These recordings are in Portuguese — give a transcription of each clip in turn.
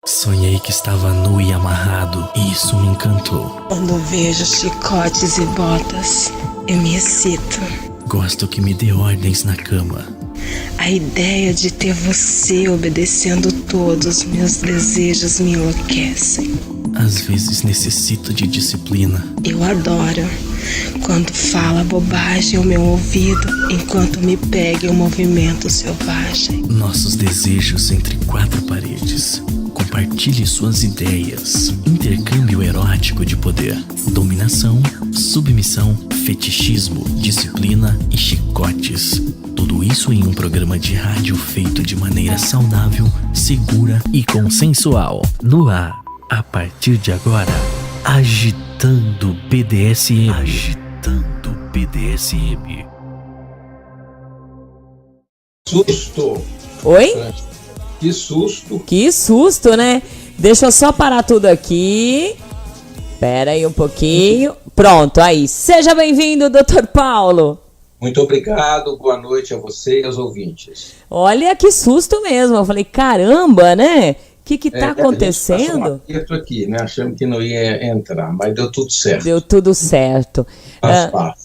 Sonhei que estava nu e amarrado, e isso me encantou. Quando vejo chicotes e botas, eu me excito. Gosto que me dê ordens na cama. A ideia de ter você obedecendo todos meus desejos me enlouquecem. Às vezes necessito de disciplina. Eu adoro quando fala bobagem ao meu ouvido enquanto me pega em um movimento selvagem. Nossos desejos entre quatro paredes. Compartilhe suas ideias. Intercâmbio erótico de poder. Dominação, submissão, fetichismo, disciplina e chicotes. Tudo isso em um programa de rádio feito de maneira saudável, segura e consensual. No ar, a partir de agora, Agitando BDSM. Agitando BDSM. Susto! Oi? Que susto! Que susto, né? Deixa eu só parar tudo aqui. Pera aí um pouquinho. Pronto, aí. Seja bem-vindo, Dr. Paulo. Muito obrigado, boa noite a você e aos ouvintes. Olha que susto mesmo. Eu falei, caramba, né? O que tá acontecendo? A gente passou um aqui, né? Achamos que não ia entrar, mas deu tudo certo. Deu tudo certo. Faz parte.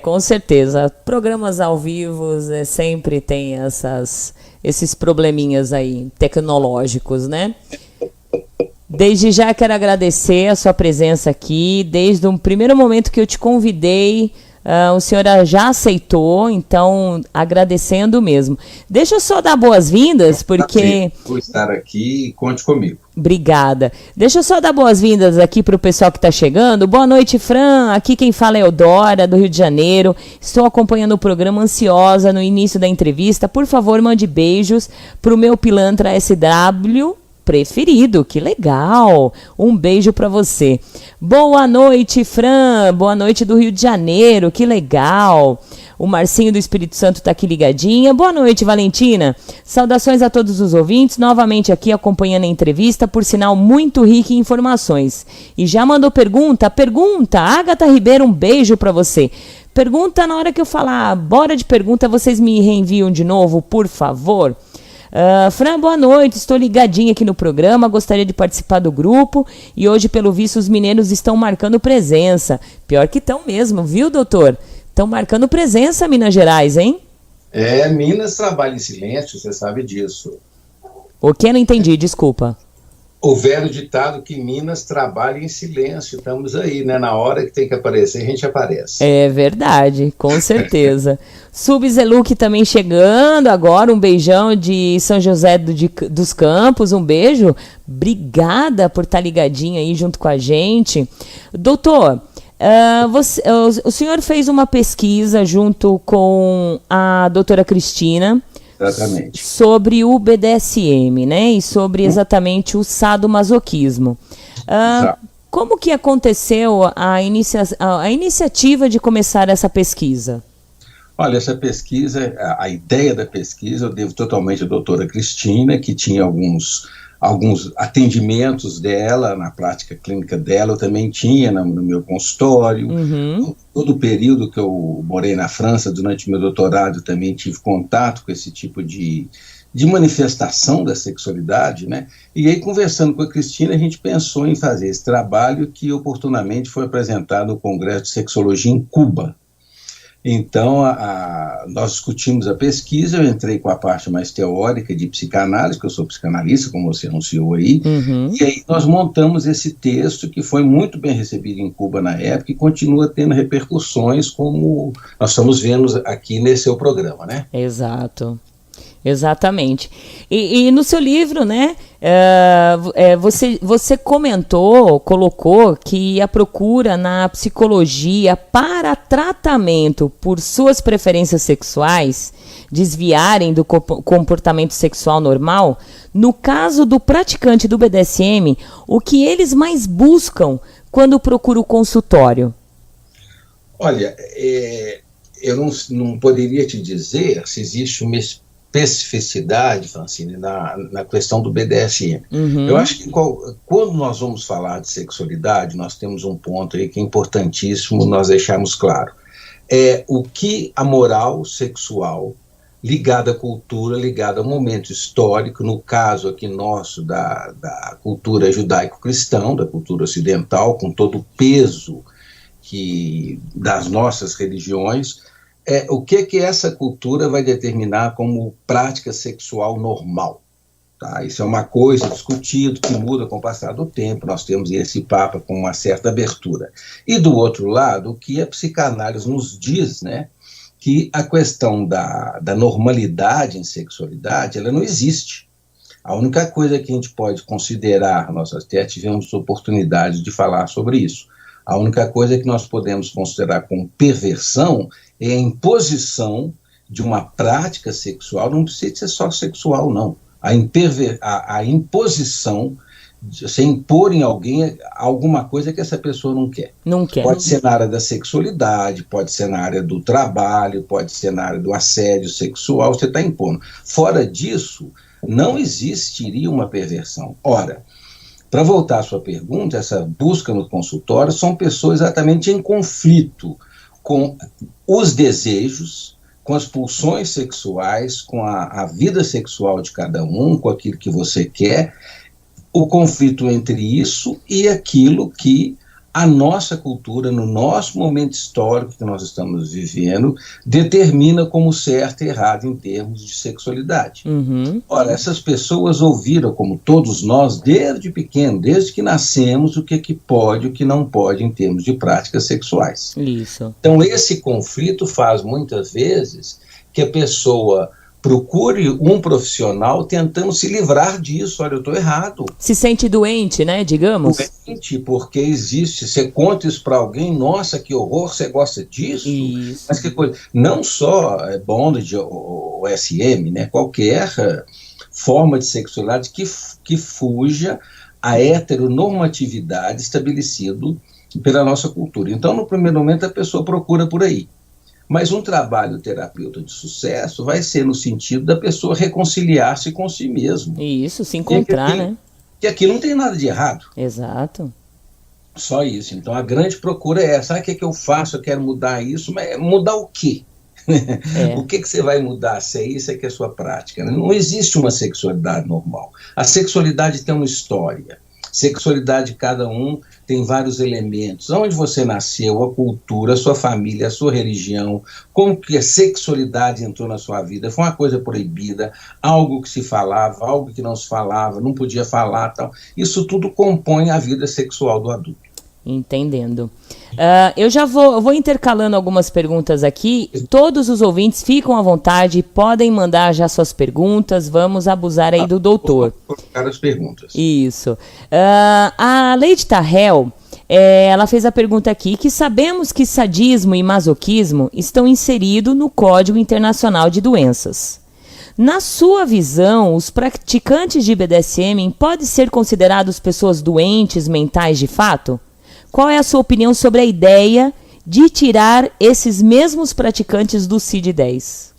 Com certeza. Programas ao vivo sempre tem esses probleminhas aí tecnológicos, né? Desde já quero agradecer a sua presença aqui. Desde o primeiro momento que eu te convidei, o senhor já aceitou, então agradecendo mesmo. Deixa eu só dar boas-vindas, porque... Vou estar aqui e conte comigo. Obrigada. Deixa eu só dar boas-vindas aqui para o pessoal que está chegando. Boa noite, Fran. Aqui quem fala é Eudora, do Rio de Janeiro. Estou acompanhando o programa ansiosa no início da entrevista. Por favor, mande beijos para o meu pilantra SW preferido. Que legal. Um beijo para você. Boa noite, Fran. Boa noite do Rio de Janeiro. Que legal. O Marcinho do Espírito Santo está aqui ligadinha. Boa noite, Valentina. Saudações a todos os ouvintes. Novamente aqui acompanhando a entrevista, por sinal muito rica em informações. E já mandou pergunta? Pergunta. Agatha Ribeiro, um beijo para você. Pergunta na hora que eu falar. Bora de pergunta, vocês me reenviam de novo, por favor. Fran, boa noite, estou ligadinha aqui no programa, gostaria de participar do grupo e hoje, pelo visto, os mineiros estão marcando presença. Pior que estão mesmo, viu, doutor? Estão marcando presença, Minas Gerais, hein? Minas trabalha em silêncio, você sabe disso. O que? Não entendi, desculpa. O velho ditado que Minas trabalha em silêncio, estamos aí, né? Na hora que tem que aparecer, a gente aparece. É verdade, com certeza. Subzeluk também chegando agora, um beijão de São José dos Campos, um beijo. Obrigada por estar ligadinho aí junto com a gente. Doutor, o senhor fez uma pesquisa junto com a doutora Cristina. Exatamente. Sobre o BDSM, né? E sobre exatamente o sadomasoquismo. Como que aconteceu a iniciativa de começar essa pesquisa? Olha, essa pesquisa, a ideia da pesquisa, eu devo totalmente à doutora Cristina, que tinha alguns atendimentos dela, na prática clínica dela, eu também tinha no meu consultório. Uhum. Todo o período que eu morei na França, durante meu doutorado, também tive contato com esse tipo de manifestação da sexualidade, né? E aí, conversando com a Cristina, a gente pensou em fazer esse trabalho que oportunamente foi apresentado no Congresso de Sexologia em Cuba. Então, nós discutimos a pesquisa, eu entrei com a parte mais teórica de psicanálise, que eu sou psicanalista, como você anunciou aí, e aí nós montamos esse texto que foi muito bem recebido em Cuba na época e continua tendo repercussões como nós estamos vendo aqui nesse seu programa, né? Exato. Exatamente. E no seu livro, né, você colocou que a procura na psicologia para tratamento por suas preferências sexuais desviarem do comportamento sexual normal, no caso do praticante do BDSM, o que eles mais buscam quando procuram o consultório? Olha, eu não poderia te dizer se existe uma especificidade, Francine, na questão do BDSM. Uhum. Eu acho que quando nós vamos falar de sexualidade, nós temos um ponto aí que é importantíssimo nós deixarmos claro. O que a moral sexual ligada à cultura, ligada ao momento histórico, no caso aqui nosso da cultura judaico-cristã, da cultura ocidental, com todo o peso das nossas religiões, o que essa cultura vai determinar como prática sexual normal. Tá? Isso é uma coisa discutida, que muda com o passar do tempo, nós temos esse papo com uma certa abertura. E do outro lado, o que a psicanálise nos diz, né, que a questão da normalidade em sexualidade, ela não existe. A única coisa que a gente pode considerar, nós até tivemos oportunidade de falar sobre isso, a única coisa que nós podemos considerar como perversão é a imposição de uma prática sexual, não precisa ser só sexual, não. A imposição, você impor em alguém alguma coisa que essa pessoa não quer. Não quer. Pode ser na área da sexualidade, pode ser na área do trabalho, pode ser na área do assédio sexual, você está impondo. Fora disso, não existiria uma perversão. Ora, para voltar à sua pergunta, essa busca no consultório são pessoas exatamente em conflito com os desejos, com as pulsões sexuais, com a vida sexual de cada um, com aquilo que você quer, o conflito entre isso e aquilo que a nossa cultura, no nosso momento histórico que nós estamos vivendo, determina como certo e errado em termos de sexualidade. Uhum. Ora, essas pessoas ouviram, como todos nós, desde pequeno, desde que nascemos, o que pode e o que não pode em termos de práticas sexuais. Isso. Então, esse conflito faz, muitas vezes, que a pessoa procure um profissional tentando se livrar disso. Olha, eu estou errado. Se sente doente, né, digamos? Doente, porque existe, você conta isso para alguém, nossa, que horror, você gosta disso? Isso. Mas que coisa, não só bondage ou SM, né, qualquer forma de sexualidade que fuja à heteronormatividade estabelecido pela nossa cultura. Então, no primeiro momento, a pessoa procura por aí. Mas um trabalho terapeuta de sucesso vai ser no sentido da pessoa reconciliar-se com si mesmo. Isso, se encontrar, né? Que aqui não tem nada de errado. Exato. Só isso. Então a grande procura é essa. Sabe o que eu faço? Eu quero mudar isso. Mas mudar o quê? O que você vai mudar? Se é isso, é que é a sua prática. Não existe uma sexualidade normal. A sexualidade tem uma história. Sexualidade, cada um tem vários elementos. Onde você nasceu, a cultura, a sua família, a sua religião, como que a sexualidade entrou na sua vida. Foi uma coisa proibida, algo que se falava, algo que não se falava, não podia falar, tal. Isso tudo compõe a vida sexual do adulto. Entendendo. Eu vou intercalando algumas perguntas aqui. Todos os ouvintes ficam à vontade, podem mandar já suas perguntas. Vamos abusar aí do doutor. Vou colocar as perguntas. Isso. A Leide Tarrell, ela fez a pergunta aqui, que sabemos que sadismo e masoquismo estão inseridos no Código Internacional de Doenças. Na sua visão, os praticantes de BDSM podem ser considerados pessoas doentes mentais de fato? Qual é a sua opinião sobre a ideia de tirar esses mesmos praticantes do CID-10?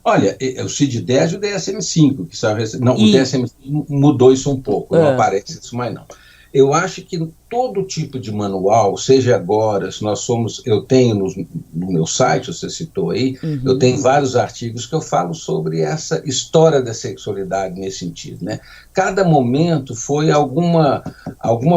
Olha, o CID-10 e o DSM-5, que são, não, o DSM-5 mudou isso um pouco, não aparece isso mais não. Eu acho que todo tipo de manual, seja agora, se nós somos, eu tenho no meu site, você citou aí, eu tenho vários artigos que eu falo sobre essa história da sexualidade nesse sentido, né? Cada momento foi alguma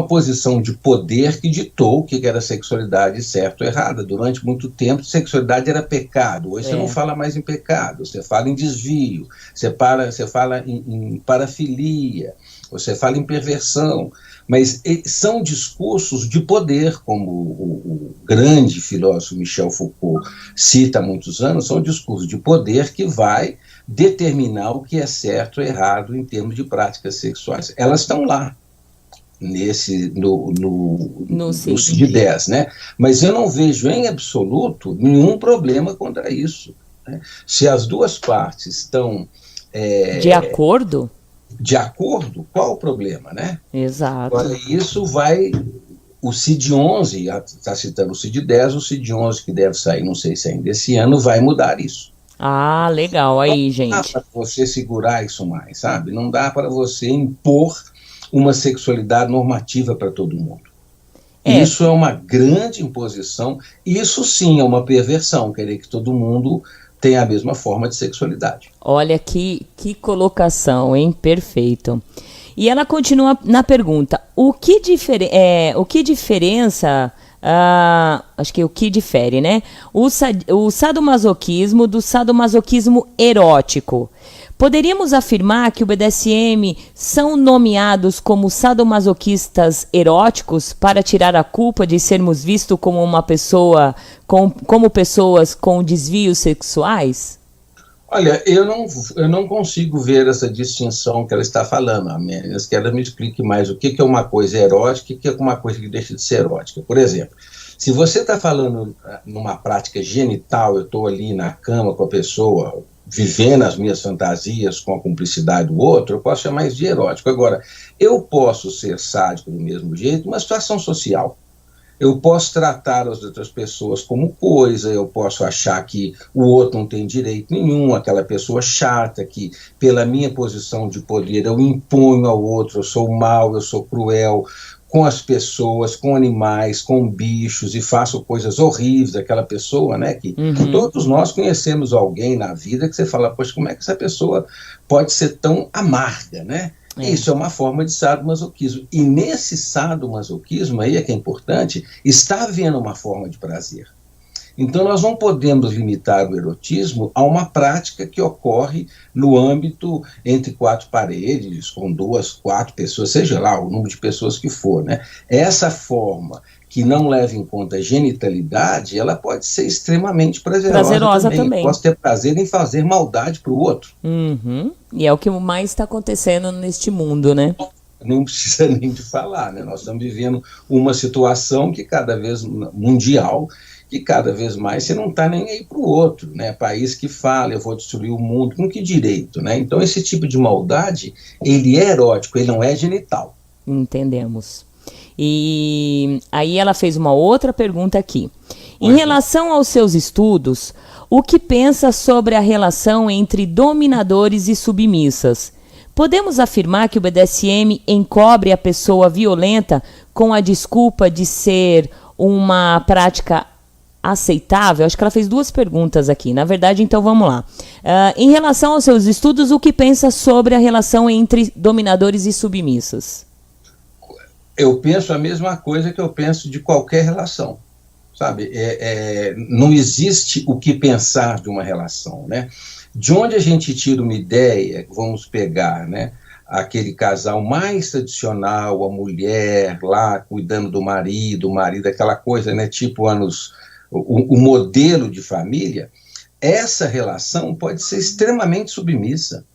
posição de poder que ditou o que era sexualidade certo ou errada. Durante muito tempo, sexualidade era pecado. Hoje você não fala mais em pecado, você fala em desvio, você fala em parafilia, você fala em perversão. Mas são discursos de poder, como o grande filósofo Michel Foucault cita há muitos anos, são discursos de poder que vai determinar o que é certo ou errado em termos de práticas sexuais. Elas estão lá, no CID-10, né? Mas eu não vejo em absoluto nenhum problema contra isso, né? Se as duas partes estão... de acordo? De acordo, qual o problema, né? Exato. Agora, isso vai... O CID-11, está citando o CID-10, o CID-11 que deve sair, não sei se ainda esse ano, vai mudar isso. Ah, legal, aí, gente. Não dá para você segurar isso mais, sabe? Não dá para você impor uma sexualidade normativa para todo mundo. Isso é uma grande imposição, isso sim é uma perversão, querer que todo mundo tem a mesma forma de sexualidade. Olha que colocação, hein? Perfeito. E ela continua na pergunta, o que diferença, acho que o que difere, né? O sadomasoquismo do sadomasoquismo erótico. Poderíamos afirmar que o BDSM são nomeados como sadomasoquistas eróticos para tirar a culpa de sermos vistos como como pessoas com desvios sexuais? Olha, eu não consigo ver essa distinção que ela está falando, a menos que ela me explique mais o que é uma coisa erótica e o que é uma coisa que deixa de ser erótica. Por exemplo, se você está falando numa prática genital, eu estou ali na cama com a pessoa, vivendo as minhas fantasias com a cumplicidade do outro, eu posso chamar isso de erótico. Agora, eu posso ser sádico do mesmo jeito numa situação social. Eu posso tratar as outras pessoas como coisa, eu posso achar que o outro não tem direito nenhum, aquela pessoa chata, que pela minha posição de poder eu imponho ao outro, eu sou mau, eu sou cruel com as pessoas, com animais, com bichos, e faço coisas horríveis, aquela pessoa, né, que todos nós conhecemos alguém na vida que você fala, poxa, como é que essa pessoa pode ser tão amarga, né? Isso é uma forma de sadomasoquismo. E nesse sadomasoquismo, aí é que é importante, está havendo uma forma de prazer. Então nós não podemos limitar o erotismo a uma prática que ocorre no âmbito entre quatro paredes, com 2, 4 pessoas, seja lá o número de pessoas que for, né? Essa forma que não leva em conta a genitalidade, ela pode ser extremamente prazerosa também. Eu posso ter prazer em fazer maldade para o outro. E é o que mais está acontecendo neste mundo, né? Não precisa nem de falar, né? Nós estamos vivendo uma situação que cada vez mundial, que cada vez mais você não está nem aí para o outro, né? País que fala, eu vou destruir o mundo, com que direito, né? Então esse tipo de maldade, ele é erótico, ele não é genital. Entendemos. E aí ela fez uma outra pergunta aqui. Em relação aos seus estudos, o que pensa sobre a relação entre dominadores e submissas? Podemos afirmar que o BDSM encobre a pessoa violenta com a desculpa de ser uma prática aceitável? Acho que ela fez 2 perguntas aqui. Na verdade, então vamos lá. Em relação aos seus estudos, o que pensa sobre a relação entre dominadores e submissas? Eu penso a mesma coisa que eu penso de qualquer relação, sabe? Não existe o que pensar de uma relação, né? De onde a gente tira uma ideia, vamos pegar, né? Aquele casal mais tradicional, a mulher lá cuidando do marido, aquela coisa, né? Tipo o modelo de família, essa relação pode ser extremamente submissa.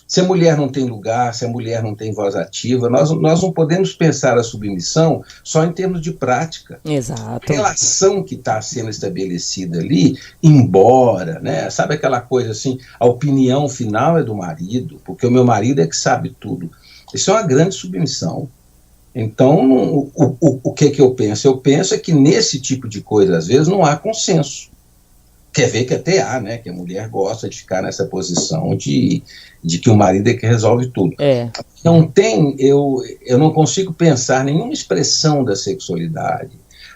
Se a mulher não tem lugar, se a mulher não tem voz ativa, nós não podemos pensar a submissão só em termos de prática. Exato. A relação que está sendo estabelecida ali, embora, né, sabe aquela coisa assim, a opinião final é do marido, porque o meu marido é que sabe tudo. Isso é uma grande submissão. Então, o que eu penso? Eu penso que nesse tipo de coisa, às vezes, não há consenso. Quer ver que até há, né? Que a mulher gosta de ficar nessa posição de que o marido é que resolve tudo. Não tem, eu não consigo pensar nenhuma expressão da sexualidade,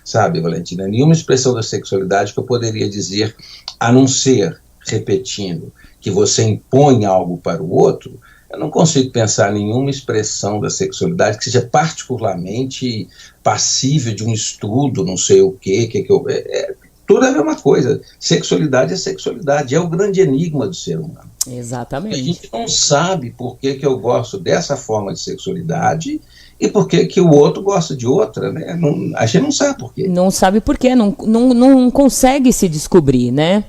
sabe, Valentina? Nenhuma expressão da sexualidade que eu poderia dizer, a não ser, repetindo, que você impõe algo para o outro. Eu não consigo pensar nenhuma expressão da sexualidade que seja particularmente passível de um estudo, não sei o quê, tudo é a mesma coisa. Sexualidade é sexualidade, é o grande enigma do ser humano. Exatamente. A gente não sabe por que eu gosto dessa forma de sexualidade e por que o outro gosta de outra, né? A gente não sabe por quê. Não sabe por quê, não consegue se descobrir, né?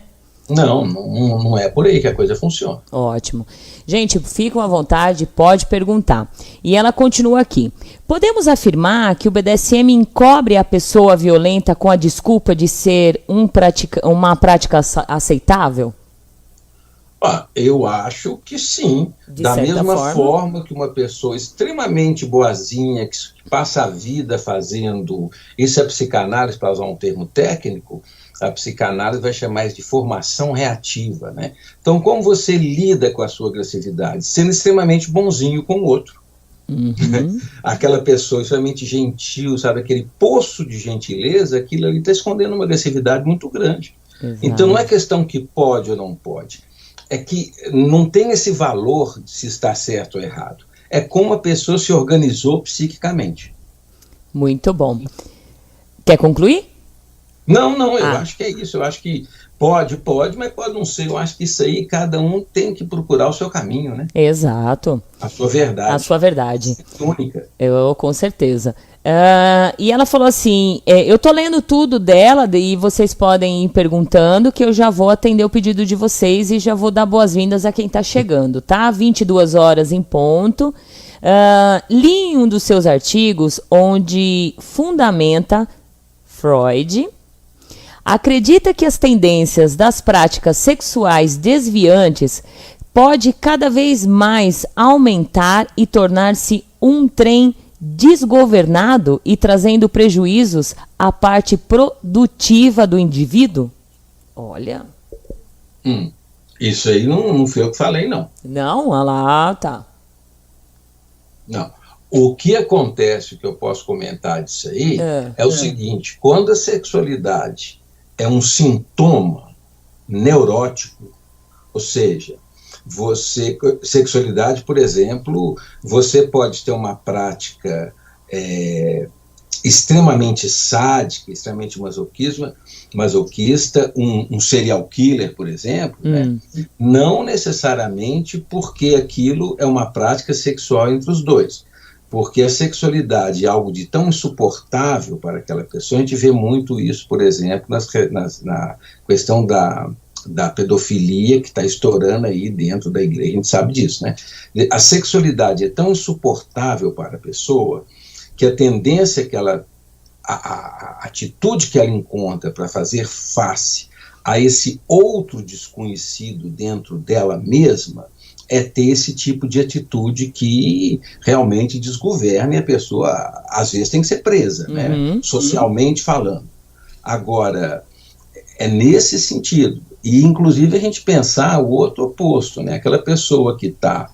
Não é por aí que a coisa funciona. Ótimo. Gente, fiquem à vontade, pode perguntar. E ela continua aqui. Podemos afirmar que o BDSM encobre a pessoa violenta com a desculpa de ser uma prática aceitável? Eu acho que sim. Da mesma forma que uma pessoa extremamente boazinha, que passa a vida fazendo... Isso é psicanálise, para usar um termo técnico. A psicanálise vai chamar isso de formação reativa, né? Então, como você lida com a sua agressividade? Sendo extremamente bonzinho com o outro. Aquela pessoa extremamente gentil, sabe? Aquele poço de gentileza, aquilo ali está escondendo uma agressividade muito grande. Exato. Então não é questão que pode ou não pode, é que não tem esse valor de se está certo ou errado. É como a pessoa se organizou psiquicamente. Muito bom. Quer concluir? Não, eu acho que é isso. Eu acho que pode, mas pode não ser. Eu acho que isso aí, cada um tem que procurar o seu caminho, né? Exato. A sua verdade. A sua verdade. Única. Com certeza. E ela falou assim, eu tô lendo tudo dela e vocês podem ir perguntando que eu já vou atender o pedido de vocês e já vou dar boas-vindas a quem tá chegando, tá? 22 horas em ponto. Li em um dos seus artigos onde fundamenta Freud acredita que as tendências das práticas sexuais desviantes pode cada vez mais aumentar e tornar-se um trem desgovernado e trazendo prejuízos à parte produtiva do indivíduo? Olha. Isso aí não foi eu que falei, não. Não? Olha lá, tá. Não. O que acontece, que eu posso comentar disso aí, é o seguinte: quando a sexualidade é um sintoma neurótico, ou seja, sexualidade, por exemplo, você pode ter uma prática extremamente sádica, extremamente masoquista, um serial killer, por exemplo, né? Não necessariamente porque aquilo é uma prática sexual entre os dois, porque a sexualidade é algo de tão insuportável para aquela pessoa. A gente vê muito isso, por exemplo, na questão da pedofilia que está estourando aí dentro da igreja. A gente sabe disso, né? A sexualidade é tão insuportável para a pessoa que a tendência que a atitude que ela encontra para fazer face a esse outro desconhecido dentro dela mesma é ter esse tipo de atitude que realmente desgoverna, e a pessoa às vezes tem que ser presa, né? Socialmente falando. Agora, é nesse sentido. E, inclusive, a gente pensar o outro oposto, né? Aquela pessoa que está...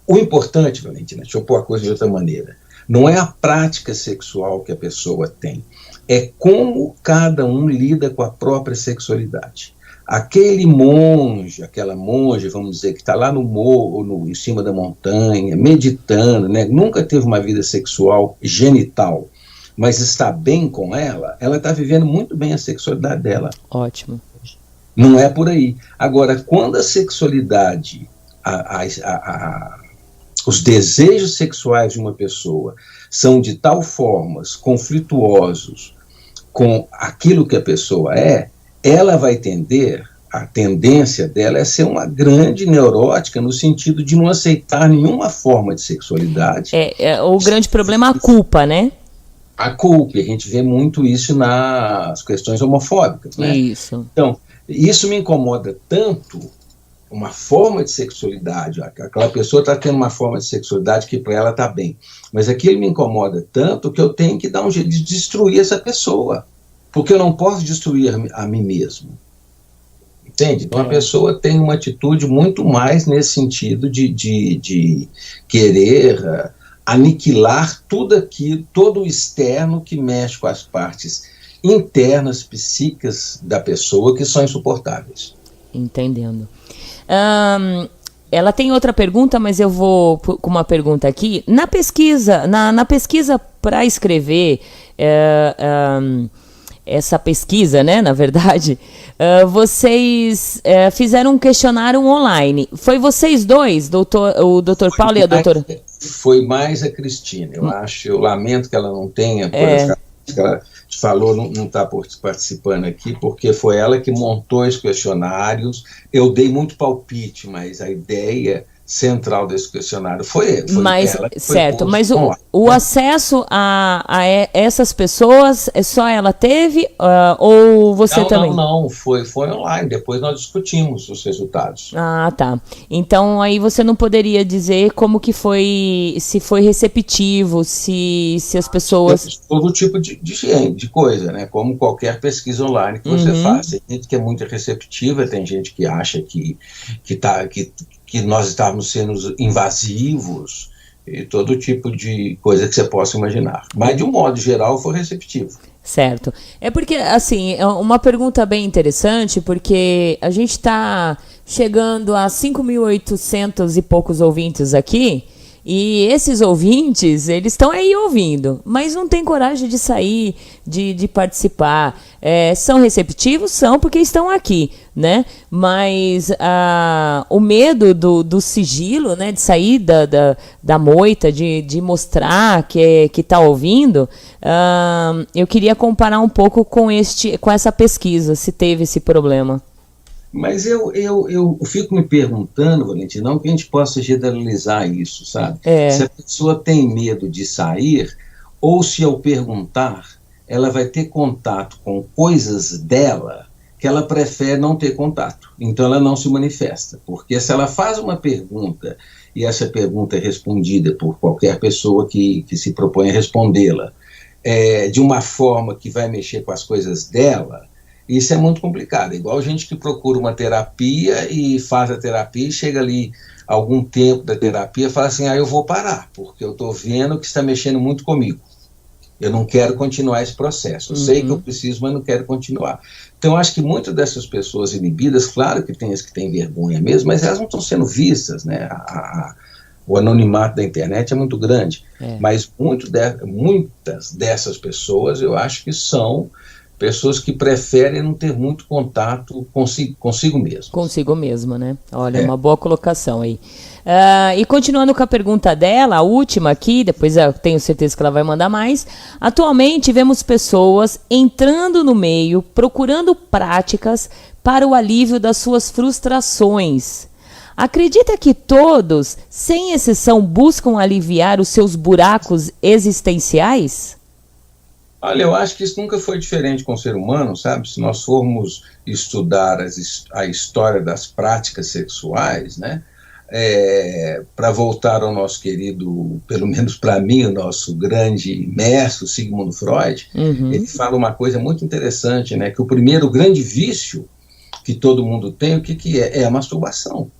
O importante, Valentina, deixa eu pôr a coisa de outra maneira, não é a prática sexual que a pessoa tem, é como cada um lida com a própria sexualidade. Aquele monge, aquela monja, vamos dizer, que está lá no morro, em cima da montanha, meditando, né? Nunca teve uma vida sexual genital, mas está bem com ela está vivendo muito bem a sexualidade dela. Ótimo. Não é por aí. Agora, quando a sexualidade, os desejos sexuais de uma pessoa são de tal forma conflituosos com aquilo que a pessoa ela vai a tendência dela é ser uma grande neurótica no sentido de não aceitar nenhuma forma de sexualidade. O grande problema é a culpa, né? A culpa, a gente vê muito isso nas questões homofóbicas, né? Isso. Então, isso me incomoda tanto, uma forma de sexualidade, aquela pessoa está tendo uma forma de sexualidade que para ela está bem, mas aquilo me incomoda tanto que eu tenho que dar um jeito de destruir essa pessoa, porque eu não posso destruir a mim mesmo. Entende? Então a pessoa tem uma atitude muito mais nesse sentido de querer aniquilar tudo aquilo, todo o externo que mexe com as partes internas, psíquicas da pessoa, que são insuportáveis. Entendendo. Ela tem outra pergunta, mas eu vou com uma pergunta aqui. Na pesquisa, na pesquisa para escrever essa pesquisa, né, na verdade, vocês fizeram um questionário online. Foi vocês dois, o doutor Paulo e a doutora? Foi mais a Cristina. Eu lamento que ela não tenha, por essa que ela te falou, não está participando aqui, porque foi ela que montou os questionários. Eu dei muito palpite, mas a ideia central desse questionário foi ela. Certo, mas o acesso a essas pessoas, só ela teve, ou você também? Não, foi online, depois nós discutimos os resultados. Ah, tá. Então aí você não poderia dizer como que foi, se foi receptivo, se as pessoas... Todo tipo de coisa, né? Como qualquer pesquisa online que você faz. Tem gente que é muito receptiva, tem gente que acha que nós estávamos sendo invasivos, e todo tipo de coisa que você possa imaginar. Mas, de um modo geral, foi receptivo. Certo. É porque, assim, é uma pergunta bem interessante, porque a gente está chegando a 5.800 e poucos ouvintes aqui, e esses ouvintes, eles estão aí ouvindo, mas não tem coragem de sair, de participar. São receptivos? São, porque estão aqui, né? Mas o medo do sigilo, né? De sair da moita, de mostrar que está ouvindo, eu queria comparar um pouco com essa pesquisa, se teve esse problema. Mas eu fico me perguntando, Valentina, não que a gente possa generalizar isso, sabe? Se a pessoa tem medo de sair, ou se eu perguntar, ela vai ter contato com coisas dela que ela prefere não ter contato. Então ela não se manifesta. Porque se ela faz uma pergunta, e essa pergunta é respondida por qualquer pessoa que se propõe a respondê-la, de uma forma que vai mexer com as coisas dela, isso é muito complicado. Igual gente que procura uma terapia e faz a terapia e chega ali algum tempo da terapia e fala assim, eu vou parar, porque eu estou vendo que está mexendo muito comigo. Eu não quero continuar esse processo. Eu sei que eu preciso, mas não quero continuar. Então, eu acho que muitas dessas pessoas inibidas, claro que tem as que têm vergonha mesmo, mas elas não estão sendo vistas, né? O anonimato da internet é muito grande. Mas muitas dessas pessoas, eu acho que são pessoas que preferem não ter muito contato consigo mesmo. Consigo mesmo, né? Olha, uma boa colocação aí. E continuando com a pergunta dela, a última aqui, depois eu tenho certeza que ela vai mandar mais. Atualmente vemos pessoas entrando no meio, procurando práticas para o alívio das suas frustrações. Acredita que todos, sem exceção, buscam aliviar os seus buracos existenciais? Olha, eu acho que isso nunca foi diferente com o ser humano, sabe? Se nós formos estudar a história das práticas sexuais, né? Para voltar ao nosso querido, pelo menos para mim, o nosso grande mestre, Sigmund Freud, ele fala uma coisa muito interessante, né? Que o primeiro grande vício que todo mundo tem, o que é? É a masturbação.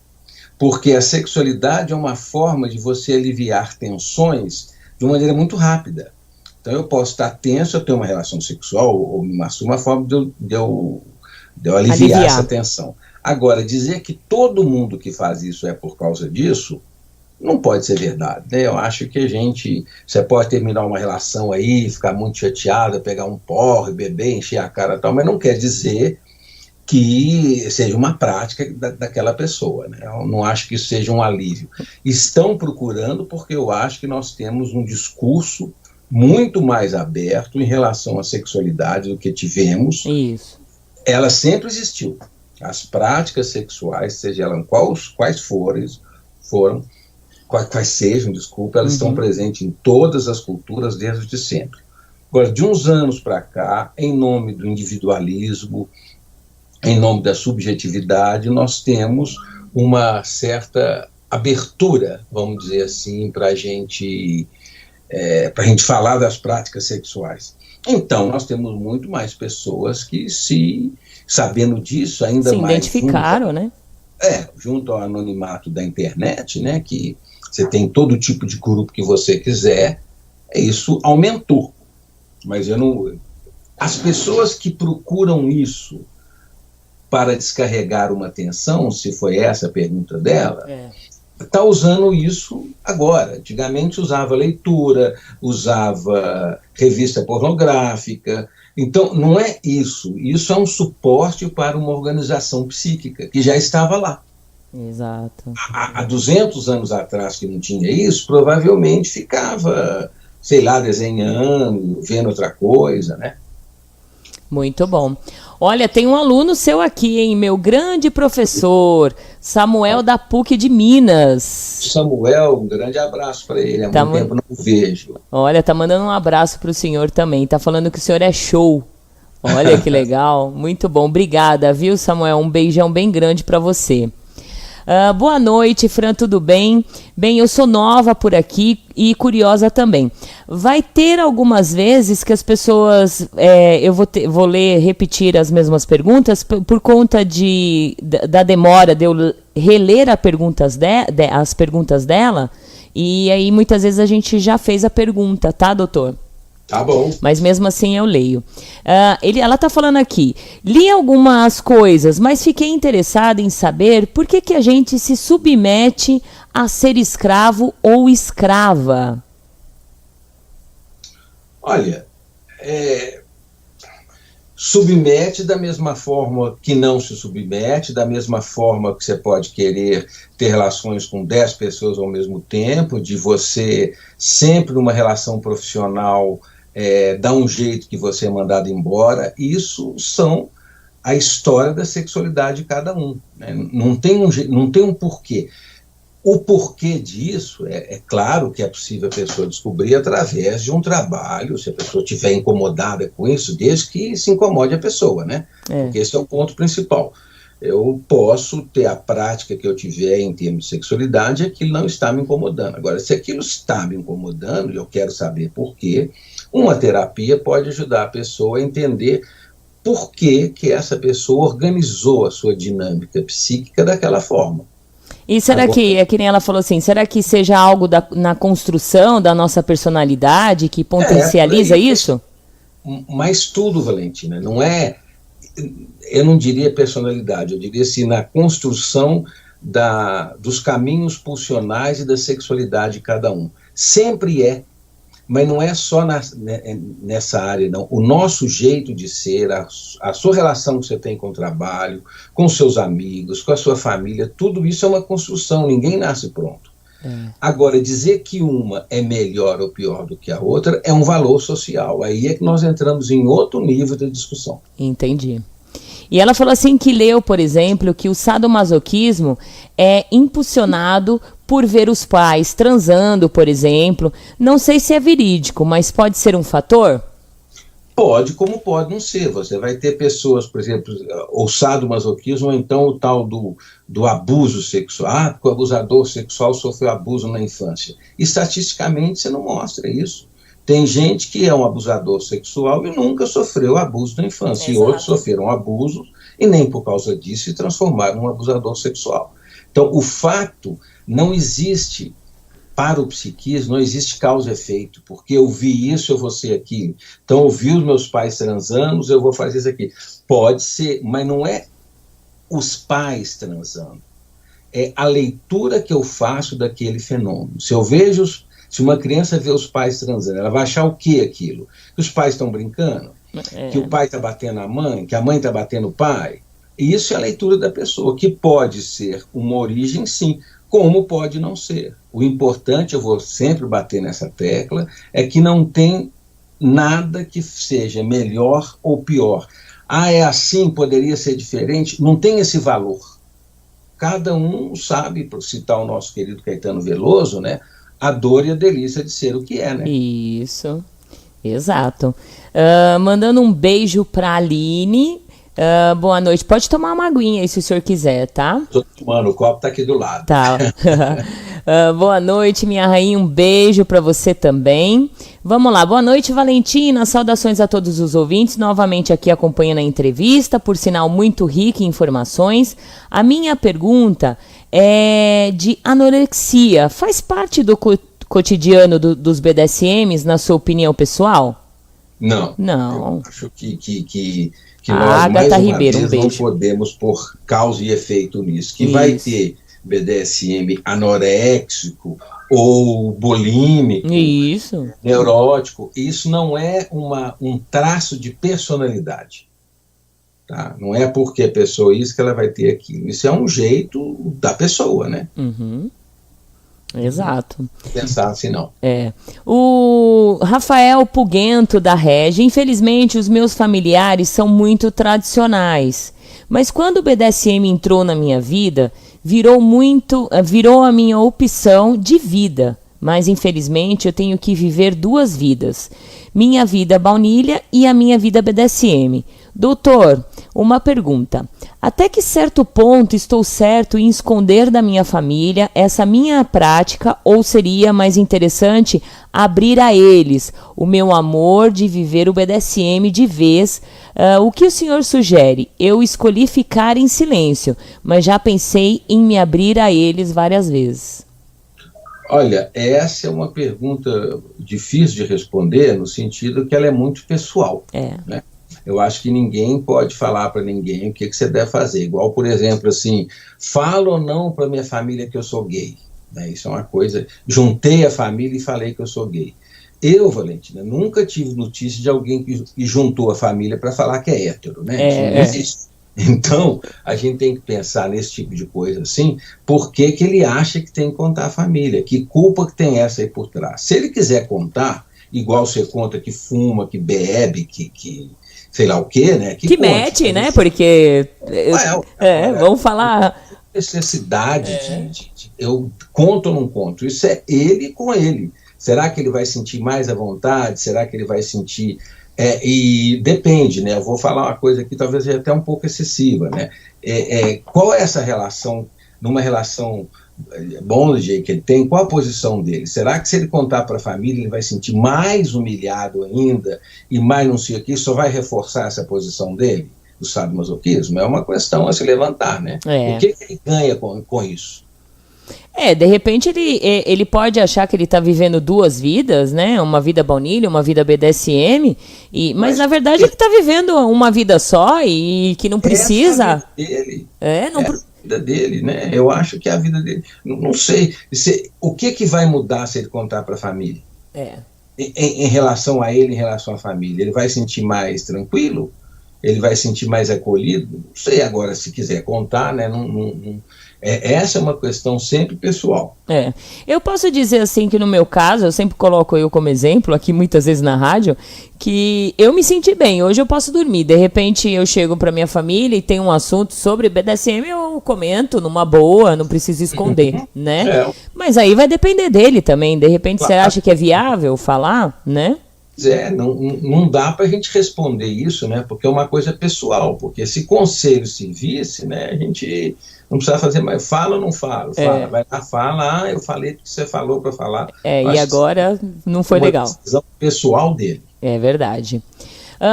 Porque a sexualidade é uma forma de você aliviar tensões de uma maneira muito rápida. Então eu posso estar tenso, eu tenho uma relação sexual ou me masturbo, uma forma de eu aliviar essa tensão. Agora, dizer que todo mundo que faz isso é por causa disso, não pode ser verdade, né? Eu acho que você pode terminar uma relação aí, ficar muito chateado, pegar um porre, beber, encher a cara e tal, mas não quer dizer que seja uma prática daquela pessoa, né? Eu não acho que isso seja um alívio. Estão procurando porque eu acho que nós temos um discurso muito mais aberto em relação à sexualidade do que tivemos. Isso. Ela sempre existiu. As práticas sexuais, seja elas quais sejam, elas estão presentes em todas as culturas desde sempre. Agora, de uns anos para cá, em nome do individualismo, em nome da subjetividade, nós temos uma certa abertura, vamos dizer assim, para a gente falar das práticas sexuais. Então, nós temos muito mais pessoas que, sabendo disso, ainda se mais... Se identificaram, né? Junto ao anonimato da internet, né, que você tem todo tipo de grupo que você quiser, isso aumentou. Mas as pessoas que procuram isso para descarregar uma tensão, se foi essa a pergunta dela, está usando isso agora. Antigamente usava leitura, usava revista pornográfica. Então, não é isso. Isso é um suporte para uma organização psíquica que já estava lá. Exato. Há 200 anos atrás, que não tinha isso, provavelmente ficava, sei lá, desenhando, vendo outra coisa, né? Muito bom. Olha, tem um aluno seu aqui, hein? Meu grande professor, Samuel da PUC de Minas. Samuel, um grande abraço para ele. Há muito tempo não o vejo. Olha, tá mandando um abraço para o senhor também. Tá falando que o senhor é show. Olha que legal. Muito bom. Obrigada, viu, Samuel? Um beijão bem grande para você. Boa noite, Fran, tudo bem? Bem, eu sou nova por aqui e curiosa também. Vai ter algumas vezes que as pessoas... eu vou repetir as mesmas perguntas por conta da demora de eu reler as perguntas dela. E aí muitas vezes a gente já fez a pergunta, tá, doutor? Tá bom. Mas mesmo assim eu leio. Ela está falando aqui, li algumas coisas, mas fiquei interessada em saber por que a gente se submete a ser escravo ou escrava. Olha, submete da mesma forma que não se submete, da mesma forma que você pode querer ter relações com 10 pessoas ao mesmo tempo, de você sempre numa relação profissional dar um jeito que você é mandado embora. Isso são a história da sexualidade de cada um, né? Não tem um porquê. O porquê disso, é claro que é possível a pessoa descobrir através de um trabalho, se a pessoa estiver incomodada com isso, desde que se incomode a pessoa, né? Porque esse é o ponto principal. Eu posso ter a prática que eu tiver em termos de sexualidade, aquilo não está me incomodando. Agora, se aquilo está me incomodando e eu quero saber por quê, uma terapia pode ajudar a pessoa a entender por que essa pessoa organizou a sua dinâmica psíquica daquela forma. E será que, é que nem ela falou assim, será que seja algo na construção da nossa personalidade que potencializa isso? Mas tudo, Valentina, não é, eu não diria personalidade, eu diria assim, na construção dos caminhos pulsionais e da sexualidade de cada um. Sempre é, mas não é só nessa área, não. O nosso jeito de ser, a sua relação que você tem com o trabalho, com os seus amigos, com a sua família, tudo isso é uma construção, ninguém nasce pronto. Agora, dizer que uma é melhor ou pior do que a outra é um valor social. Aí é que nós entramos em outro nível de discussão. Entendi. E ela falou assim que leu, por exemplo, que o sadomasoquismo é impulsionado por ver os pais transando, por exemplo. Não sei se é verídico, mas pode ser um fator? Pode, como pode não ser. Você vai ter pessoas, por exemplo, o sadomasoquismo, ou então o tal do abuso sexual, que o abusador sexual sofreu abuso na infância. Estatisticamente, você não mostra isso. Tem gente que é um abusador sexual e nunca sofreu abuso na infância. Exato. E outros sofreram abuso e nem por causa disso se transformaram em um abusador sexual. Então, o fato não existe, para o psiquismo, não existe causa e efeito, porque eu vi isso, eu vou ser aquilo. Então, eu vi os meus pais transando, eu vou fazer isso aqui. Pode ser, mas não é os pais transando. É a leitura que eu faço daquele fenômeno. Se uma criança vê os pais transando, ela vai achar o que aquilo? Que os pais estão brincando? Que o pai está batendo a mãe? Que a mãe está batendo o pai? E isso é a leitura da pessoa, que pode ser uma origem, sim, como pode não ser. O importante, eu vou sempre bater nessa tecla, é que não tem nada que seja melhor ou pior. É assim, poderia ser diferente? Não tem esse valor. Cada um sabe, por citar o nosso querido Caetano Veloso, né? A dor e a delícia de ser o que é, né? Isso, exato. Mandando um beijo pra Aline. Boa noite. Pode tomar uma aguinha aí se o senhor quiser, tá? Tô tomando, o copo tá aqui do lado. Tá. Boa noite, minha rainha. Um beijo pra você também. Vamos lá. Boa noite, Valentina. Saudações a todos os ouvintes. Novamente aqui acompanhando a entrevista, por sinal muito rica em informações. A minha pergunta é de anorexia. Faz parte do cotidiano dos BDSMs, na sua opinião pessoal? Não. Não. Eu acho que nós, mais uma vez, não podemos pôr causa e efeito nisso. Que vai ter BDSM anoréxico ou bulímico, neurótico, isso não é um traço de personalidade. Tá? Não é porque a pessoa isso que ela vai ter aquilo. Isso é um jeito da pessoa, né? Uhum. Exato. Pensar assim, não. O Rafael Puguento da Regi, infelizmente os meus familiares são muito tradicionais, mas quando o BDSM entrou na minha vida, virou a minha opção de vida, mas infelizmente eu tenho que viver 2 vidas, minha vida baunilha e a minha vida BDSM. Doutor, uma pergunta. Até que certo ponto estou certo em esconder da minha família essa minha prática, ou seria mais interessante abrir a eles o meu amor de viver o BDSM de vez? O que o senhor sugere? Eu escolhi ficar em silêncio, mas já pensei em me abrir a eles várias vezes. Olha, essa é uma pergunta difícil de responder, no sentido que ela é muito pessoal. Né? Eu acho que ninguém pode falar para ninguém o que você deve fazer. Igual, por exemplo, assim, falo ou não para minha família que eu sou gay. Né? Isso é uma coisa... Juntei a família e falei que eu sou gay. Eu, Valentina, nunca tive notícia de alguém que juntou a família para falar que é hétero, né? Isso não existe. Então, a gente tem que pensar nesse tipo de coisa assim, por que que ele acha que tem que contar a família? Que culpa que tem essa aí por trás? Se ele quiser contar, igual você conta que fuma, que bebe, que sei lá o quê, né? Que mete, né? Porque... vamos falar... Necessidade eu conto ou não conto? Isso é ele com ele. Será que ele vai sentir mais à vontade? Será que ele vai sentir... e depende, né? Eu vou falar uma coisa aqui, talvez seja até um pouco excessiva, né? Qual é essa relação, numa relação bondage que ele tem, qual a posição dele? Será que se ele contar para a família, ele vai sentir mais humilhado ainda e mais não sei o que, só vai reforçar essa posição dele, do sadomasoquismo? É uma questão a se levantar, né? O que ele ganha com isso? De repente ele pode achar que ele está vivendo duas vidas, né? Uma vida baunilha, uma vida BDSM, mas na verdade ele está vivendo uma vida só e que não precisa... Essa é a vida dele. A vida dele, né? Eu acho que é a vida dele. Não sei. O que vai mudar se ele contar para a família? Em relação a ele, em relação à família? Ele vai sentir mais tranquilo? Ele vai sentir mais acolhido? Não sei agora, se quiser contar, né? Essa é uma questão sempre pessoal. Eu posso dizer assim que no meu caso, eu sempre coloco eu como exemplo, aqui muitas vezes na rádio, que eu me senti bem, hoje eu posso dormir, de repente eu chego para minha família e tem um assunto sobre BDSM, eu comento numa boa, não preciso esconder, né? Mas aí vai depender dele também, de repente você acha que é viável falar, né? Não dá para a gente responder isso, né? Porque é uma coisa pessoal, porque se conselho servisse, né, a gente não precisa fazer mais, fala ou não fala, vai lá, fala, eu falei o que você falou para falar. E agora não foi legal. Uma decisão pessoal dele. É verdade.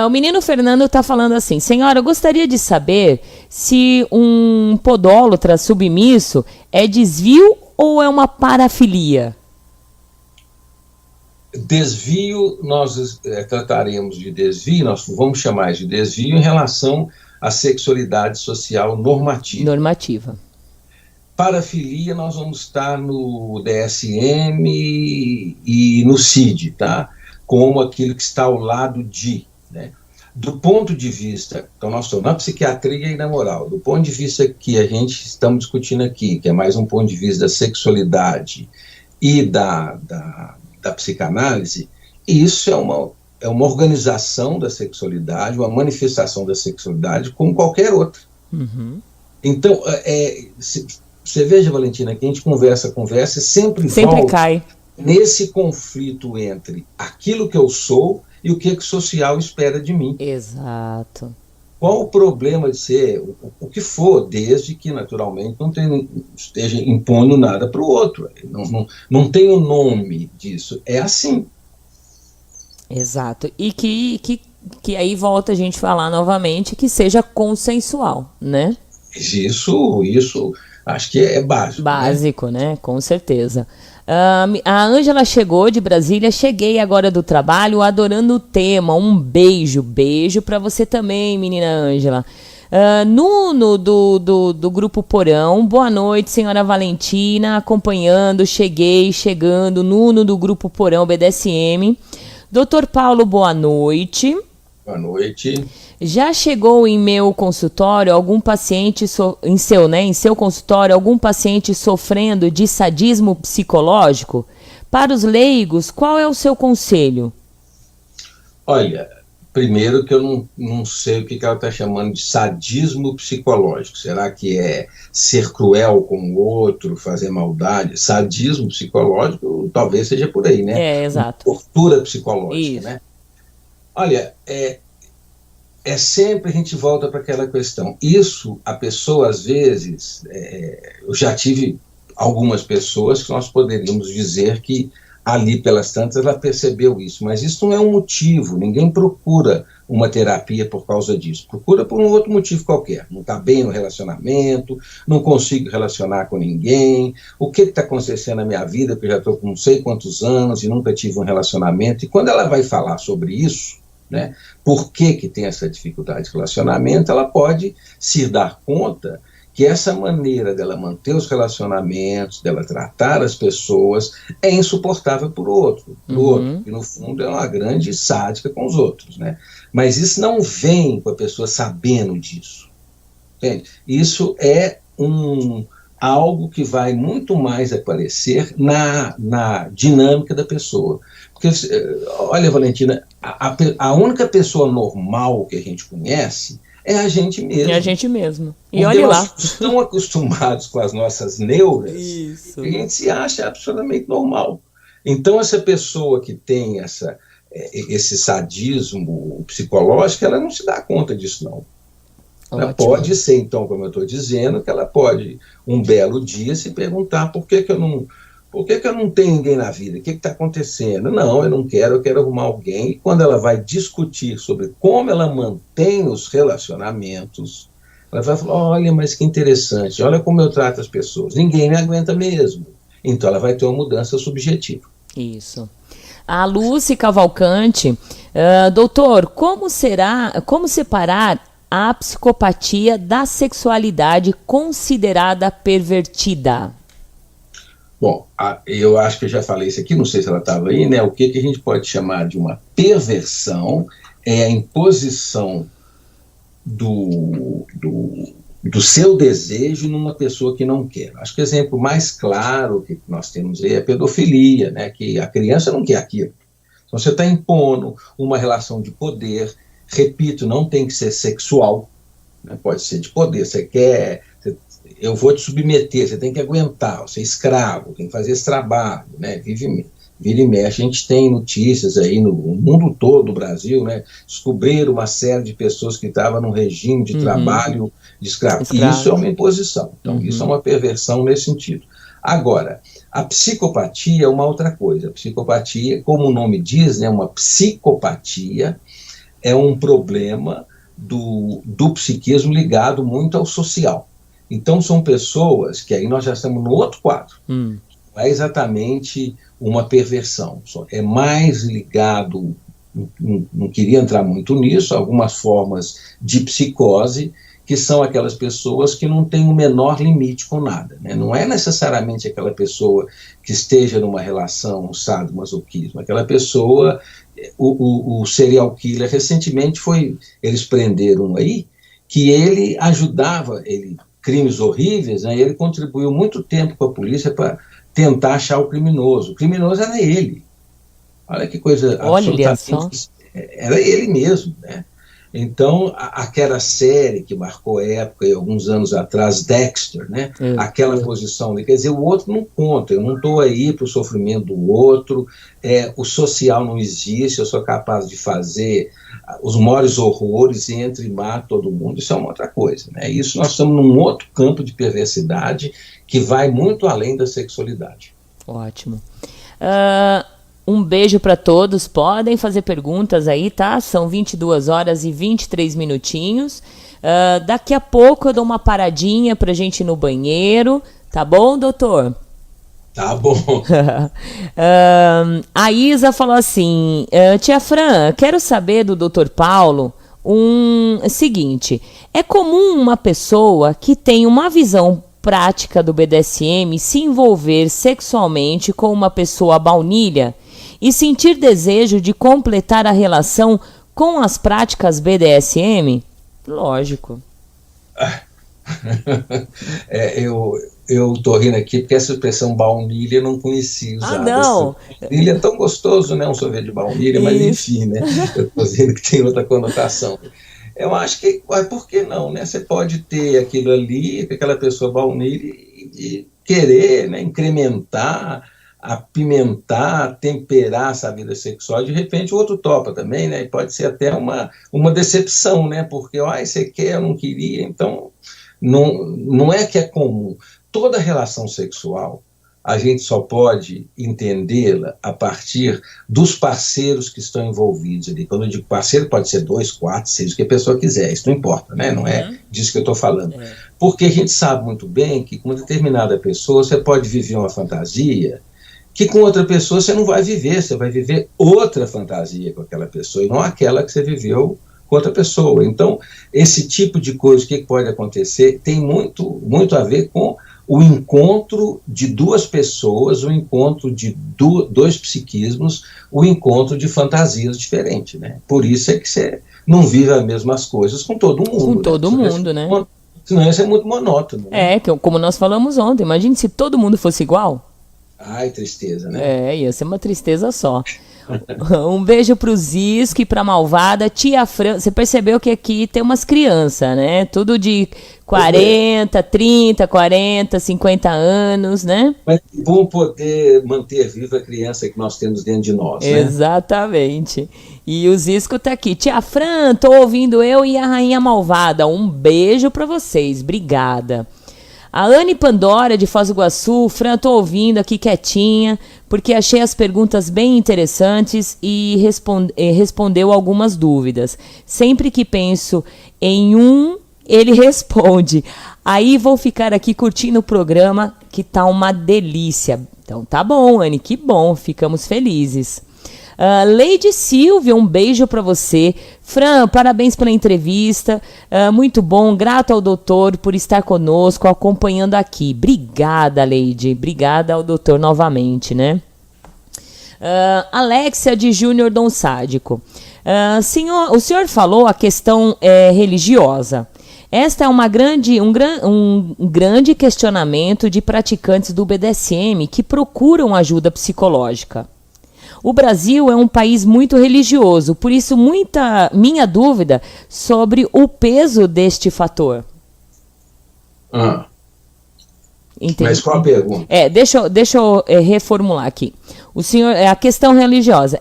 O menino Fernando está falando assim: senhora, eu gostaria de saber se um podólatra submisso é desvio ou é uma parafilia? Desvio, nós trataremos de desvio, nós vamos chamar de desvio em relação à sexualidade social normativa. Parafilia, nós vamos estar no DSM e no CID, tá? Como aquilo que está ao lado de, né? Do ponto de vista, então nós estamos na psiquiatria e na moral, do ponto de vista que a gente estamos discutindo aqui, que é mais um ponto de vista da sexualidade e da psicanálise, isso é uma organização da sexualidade, uma manifestação da sexualidade como qualquer outra. Então, você veja, Valentina, que a gente conversa e sempre volta cai nesse conflito entre aquilo que eu sou e o que o social espera de mim. Exato. Qual o problema de ser o que for, desde que, naturalmente, não esteja impondo nada para o outro. Não tem o nome disso. É assim. Exato. E que aí volta a gente falar novamente que seja consensual, né? Isso acho que é básico. Básico, né? Com certeza. A Ângela chegou de Brasília. Cheguei agora do trabalho, adorando o tema. Um beijo para você também, menina Ângela. Nuno do Grupo Porão, boa noite, senhora Valentina, acompanhando, chegando, Nuno do Grupo Porão BDSM. Doutor Paulo, boa noite. Boa noite. Já chegou em meu consultório algum paciente, em seu consultório, algum paciente sofrendo de sadismo psicológico? Para os leigos, qual é o seu conselho? Olha, primeiro que eu não sei o que ela está chamando de sadismo psicológico. Será que é ser cruel com o outro, fazer maldade? Sadismo psicológico talvez seja por aí, né? Exato. Tortura psicológica, isso, né? Olha, sempre a gente volta para aquela questão. Isso, a pessoa, às vezes, eu já tive algumas pessoas que nós poderíamos dizer que ali pelas tantas ela percebeu isso, mas isso não é um motivo, ninguém procura uma terapia por causa disso, procura por um outro motivo qualquer, não está bem no relacionamento, não consigo relacionar com ninguém, o que está acontecendo na minha vida, que eu já estou com não sei quantos anos e nunca tive um relacionamento, e quando ela vai falar sobre isso, né, por que tem essa dificuldade de relacionamento, ela pode se dar conta que essa maneira dela manter os relacionamentos, dela tratar as pessoas, é insuportável por outro, que no fundo é uma grande sádica com os outros, né? Mas isso não vem com a pessoa sabendo disso, entende? Isso é algo que vai muito mais aparecer na dinâmica da pessoa. Porque, olha, Valentina, a única pessoa normal que a gente conhece é a gente mesmo. É a gente mesmo. E olha lá. Nós estamos acostumados com as nossas neuras, que a gente se acha absolutamente normal. Então, essa pessoa que tem esse sadismo psicológico, ela não se dá conta disso, não. Ela pode ser, então, como eu estou dizendo, que ela pode, um belo dia, se perguntar por que eu não tenho ninguém na vida? O que está acontecendo? Não, eu quero arrumar alguém. E quando ela vai discutir sobre como ela mantém os relacionamentos, ela vai falar, olha, mas que interessante, olha como eu trato as pessoas. Ninguém me aguenta mesmo. Então ela vai ter uma mudança subjetiva. Isso. A Lúcia Cavalcante, doutor, como separar a psicopatia da sexualidade considerada pervertida? Bom, eu acho que eu já falei isso aqui, não sei se ela estava aí, né? O que a gente pode chamar de uma perversão é a imposição do seu desejo numa pessoa que não quer. Acho que o exemplo mais claro que nós temos aí é a pedofilia, né? Que a criança não quer aquilo. Então você está impondo uma relação de poder, repito, não tem que ser sexual, né? Pode ser de poder, eu vou te submeter, você tem que aguentar, você é escravo, tem que fazer esse trabalho, né? Vira e mexe, a gente tem notícias aí no mundo todo do Brasil, né? Descobriram uma série de pessoas que estavam num regime de trabalho de escravo. Isso é uma imposição, então isso é uma perversão nesse sentido. Agora, a psicopatia é uma outra coisa. A psicopatia, como o nome diz, né, uma psicopatia é um problema do psiquismo ligado muito ao social. Então são pessoas que aí nós já estamos no outro quadro. Não é exatamente uma perversão, é mais ligado, não queria entrar muito nisso, algumas formas de psicose, que são aquelas pessoas que não têm o menor limite com nada, né? Não é necessariamente aquela pessoa que esteja numa relação sadomasoquismo, aquela pessoa, o serial killer, recentemente eles prenderam aí, que ele ajudava, crimes horríveis, né? Ele contribuiu muito tempo com a polícia para tentar achar o criminoso. O criminoso era ele. Olha que coisa absolutamente... Era ele mesmo, né? Então, aquela série que marcou a época, alguns anos atrás, Dexter, né? Aquela posição, quer dizer, o outro não conta, eu não estou aí para o sofrimento do outro, o social não existe, eu sou capaz de fazer os maiores horrores e entre e mato todo mundo, isso é uma outra coisa, né? Isso nós estamos num outro campo de perversidade que vai muito além da sexualidade. Ótimo. Um beijo para todos, podem fazer perguntas aí, tá? São 22 horas e 23 minutinhos. Daqui a pouco eu dou uma paradinha pra gente ir no banheiro, tá bom, doutor? Tá bom. A Isa falou assim, tia Fran, quero saber do Dr. Paulo seguinte, é comum uma pessoa que tem uma visão prática do BDSM se envolver sexualmente com uma pessoa baunilha e sentir desejo de completar a relação com as práticas BDSM? Lógico. Eu tô rindo aqui porque essa expressão baunilha eu não conhecia usada. Não! Baunilha é tão gostoso, né? Um sorvete de baunilha, mas enfim, né? Eu tô dizendo que tem outra conotação. Eu acho que, por que não, né? Você pode ter aquilo ali, aquela pessoa baunilha e querer, né, incrementar, apimentar, temperar essa vida sexual, de repente o outro topa também, né? E pode ser até uma decepção, né? Porque, você quer, eu não queria, então não é que é comum. Toda relação sexual a gente só pode entendê-la a partir dos parceiros que estão envolvidos ali. Quando eu digo parceiro, pode ser 2, 4, 6, o que a pessoa quiser, isso não importa, né? Não é disso que eu estou falando. Porque a gente sabe muito bem que com uma determinada pessoa você pode viver uma fantasia que com outra pessoa você não vai viver, você vai viver outra fantasia com aquela pessoa, e não aquela que você viveu com outra pessoa. Então, esse tipo de coisa, o que pode acontecer, tem muito a ver com o encontro de duas pessoas, o encontro de dois psiquismos, o encontro de fantasias diferentes, né? Por isso é que você não vive as mesmas coisas com todo mundo. Com todo mundo, né? Senão isso é muito monótono. Né? Como nós falamos ontem, imagine se todo mundo fosse igual. Ai, tristeza, né? Ia ser uma tristeza só. Um beijo pro Zisco e pra Malvada. Tia Fran, você percebeu que aqui tem umas crianças, né? Tudo de 40, 30, 40, 50 anos, né? Mas é bom poder manter viva a criança que nós temos dentro de nós, né? Exatamente. E o Zisco tá aqui. Tia Fran, tô ouvindo eu e a Rainha Malvada. Um beijo pra vocês. Obrigada. A Anne Pandora, de Foz do Iguaçu. Fran, tô ouvindo aqui quietinha, porque achei as perguntas bem interessantes e respondeu algumas dúvidas. Sempre que penso em ele responde. Aí vou ficar aqui curtindo o programa, que tá uma delícia. Então tá bom, Anne, que bom, ficamos felizes. Leide Silvia, um beijo para você. Fran, parabéns pela entrevista, muito bom, grato ao doutor por estar conosco, acompanhando aqui. Obrigada, Leide, obrigada ao doutor novamente, né? Alexia de Júnior Dom Sádico. O senhor falou a questão religiosa. Esta é um grande questionamento de praticantes do BDSM que procuram ajuda psicológica. O Brasil é um país muito religioso, por isso minha dúvida sobre o peso deste fator. Mas qual a pergunta? Deixa eu reformular aqui. O senhor, a questão religiosa.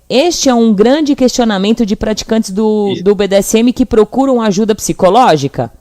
Este é um grande questionamento de praticantes do BDSM que procuram ajuda psicológica?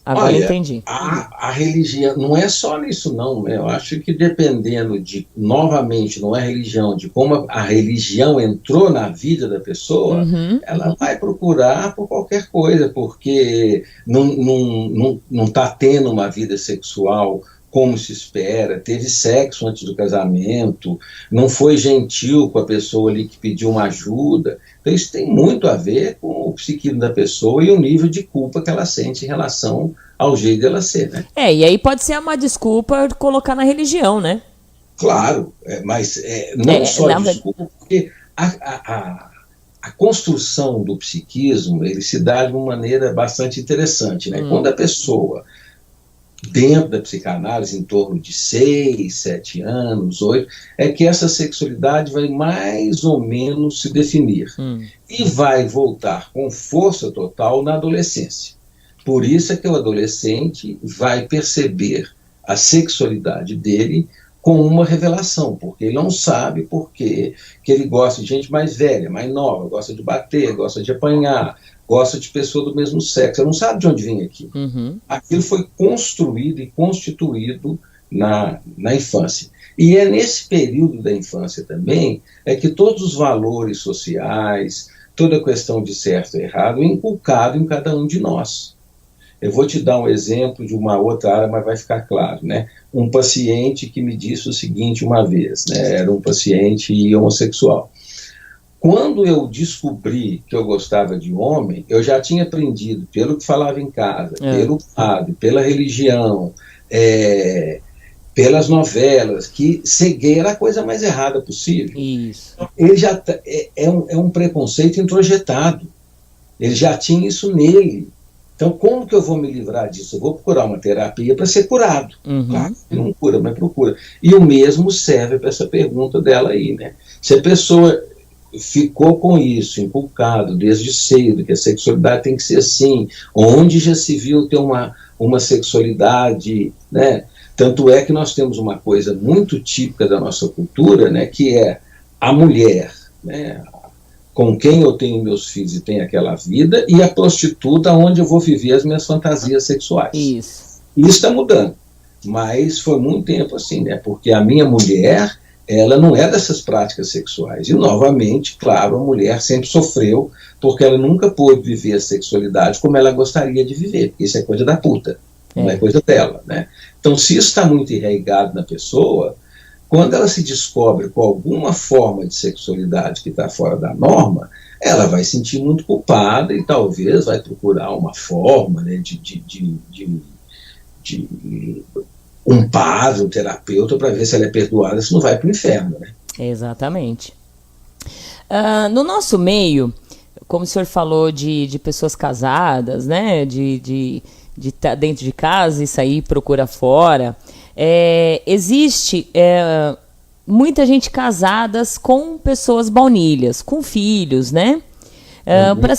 Agora eu entendi. A religião, não é só nisso não, né? Eu acho que dependendo novamente, não é religião, de como a religião entrou na vida da pessoa, ela vai procurar por qualquer coisa, porque não está tendo uma vida sexual como se espera, teve sexo antes do casamento, não foi gentil com a pessoa ali que pediu uma ajuda. Então isso tem muito a ver com o psiquismo da pessoa e o nível de culpa que ela sente em relação ao jeito dela ser, né? E aí pode ser uma desculpa colocar na religião, né? Claro, mas não só desculpa, porque a construção do psiquismo, ele se dá de uma maneira bastante interessante, né? Quando a pessoa, dentro da psicanálise, em torno de 6, 7 anos, 8, é que essa sexualidade vai mais ou menos se definir e vai voltar com força total na adolescência. Por isso é que o adolescente vai perceber a sexualidade dele com uma revelação, porque ele não sabe por que ele gosta de gente mais velha, mais nova, gosta de bater, gosta de apanhar, gosta de pessoa do mesmo sexo, ele não sabe de onde vem aquilo. Aquilo foi construído e constituído na infância. E é nesse período da infância também que todos os valores sociais, toda a questão de certo e errado é inculcado em cada um de nós. Eu vou te dar um exemplo de uma outra área, mas vai ficar claro, né? Um paciente que me disse o seguinte uma vez, né? Era um paciente homossexual. Quando eu descobri que eu gostava de homem, eu já tinha aprendido, pelo que falava em casa, pelo padre, pela religião, pelas novelas, que ser gay era a coisa mais errada possível. Isso. Ele já é um preconceito introjetado. Ele já tinha isso nele. Então, como que eu vou me livrar disso? Eu vou procurar uma terapia para ser curado. Claro, não cura, mas procura. E o mesmo serve para essa pergunta dela aí, né? Se a pessoa ficou com isso, inculcado desde cedo, que a sexualidade tem que ser assim, onde já se viu ter uma sexualidade, né? Tanto é que nós temos uma coisa muito típica da nossa cultura, né? Que é a mulher, né? Com quem eu tenho meus filhos e tenho aquela vida, e a prostituta onde eu vou viver as minhas fantasias sexuais. Isso está mudando. Mas foi muito tempo assim, né? Porque a minha mulher, ela não é dessas práticas sexuais. E, novamente, claro, a mulher sempre sofreu porque ela nunca pôde viver a sexualidade como ela gostaria de viver, porque isso é coisa da puta, não é coisa dela, né? Então, se isso está muito enraizado na pessoa, quando ela se descobre com alguma forma de sexualidade que está fora da norma, ela vai se sentir muito culpada e talvez vai procurar uma forma, né, de um padre, um terapeuta, para ver se ela é perdoada, se não vai para o inferno, né? Exatamente. No nosso meio, como o senhor falou de pessoas casadas, né, de estar dentro de casa e sair procura fora, existe muita gente casadas com pessoas baunilhas, com filhos, né? Por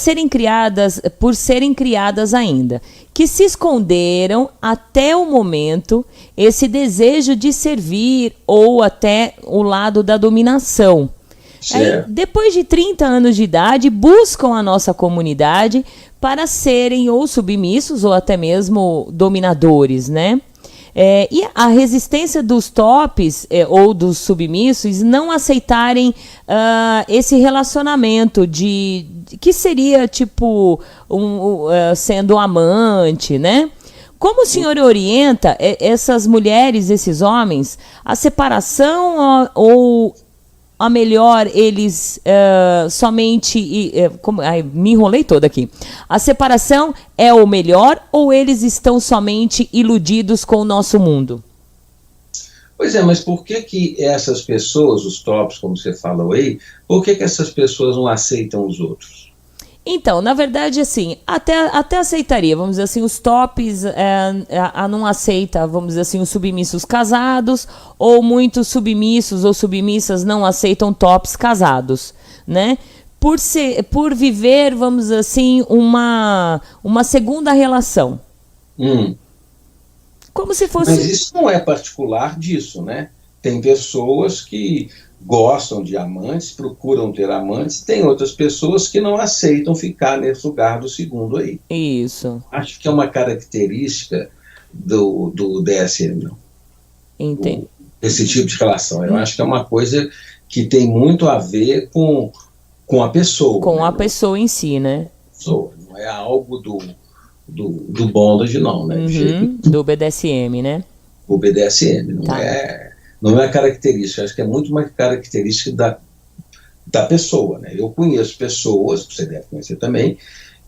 serem criadas ainda, que se esconderam até o momento esse desejo de servir ou até o lado da dominação. Aí, depois de 30 anos de idade, buscam a nossa comunidade para serem ou submissos ou até mesmo dominadores, né? E a resistência dos tops ou dos submissos não aceitarem esse relacionamento que seria tipo sendo um amante, né? Como o senhor orienta essas mulheres, esses homens, a separação ou a melhor eles somente... me enrolei toda aqui. A separação é o melhor ou eles estão somente iludidos com o nosso mundo? Pois é, mas por que essas pessoas, os tops, como você falou aí, por que essas pessoas não aceitam os outros? Então, na verdade, assim, até aceitaria, vamos dizer assim, os tops não aceita, vamos dizer assim, os submissos casados, ou muitos submissos ou submissas não aceitam tops casados, né? Por viver, vamos dizer assim, uma segunda relação. Como se fosse... Mas isso não é particular disso, né? Tem pessoas que gostam de amantes, procuram ter amantes, tem outras pessoas que não aceitam ficar nesse lugar do segundo aí. Isso. Acho que é uma característica do DSM, não. Entendi. Esse tipo de relação. Eu acho que é uma coisa que tem muito a ver com a pessoa. Com, né? A Não, pessoa em si, né? não é algo do bondage, não, né? Do BDSM, né? O BDSM, não é característica, acho que é muito uma característica da pessoa, né? Eu conheço pessoas, você deve conhecer também,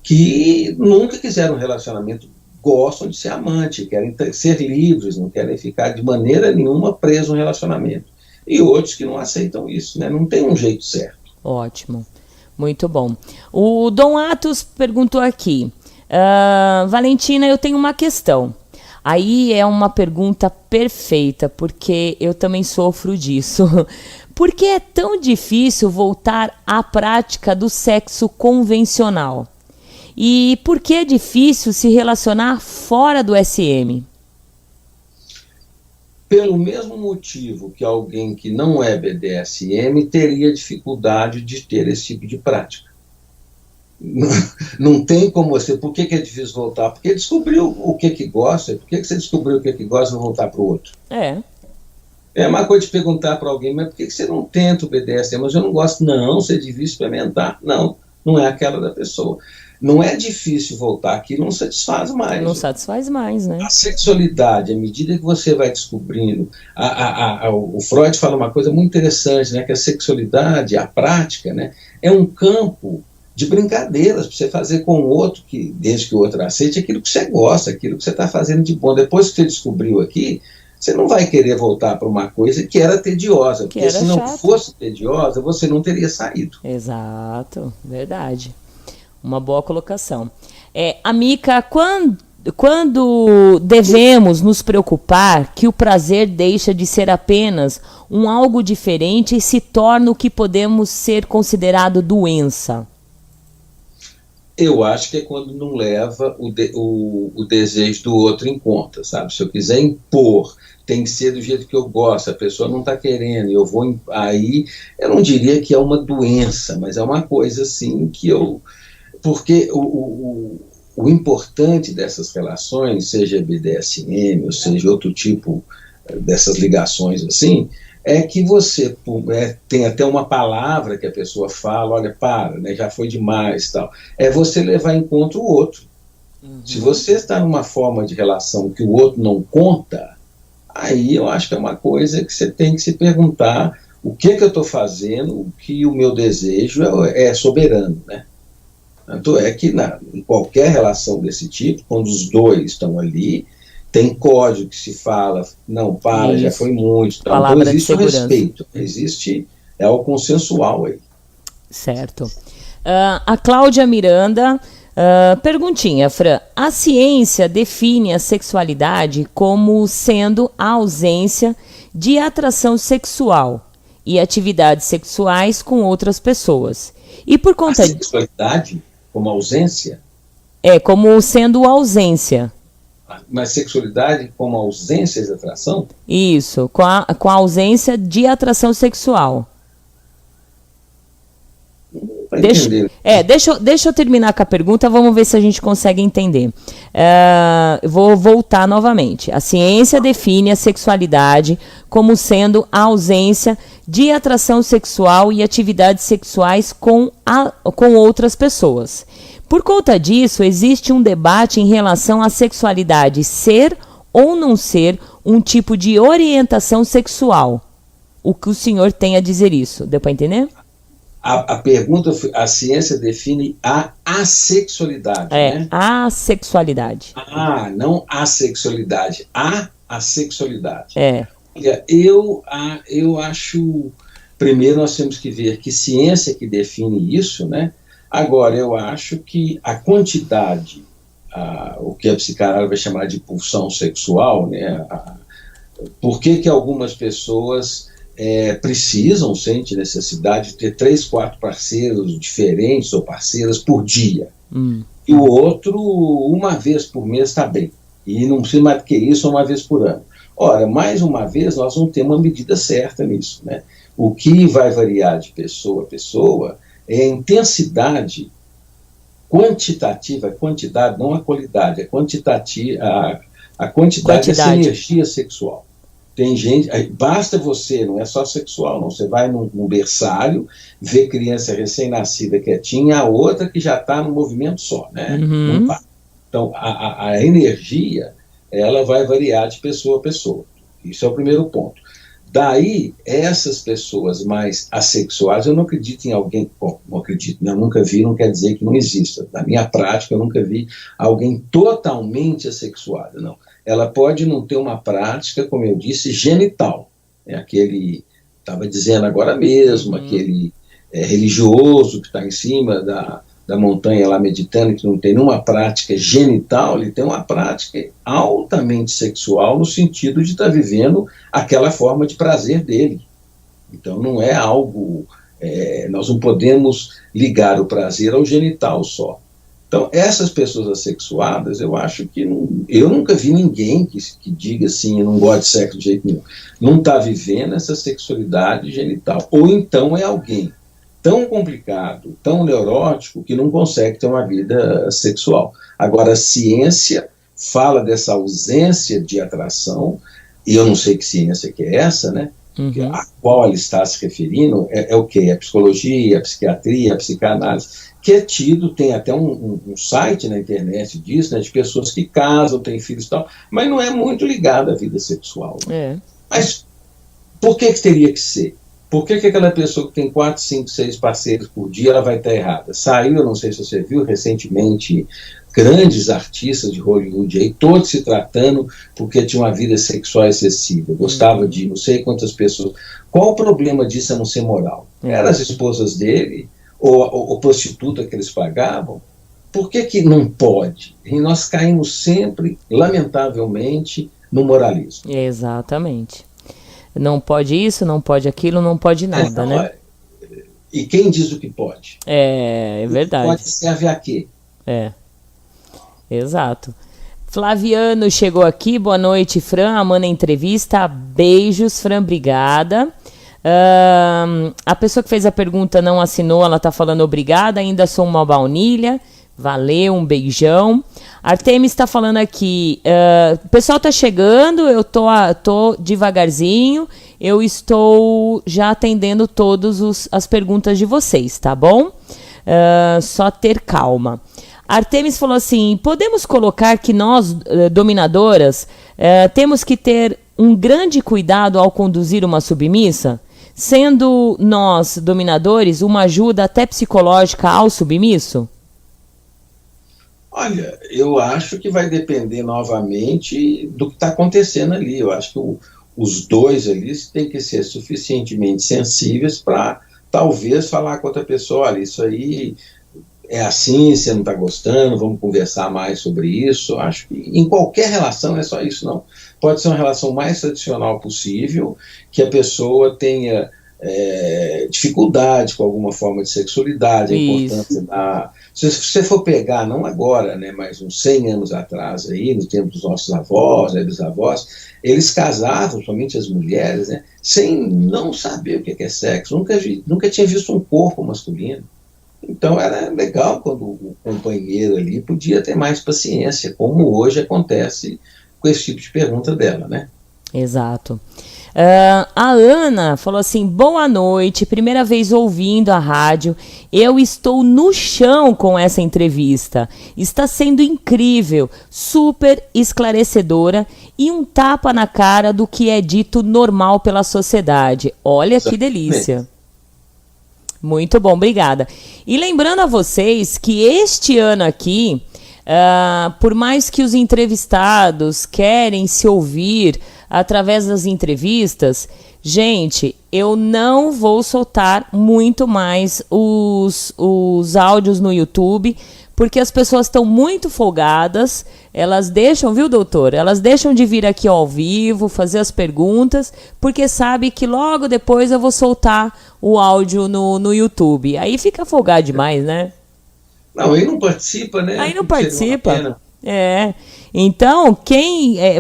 que nunca quiseram um relacionamento, gostam de ser amante, querem ser livres, não querem ficar de maneira nenhuma presos a um relacionamento. E outros que não aceitam isso, né? Não tem um jeito certo. Ótimo, muito bom. O Dom Atos perguntou aqui, Valentina, eu tenho uma questão. Aí é uma pergunta perfeita, porque eu também sofro disso. Por que é tão difícil voltar à prática do sexo convencional? E por que é difícil se relacionar fora do SM? Pelo mesmo motivo que alguém que não é BDSM teria dificuldade de ter esse tipo de prática. Não tem como você... Por que é difícil voltar? Porque descobriu o que gosta. Por que você descobriu o que gosta e vai voltar para o outro? É uma coisa de perguntar para alguém, mas por que você não tenta o BDSM? Mas eu não gosto. Não, você devia experimentar. Não é aquela da pessoa. Não é difícil voltar, aquilo não satisfaz mais. Não satisfaz mais, né? A sexualidade, à medida que você vai descobrindo... o Freud fala uma coisa muito interessante, né? Que a sexualidade, a prática, né, é um campo de brincadeiras para você fazer com o outro, desde que o outro aceite aquilo que você gosta, aquilo que você está fazendo de bom. Depois que você descobriu aqui, você não vai querer voltar para uma coisa que era tediosa, porque se não fosse tediosa, você não teria saído. Exato, verdade. Uma boa colocação. Amica, quando devemos nos preocupar que o prazer deixa de ser apenas um algo diferente e se torna o que podemos ser considerado doença? Eu acho que é quando não leva o desejo do outro em conta, sabe? Se eu quiser impor, tem que ser do jeito que eu gosto, a pessoa não está querendo, eu vou... Aí, eu não diria que é uma doença, mas é uma coisa assim que eu... Porque o importante dessas relações, seja BDSM, ou seja outro tipo dessas ligações assim, é que você tem até uma palavra que a pessoa fala, olha, para, né, já foi demais, tal. É você levar em conta o outro. Se você está numa forma de relação que o outro não conta, aí eu acho que é uma coisa que você tem que se perguntar o que eu estou fazendo, que o meu desejo é soberano, né? Tanto é que em qualquer relação desse tipo, quando os dois estão ali, tem código que se fala, não, para, já foi muito. Então existe o respeito, é o consensual aí. Certo. A Cláudia Miranda, perguntinha, Fran, a ciência define a sexualidade como sendo a ausência de atração sexual e atividades sexuais com outras pessoas. E por conta a sexualidade como ausência? Como sendo ausência. Mas sexualidade como ausência de atração? Isso, com a ausência de atração sexual. Deixa eu terminar com a pergunta, vamos ver se a gente consegue entender. Vou voltar novamente. A ciência define a sexualidade como sendo a ausência de atração sexual e atividades sexuais com outras pessoas. Por conta disso, existe um debate em relação à sexualidade ser ou não ser um tipo de orientação sexual. O que o senhor tem a dizer isso? Deu para entender? A pergunta foi, a ciência define a assexualidade, né? A sexualidade. Não a sexualidade, a assexualidade. Olha, eu acho, primeiro nós temos que ver que ciência que define isso, né? Agora, eu acho que a quantidade, o que a psicanálise vai chamar de pulsão sexual, né? Por que algumas pessoas precisam, sentem necessidade de ter 3, 4 parceiros diferentes ou parceiras por dia. E o outro, uma vez por mês está bem. E não precisa mais do que isso, uma vez por ano. Ora, mais uma vez, nós não temos uma medida certa nisso, né? O que vai variar de pessoa a pessoa é a intensidade quantitativa, a quantidade, não a qualidade, a quantitativa, a quantidade dessa energia sexual. Tem gente, basta você, não é só sexual, não, você vai num berçário, vê criança recém-nascida quietinha, a outra que já está no movimento só, né? Não para. Então, a energia, ela vai variar de pessoa a pessoa. Isso é o primeiro ponto. Daí, essas pessoas mais assexuais, eu não acredito em alguém, não acredito, né? Eu nunca vi, não quer dizer que não exista. Na minha prática, eu nunca vi alguém totalmente assexuado, não. Ela pode não ter uma prática, como eu disse, genital. Aquele, estava dizendo agora mesmo, aquele religioso que está em cima da montanha lá meditando, que não tem nenhuma prática genital, ele tem uma prática altamente sexual no sentido de estar vivendo aquela forma de prazer dele. Então não é algo, nós não podemos ligar o prazer ao genital só. Então essas pessoas assexuadas, eu acho que eu nunca vi ninguém que diga assim, eu não gosto de sexo de jeito nenhum. Não está vivendo essa sexualidade genital. Ou então é alguém tão complicado, tão neurótico, que não consegue ter uma vida sexual. Agora, a ciência fala dessa ausência de atração, e eu não sei que ciência que é essa, né? A qual ela está se referindo, é o quê? A psicologia, a psiquiatria, a psicanálise, que é tido, tem até um site na internet disso, né, de pessoas que casam, têm filhos e tal, mas não é muito ligado à vida sexual. Mas por que teria que ser? Por que aquela pessoa que tem 4, 5, 6 parceiros por dia, ela vai estar errada? Saiu, eu não sei se você viu, recentemente, grandes artistas de Hollywood aí, todos se tratando porque tinha uma vida sexual excessiva, gostava de não sei quantas pessoas. Qual o problema disso a não ser moral? Eram as esposas dele, ou prostituta que eles pagavam? Por que não pode? E nós caímos sempre, lamentavelmente, no moralismo. Exatamente. Não pode isso, não pode aquilo, não pode nada, né? E quem diz o que pode? É verdade. Pode serve a quê? Exato. Flaviano chegou aqui, boa noite, Fran, amando a entrevista, beijos, Fran, obrigada. A pessoa que fez a pergunta não assinou, ela tá falando obrigada, ainda sou uma baunilha, Valeu, um beijão. Artemis está falando aqui, o pessoal tá chegando, eu tô devagarzinho, eu estou já atendendo todas as perguntas de vocês, tá bom? Só ter calma. Artemis falou assim, podemos colocar que nós, dominadoras, temos que ter um grande cuidado ao conduzir uma submissa? Sendo nós, dominadores, uma ajuda até psicológica ao submisso? Olha, eu acho que vai depender novamente do que está acontecendo ali. Eu acho que os dois ali têm que ser suficientemente sensíveis para talvez falar com outra pessoa, olha, isso aí é assim, você não está gostando, vamos conversar mais sobre isso. Acho que em qualquer relação é só isso, não. Pode ser uma relação mais tradicional possível, que a pessoa tenha dificuldade com alguma forma de sexualidade, a importância da... Se você for pegar, não agora, né, mas uns 100 anos atrás, aí, no tempo dos nossos avós, né, bisavós, eles casavam, somente as mulheres, né, sem não saber o que é sexo, nunca tinha visto um corpo masculino. Então era legal quando o companheiro ali podia ter mais paciência, como hoje acontece com esse tipo de pergunta dela, né? Exato. A Ana falou assim, boa noite, primeira vez ouvindo a rádio, eu estou no chão com essa entrevista, está sendo incrível, super esclarecedora e um tapa na cara do que é dito normal pela sociedade. Olha que delícia. Muito bom, obrigada. E lembrando a vocês que este ano aqui, por mais que os entrevistados querem se ouvir através das entrevistas, gente, eu não vou soltar muito mais os áudios no YouTube, porque as pessoas estão muito folgadas, elas deixam, viu, doutor? Elas deixam de vir aqui ao vivo, fazer as perguntas, porque sabe que logo depois eu vou soltar o áudio no YouTube. Aí fica folgado demais, né? Não, aí não participa, né? Aí não participa. Então,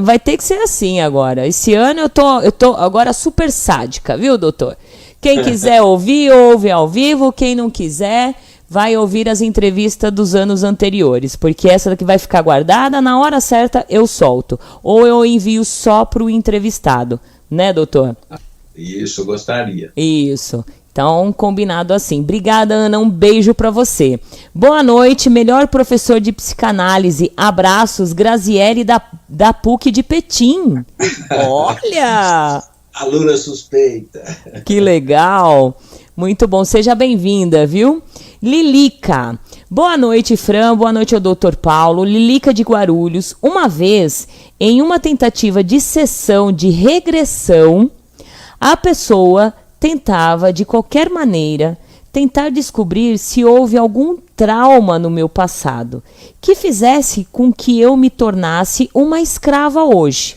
vai ter que ser assim agora. Esse ano eu tô agora super sádica, viu, doutor? Quem quiser ouvir, ouve ao vivo. Quem não quiser, vai ouvir as entrevistas dos anos anteriores, porque essa daqui vai ficar guardada, na hora certa eu solto. Ou eu envio só para o entrevistado, né, doutor? Isso, eu gostaria. Isso. Então, combinado assim. Obrigada, Ana. Um beijo para você. Boa noite, melhor professor de psicanálise. Abraços, Graziele da PUC de Petim. Olha! Aluna suspeita. Que legal. Muito bom. Seja bem-vinda, viu? Lilica. Boa noite, Fran. Boa noite ao Dr. Paulo. Lilica de Guarulhos. Uma vez, em uma tentativa de sessão de regressão, a pessoa tentava, de qualquer maneira, tentar descobrir se houve algum trauma no meu passado que fizesse com que eu me tornasse uma escrava hoje.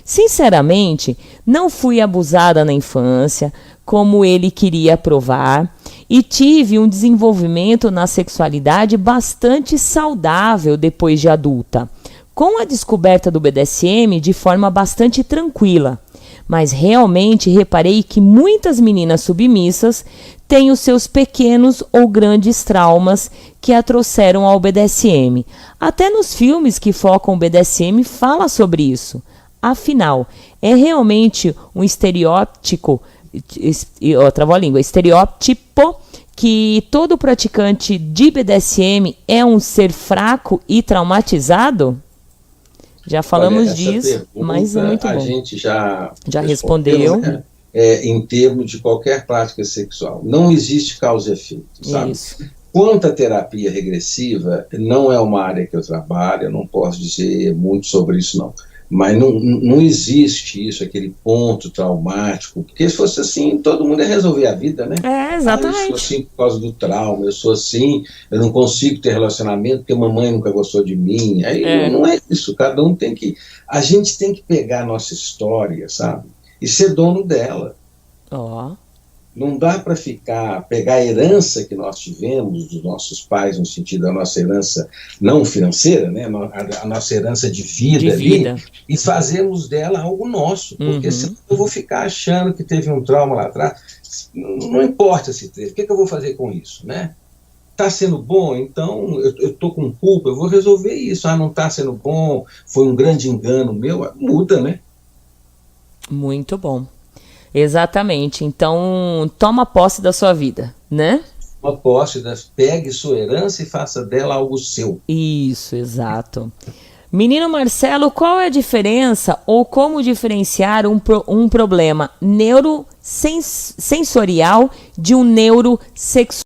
Sinceramente, não fui abusada na infância, como ele queria provar, e tive um desenvolvimento na sexualidade bastante saudável depois de adulta, com a descoberta do BDSM de forma bastante tranquila. Mas realmente reparei que muitas meninas submissas têm os seus pequenos ou grandes traumas que a trouxeram ao BDSM. Até nos filmes que focam o BDSM fala sobre isso. Afinal, é realmente um estereótipo que todo praticante de BDSM é um ser fraco e traumatizado? Já falamos disso, mas é muito bom. A gente já respondeu. Né? Em termos de qualquer prática sexual. Não existe causa e efeito, sabe? Isso. Quanto à terapia regressiva, não é uma área que eu trabalho, eu não posso dizer muito sobre isso, não. Mas não existe isso, aquele ponto traumático, porque se fosse assim, todo mundo ia resolver a vida, né? Exatamente. Eu sou assim por causa do trauma, eu sou assim, eu não consigo ter relacionamento porque mamãe nunca gostou de mim. Aí não é isso, cada um tem que... A gente tem que pegar a nossa história, sabe? E ser dono dela. Não dá para pegar a herança que nós tivemos dos nossos pais, no sentido da nossa herança não financeira, né, a nossa herança de vida ali, e fazermos dela algo nosso, porque senão eu vou ficar achando que teve um trauma lá atrás, não importa se teve, o que eu vou fazer com isso, né? está sendo bom, então eu estou com culpa, eu vou resolver isso. Não está sendo bom, foi um grande engano meu, muda, né? Muito bom. Exatamente. Então, toma posse da sua vida, né? Uma posse, pegue sua herança e faça dela algo seu. Isso, exato. Menino Marcelo, qual é a diferença ou como diferenciar um problema neurosensorial de um neurosexual?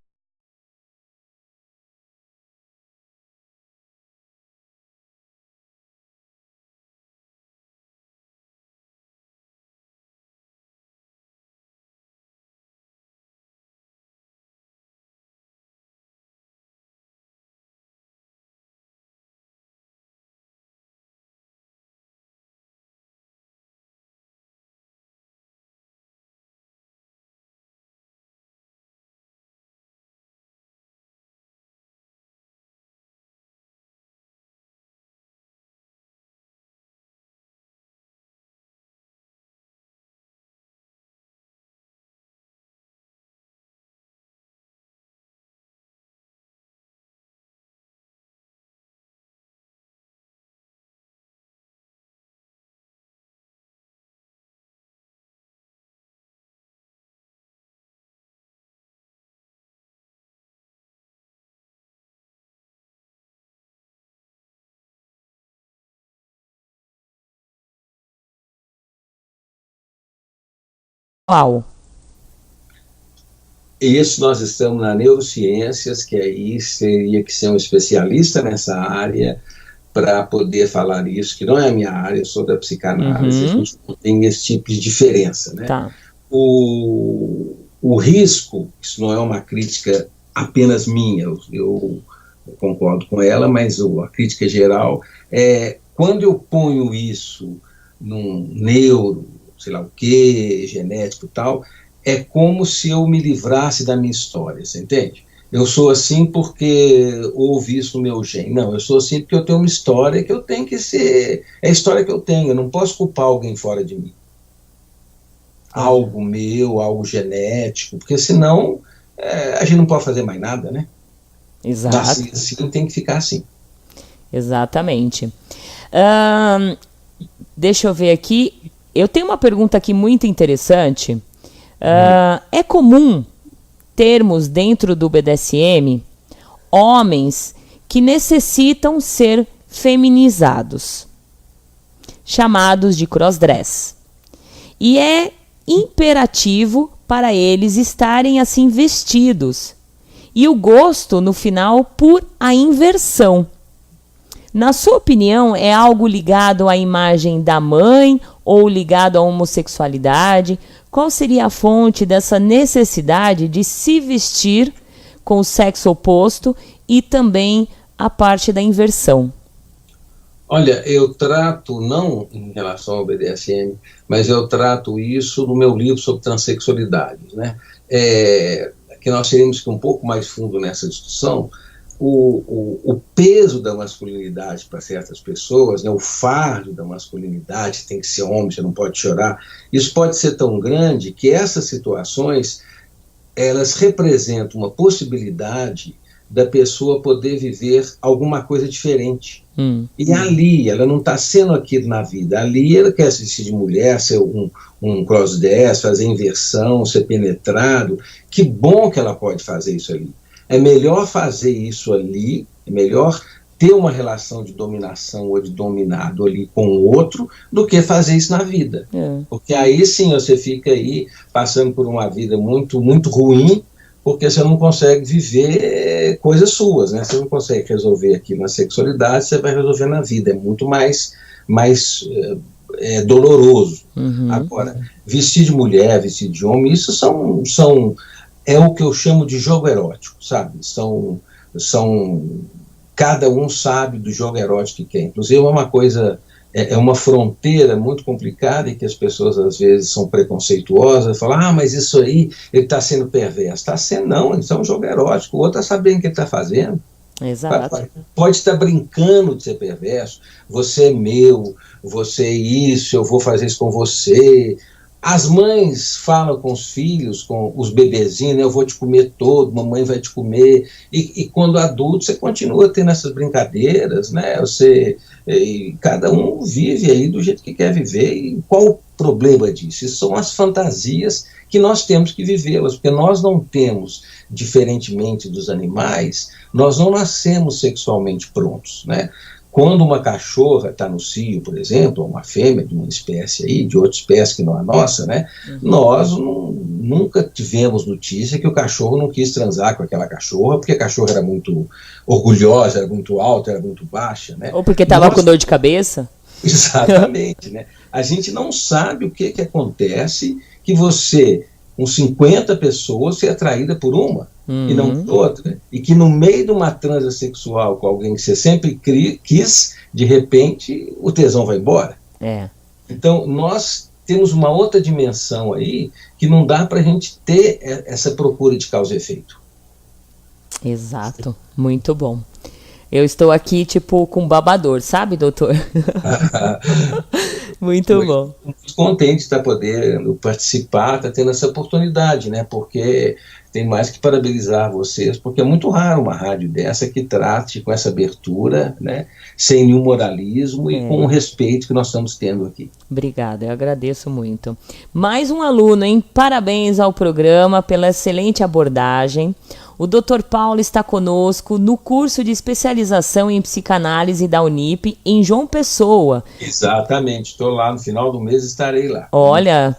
Isso nós estamos na neurociências, que aí seria que ser um especialista nessa área para poder falar isso, que não é a minha área, eu sou da psicanálise, a gente não tem esse tipo de diferença, né? Tá. O risco, isso não é uma crítica apenas minha, eu concordo com ela, mas a crítica geral é quando eu ponho isso num neuro, sei lá o que, genético e tal, é como se eu me livrasse da minha história, você entende? Eu sou assim porque houve isso no meu gene. Não, eu sou assim porque eu tenho uma história que eu tenho que ser... É a história que eu tenho, eu não posso culpar alguém fora de mim. Algo meu, algo genético, porque senão a gente não pode fazer mais nada, né? Exato. Assim tem que ficar assim. Exatamente. Deixa eu ver aqui. Eu tenho uma pergunta aqui muito interessante. É comum termos dentro do BDSM homens que necessitam ser feminizados, chamados de crossdress. E é imperativo para eles estarem assim vestidos. E o gosto, no final, por a inversão. Na sua opinião, é algo ligado à imagem da mãe ou ligado à homossexualidade? Qual seria a fonte dessa necessidade de se vestir com o sexo oposto e também a parte da inversão? Olha, eu trato, não em relação ao BDSM, mas eu trato isso no meu livro sobre transexualidade, né? Que nós teríamos que ir um pouco mais fundo nessa discussão. O peso da masculinidade para certas pessoas, né, o fardo da masculinidade, tem que ser homem, você não pode chorar, isso pode ser tão grande que essas situações, elas representam uma possibilidade da pessoa poder viver alguma coisa diferente. E ali, ela não está sendo aquilo na vida, ali ela quer se vestir de mulher, ser um crossdress, fazer inversão, ser penetrado, que bom que ela pode fazer isso ali. É melhor fazer isso ali, é melhor ter uma relação de dominação ou de dominado ali com o outro, do que fazer isso na vida. Porque aí sim você fica aí passando por uma vida muito, muito ruim, porque você não consegue viver coisas suas, né? Você não consegue resolver aqui na sexualidade, você vai resolver na vida, é muito mais doloroso. Agora, vestir de mulher, vestir de homem, isso é o que eu chamo de jogo erótico, sabe? Cada um sabe do jogo erótico que quer. Inclusive é uma coisa, é uma fronteira muito complicada, e que as pessoas às vezes são preconceituosas, falam, mas isso aí, ele está sendo perverso. Está sendo, não, isso é um jogo erótico, o outro está sabendo o que ele está fazendo. Exato. Pode estar brincando de ser perverso, você é meu, você é isso, eu vou fazer isso com você. As mães falam com os filhos, com os bebezinhos, né? Eu vou te comer todo, mamãe vai te comer. E quando adulto, você continua tendo essas brincadeiras, né? Cada um vive aí do jeito que quer viver. E qual o problema disso? Isso são as fantasias que nós temos que vivê-las, porque nós não temos, diferentemente dos animais, nós não nascemos sexualmente prontos, né? Quando uma cachorra está no cio, por exemplo, ou uma fêmea de uma espécie aí, de outra espécie que não a nossa, né? Nós nunca tivemos notícia que o cachorro não quis transar com aquela cachorra, porque a cachorra era muito orgulhosa, era muito alta, era muito baixa, né? Ou porque estava com dor de cabeça. Exatamente, né? A gente não sabe o que acontece que você, com 50 pessoas, é atraída por uma e não por outra. E que no meio de uma transa sexual com alguém que você sempre quis, de repente o tesão vai embora. Então nós temos uma outra dimensão aí que não dá para a gente ter essa procura de causa e efeito. Exato, muito bom. Eu estou aqui, tipo, com babador, sabe, doutor? Muito bom. Muito contente de estar podendo participar, estar tendo essa oportunidade, né? Porque tem mais que parabenizar vocês, porque é muito raro uma rádio dessa que trate com essa abertura, né? Sem nenhum moralismo e com o respeito que nós estamos tendo aqui. Obrigada, eu agradeço muito. Mais um aluno, hein? Parabéns ao programa pela excelente abordagem. O Dr. Paulo está conosco no curso de especialização em psicanálise da Unip, em João Pessoa. Exatamente, estou lá no final do mês, estarei lá. Olha,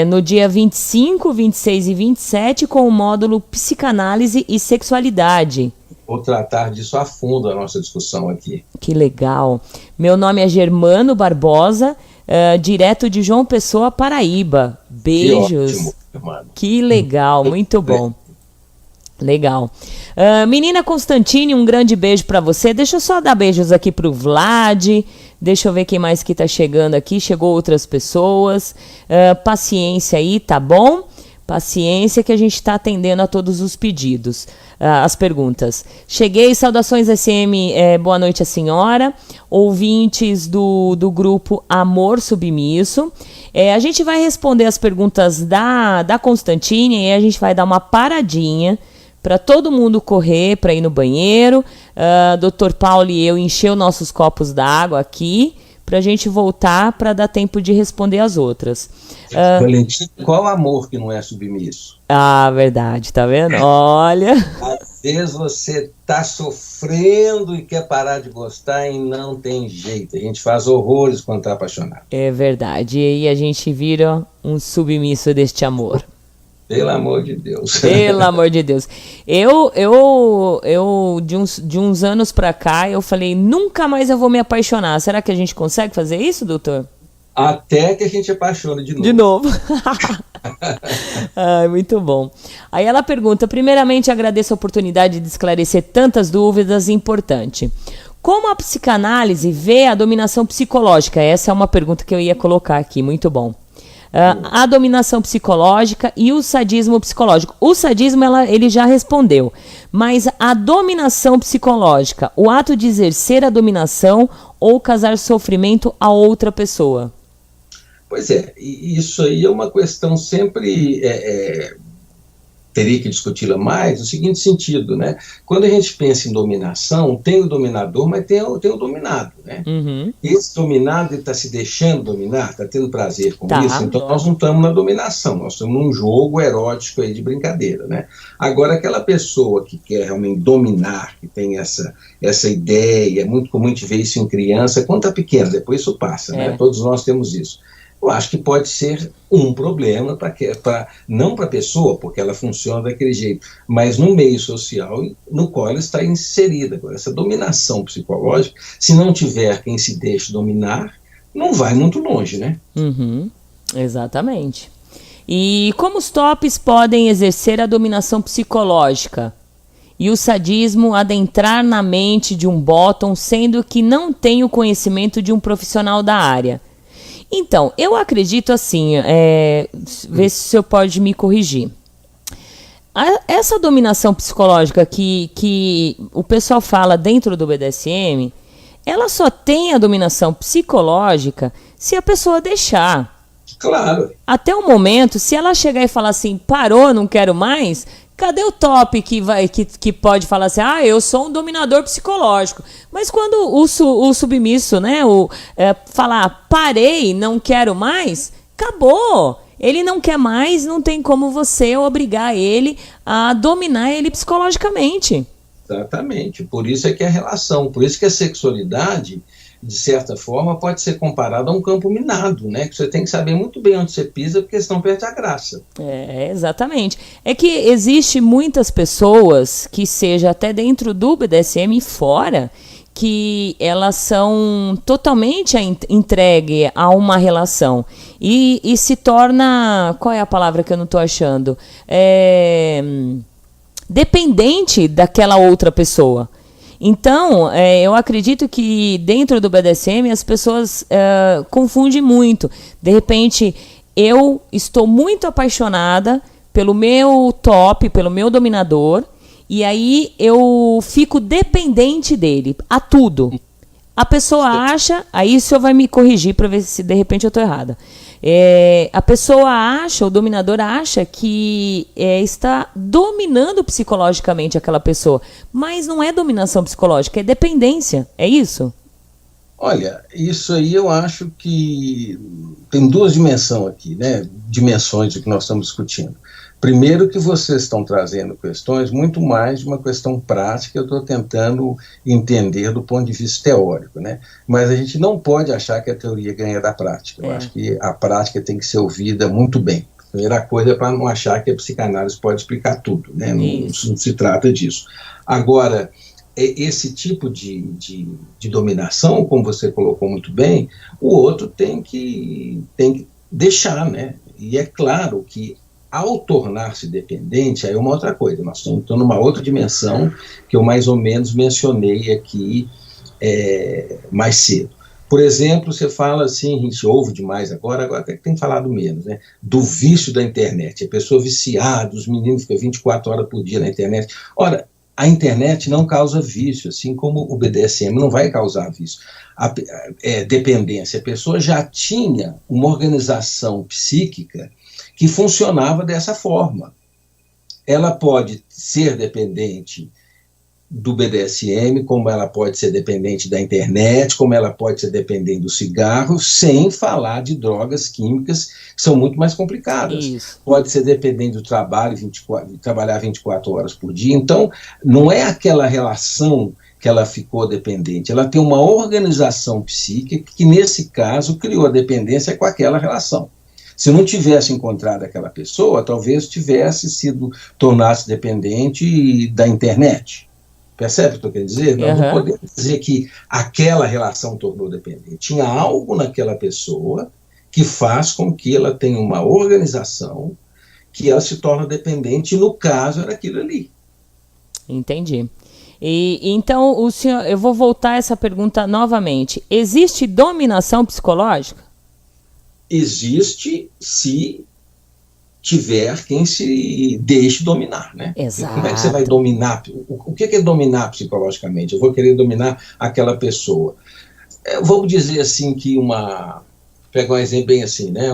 no dia 25, 26 e 27, com o módulo Psicanálise e Sexualidade. Vou tratar disso a fundo, a nossa discussão aqui. Que legal. Meu nome é Germano Barbosa, direto de João Pessoa, Paraíba. Beijos. Que ótimo, Germano. Que legal, muito bom. Legal. Menina Constantine, um grande beijo pra você. Deixa eu só dar beijos aqui pro Vlad. Deixa eu ver quem mais que tá chegando aqui. Chegou outras pessoas. Paciência aí, tá bom? Paciência que a gente tá atendendo a todos os pedidos. As perguntas. Cheguei, saudações SM, boa noite a senhora. Ouvintes do grupo Amor Submisso. A gente vai responder as perguntas da Constantine e a gente vai dar uma paradinha para todo mundo correr, para ir no banheiro. Dr. Paulo e eu encher nossos copos d'água aqui, para a gente voltar para dar tempo de responder as outras. Valentina, qual amor que não é submisso? Verdade, tá vendo? Olha. Às vezes você tá sofrendo e quer parar de gostar e não tem jeito. A gente faz horrores quando tá apaixonado. É verdade. E aí a gente vira um submisso deste amor. Pelo amor de Deus. Pelo amor de Deus. Eu de uns anos pra cá, eu falei, nunca mais eu vou me apaixonar. Será que a gente consegue fazer isso, doutor? Até que a gente apaixone de novo. De novo. Muito bom. Aí ela pergunta, primeiramente agradeço a oportunidade de esclarecer tantas dúvidas, importante. Como a psicanálise vê a dominação psicológica? Essa é uma pergunta que eu ia colocar aqui, muito bom. A dominação psicológica e o sadismo psicológico. O sadismo ele já respondeu, mas a dominação psicológica, o ato de exercer a dominação ou causar sofrimento a outra pessoa. Pois e isso aí é uma questão sempre, teria que discuti-la mais, no seguinte sentido, né? Quando a gente pensa em dominação, tem o dominador, mas tem o dominado, né? Uhum. Esse dominado, ele está se deixando dominar, está tendo prazer com isso, então nós não estamos na dominação, nós estamos num jogo erótico aí de brincadeira, né? Agora, aquela pessoa que quer realmente dominar, que tem essa ideia, é muito comum a gente ver isso em criança, quando está pequena, depois isso passa, né? Todos nós temos isso. Eu acho que pode ser um problema, não para a pessoa, porque ela funciona daquele jeito, mas no meio social no qual ela está inserida. Agora, essa dominação psicológica, se não tiver quem se deixe dominar, não vai muito longe, né? Uhum, exatamente. E como os tops podem exercer a dominação psicológica e o sadismo adentrar na mente de um bottom, sendo que não tem o conhecimento de um profissional da área? Então, eu acredito assim, vê se o senhor pode me corrigir. Essa dominação psicológica que o pessoal fala dentro do BDSM, ela só tem a dominação psicológica se a pessoa deixar. Claro. Até o momento, se ela chegar e falar assim, parou, não quero mais, cadê o top que pode falar assim, eu sou um dominador psicológico? Mas quando o submisso, né, falar, parei, não quero mais, acabou. Ele não quer mais, não tem como você obrigar ele a dominar ele psicologicamente. Exatamente. Por isso é que a relação, por isso que a sexualidade, de certa forma, pode ser comparada a um campo minado, né? Que você tem que saber muito bem onde você pisa, porque senão perde a graça. Exatamente. É que existe muitas pessoas que seja até dentro do BDSM e fora, que elas são totalmente entregue a uma relação e se torna, qual é a palavra que eu não estou achando? Dependente daquela outra pessoa. Então, eu acredito que dentro do BDSM as pessoas confundem muito. De repente, eu estou muito apaixonada pelo meu top, pelo meu dominador, e aí eu fico dependente dele, a tudo. A pessoa acha, aí o senhor vai me corrigir para ver se de repente eu estou errada. A pessoa acha, o dominador acha que está dominando psicologicamente aquela pessoa, mas não é dominação psicológica, é dependência, é isso? Olha, isso aí eu acho que tem duas dimensões aqui, né? Dimensões de que nós estamos discutindo. Primeiro que vocês estão trazendo questões muito mais de uma questão prática, eu estou tentando entender do ponto de vista teórico, né? Mas a gente não pode achar que a teoria ganha da prática. Eu acho que a prática tem que ser ouvida muito bem. Primeira coisa é para não achar que a psicanálise pode explicar tudo, né? Não se trata disso. Agora, esse tipo de dominação, como você colocou muito bem, o outro tem que deixar, né? E é claro que ao tornar-se dependente, aí é uma outra coisa, nós estamos numa outra dimensão que eu mais ou menos mencionei aqui mais cedo. Por exemplo, você fala assim, a gente ouve demais agora até que tem falado menos, né? Do vício da internet, a pessoa viciada, os meninos ficam 24 horas por dia na internet. Ora, a internet não causa vício, assim como o BDSM não vai causar vício. Dependência, a pessoa já tinha uma organização psíquica que funcionava dessa forma. Ela pode ser dependente do BDSM, como ela pode ser dependente da internet, como ela pode ser dependente do cigarro, sem falar de drogas químicas, que são muito mais complicadas. Isso. Pode ser dependente do trabalho, trabalhar 24 horas por dia. Então, não é aquela relação que ela ficou dependente, ela tem uma organização psíquica que, nesse caso, criou a dependência com aquela relação. Se não tivesse encontrado aquela pessoa, talvez tornasse dependente da internet. Percebe o que eu estou querendo dizer? Nós não podemos dizer que aquela relação tornou dependente. Tinha algo naquela pessoa que faz com que ela tenha uma organização que ela se torna dependente, e no caso era aquilo ali. Entendi. Então, o senhor, eu vou voltar a essa pergunta novamente. Existe dominação psicológica? Existe se tiver quem se deixe dominar, né? Exato. Como é que você vai dominar? O que é dominar psicologicamente? Eu vou querer dominar aquela pessoa. Vamos dizer assim que pegar um exemplo bem assim, né?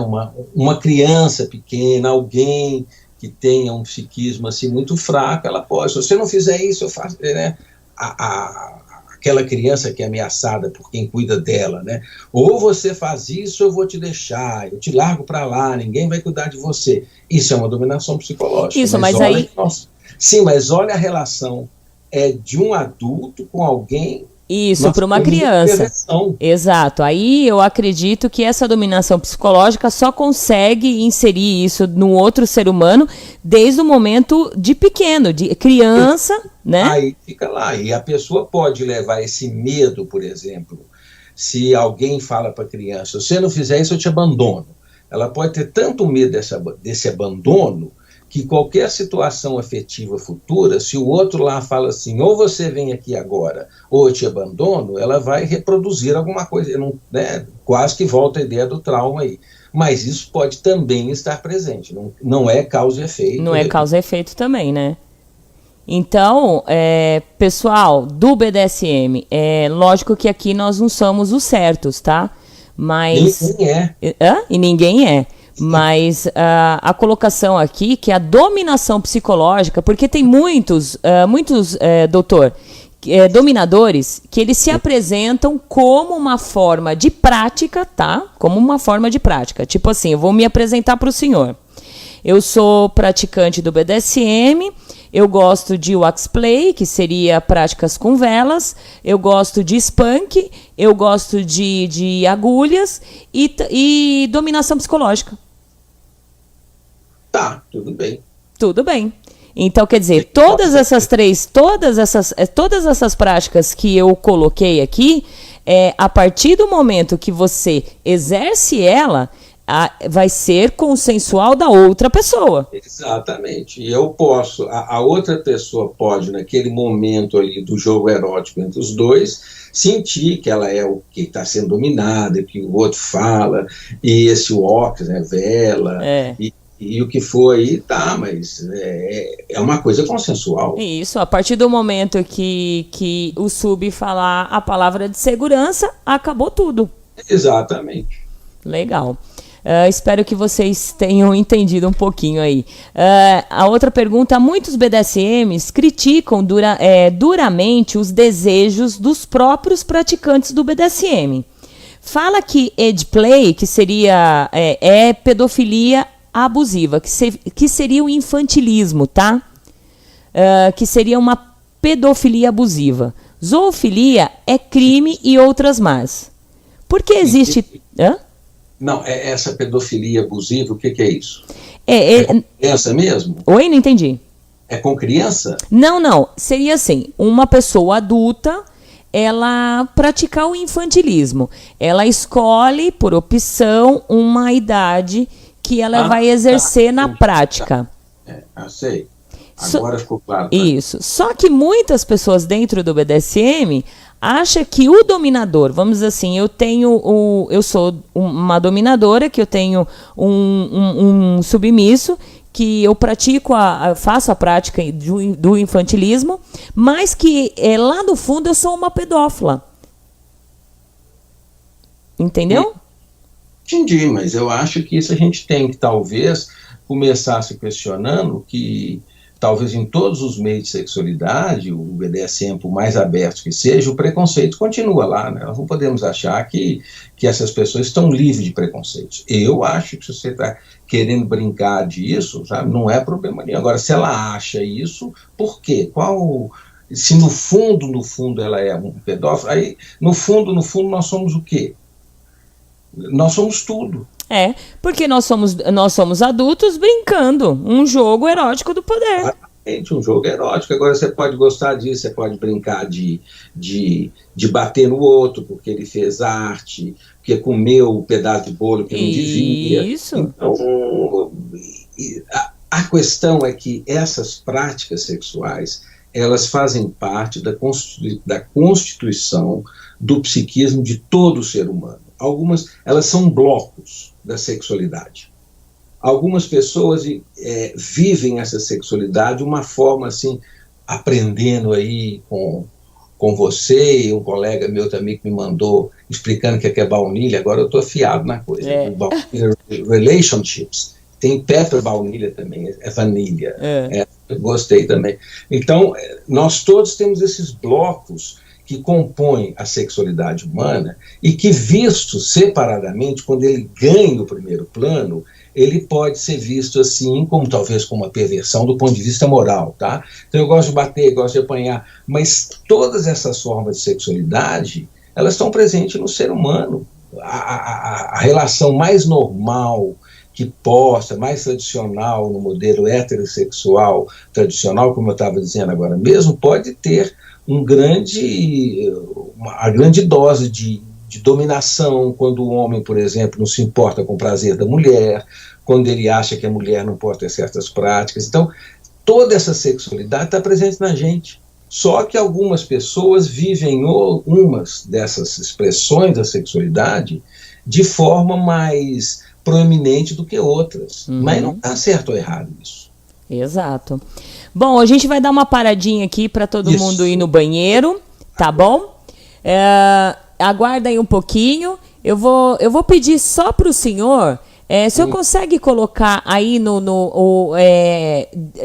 Uma criança pequena, alguém que tenha um psiquismo assim muito fraco, ela pode, se você não fizer isso, eu faço, né? Aquela criança que é ameaçada por quem cuida dela, né? Ou você faz isso, eu vou te deixar, eu te largo para lá, ninguém vai cuidar de você. Isso é uma dominação psicológica. Isso, mas aí... Sim, mas olha a relação de um adulto com alguém... Isso, para uma criança. Exato. Aí eu acredito que essa dominação psicológica só consegue inserir isso no outro ser humano desde o momento de pequeno, de criança, né? Aí fica lá. E a pessoa pode levar esse medo, por exemplo, se alguém fala para a criança, se você não fizer isso, eu te abandono. Ela pode ter tanto medo desse abandono que qualquer situação afetiva futura, se o outro lá fala assim, ou você vem aqui agora, ou eu te abandono, ela vai reproduzir alguma coisa, né? Quase que volta a ideia do trauma aí. Mas isso pode também estar presente, não é causa e efeito. Não é causa e efeito também, né? Então, pessoal do BDSM, lógico que aqui nós não somos os certos, tá? Mas... Ninguém é. E ninguém é. Mas a colocação aqui, que é a dominação psicológica, porque tem muitos doutor, dominadores, que eles se apresentam como uma forma de prática, tá? Como uma forma de prática. Tipo assim, eu vou me apresentar para o senhor. Eu sou praticante do BDSM, eu gosto de wax play, que seria práticas com velas, eu gosto de spank, eu gosto de agulhas e dominação psicológica. Tá, tudo bem. Tudo bem. Então, quer dizer, todas essas práticas que eu coloquei aqui, a partir do momento que você exerce ela, vai ser consensual da outra pessoa. Exatamente. E eu posso, a outra pessoa pode, naquele momento ali do jogo erótico entre os dois, sentir que ela é o que está sendo dominada, que o outro fala, e esse wax, né, vela, e o que for aí, tá, mas é uma coisa consensual. Isso, a partir do momento que o sub falar a palavra de segurança, acabou tudo. Exatamente. Legal. Espero que vocês tenham entendido um pouquinho aí. A outra pergunta: muitos BDSMs criticam duramente os desejos dos próprios praticantes do BDSM. Fala que edgeplay, que seria pedofilia abusiva, que seria o infantilismo, tá? Que seria uma pedofilia abusiva. Zoofilia é crime e outras mais. Por que existe... Não, essa pedofilia abusiva, o que é isso? É com criança mesmo? Oi, não entendi. É com criança? Não. Seria assim, uma pessoa adulta, ela praticar o infantilismo. Ela escolhe, por opção, uma idade que ela vai exercer na prática. Sei. Agora ficou claro. Isso. Só que muitas pessoas dentro do BDSM acham que o dominador, vamos dizer assim, eu sou uma dominadora, que eu tenho um submisso, que eu faço a prática do infantilismo, mas que lá no fundo eu sou uma pedófila. Entendeu? Entendi, mas eu acho que isso a gente tem que talvez começar se questionando que talvez em todos os meios de sexualidade, o BDSM, por mais aberto que seja, o preconceito continua lá, né? Nós não podemos achar que essas pessoas estão livres de preconceitos. Eu acho que se você está querendo brincar disso, sabe, não é problema nenhum. Agora, se ela acha isso, por quê? Se no fundo ela é um pedófilo, aí no fundo nós somos o quê? Nós somos tudo. Porque nós somos adultos brincando um jogo erótico do poder. Exatamente, um jogo erótico. Agora você pode gostar disso, você pode brincar de bater no outro porque ele fez arte, porque comeu um pedaço de bolo que não devia. Isso. Então, a questão é que essas práticas sexuais, elas fazem parte da constituição do psiquismo de todo ser humano. Algumas, elas são blocos da sexualidade. Algumas pessoas vivem essa sexualidade uma forma assim, aprendendo aí com você, e um colega meu também que me mandou explicando que é baunilha, agora eu estou afiado na coisa. Relationships. Tem pepper baunilha também, é vanilha. Eu gostei também. Então, nós todos temos esses blocos que compõem a sexualidade humana e que, visto separadamente, quando ele ganha o primeiro plano, ele pode ser visto assim, como talvez como uma perversão do ponto de vista moral, tá? Então eu gosto de bater, gosto de apanhar, mas todas essas formas de sexualidade, elas estão presentes no ser humano. A relação mais normal que possa, mais tradicional no modelo heterossexual tradicional, como eu estava dizendo agora mesmo, pode ter uma grande dose de dominação, quando o homem, por exemplo, não se importa com o prazer da mulher, quando ele acha que a mulher não pode ter certas práticas. Então, toda essa sexualidade está presente na gente. Só que algumas pessoas vivem umas dessas expressões da sexualidade de forma mais proeminente do que outras. Mas não está certo ou errado isso. Exato. Bom, a gente vai dar uma paradinha aqui para todo mundo ir no banheiro, tá bom? Aguarda aí um pouquinho Eu vou pedir só para o senhor, o senhor consegue colocar aí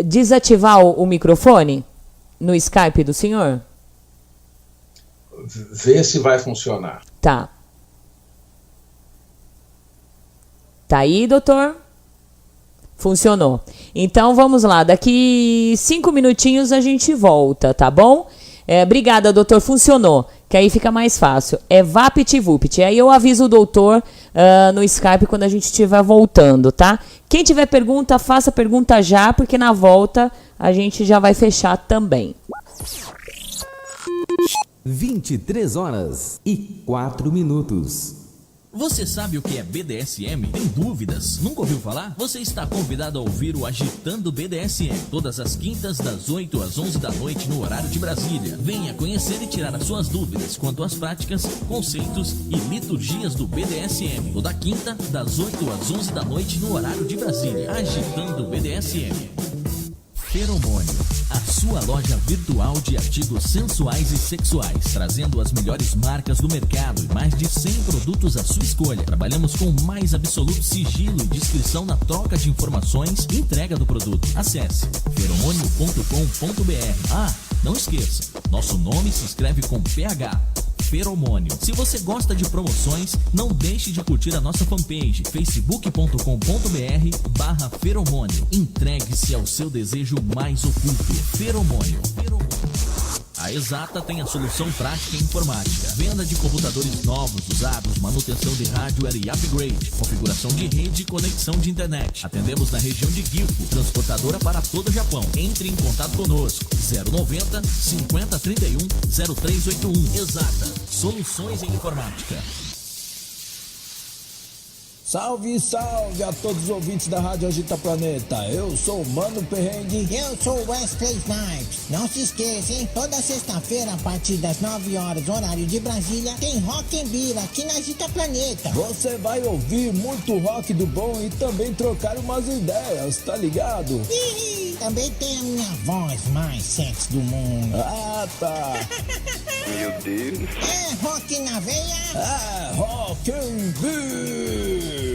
desativar o microfone no Skype do senhor? Vê se vai funcionar. Tá. Tá aí, doutor? Funcionou. Então vamos lá, daqui 5 minutinhos a gente volta, tá bom? Obrigada, doutor, funcionou, que aí fica mais fácil. É VaptVupt. Aí eu aviso o doutor no Skype quando a gente estiver voltando, tá? Quem tiver pergunta, faça pergunta já, porque na volta a gente já vai fechar também. 23h04. Você sabe o que é BDSM? Tem dúvidas? Nunca ouviu falar? Você está convidado a ouvir o Agitando BDSM, todas as quintas das 8 às 11 da noite no horário de Brasília. Venha conhecer e tirar as suas dúvidas quanto às práticas, conceitos e liturgias do BDSM. Toda quinta das 8 às 11 da noite no horário de Brasília. Agitando BDSM. Feromônio, a sua loja virtual de artigos sensuais e sexuais, trazendo as melhores marcas do mercado e mais de 100 produtos à sua escolha. Trabalhamos com o mais absoluto sigilo e discrição na troca de informações e entrega do produto. Acesse feromônio.com.br. Ah, não esqueça, nosso nome se escreve com PH. Feromônio. Se você gosta de promoções, não deixe de curtir a nossa fanpage facebook.com.br/feromônio. Entregue-se ao seu desejo mais oculto. Feromônio. A Exata tem a solução prática em informática. Venda de computadores novos, usados, manutenção de hardware e upgrade, configuração de rede e conexão de internet. Atendemos na região de Gifu, transportadora para todo o Japão. Entre em contato conosco. 090 5031 0381. Exata. Soluções em informática. Salve, salve a todos os ouvintes da Rádio Agita Planeta. Eu sou o Mano Perrengue. Eu sou o Wesley Snipes. Não se esqueça, hein? Toda sexta-feira, a partir das 9 horas, horário de Brasília, tem Rock and Beer aqui na Agita Planeta. Você vai ouvir muito rock do bom e também trocar umas ideias, tá ligado? Também tem a minha voz mais sexy do mundo. Ah, tá. Meu Deus. É rock na veia. É Rock and Beer.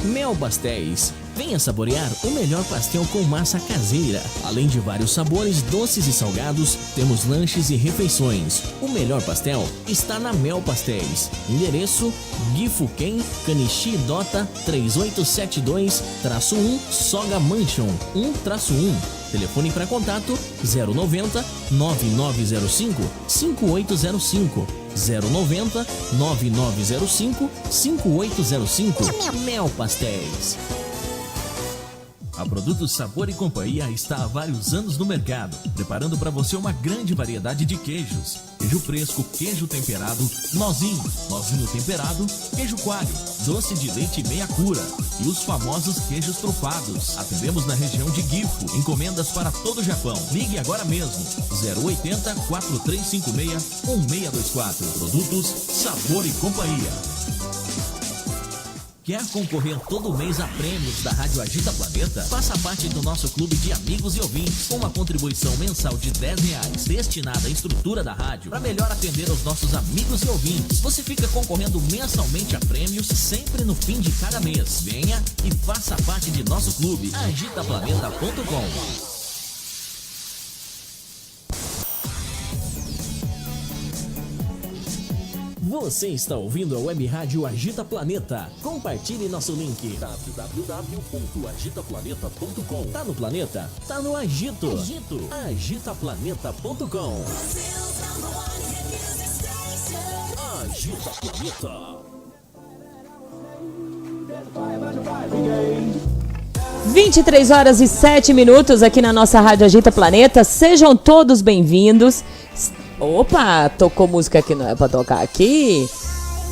Mel Pastéis. Venha saborear o melhor pastel com massa caseira. Além de vários sabores doces e salgados, temos lanches e refeições. O melhor pastel está na Mel Pastéis. Endereço: Gifuken, Kanishi Dota 3872-1, Soga Mansion 1-1. Telefone para contato 090 9905 5805. 090 9905 5805. Mel Pastéis. A Produtos Sabor e Companhia está há vários anos no mercado, preparando para você uma grande variedade de queijos. Queijo fresco, queijo temperado, nozinho temperado, queijo coalho, doce de leite meia cura e os famosos queijos trufados. Atendemos na região de Gifu, encomendas para todo o Japão. Ligue agora mesmo, 080 4356 1624. Produtos Sabor e Companhia. Quer concorrer todo mês a prêmios da Rádio Agita Planeta? Faça parte do nosso clube de amigos e ouvintes com uma contribuição mensal de R$10 destinada à estrutura da rádio para melhor atender aos nossos amigos e ouvintes. Você fica concorrendo mensalmente a prêmios sempre no fim de cada mês. Venha e faça parte de nosso clube agitaplaneta.com. Você está ouvindo a Web Rádio Agita Planeta. Compartilhe nosso link www.agitaplaneta.com. Tá no planeta? Tá no Agito. Agitaplaneta.com. Agita Planeta. 23h07 aqui na nossa Rádio Agita Planeta. Sejam todos bem-vindos. Opa, tocou música que não é pra tocar aqui.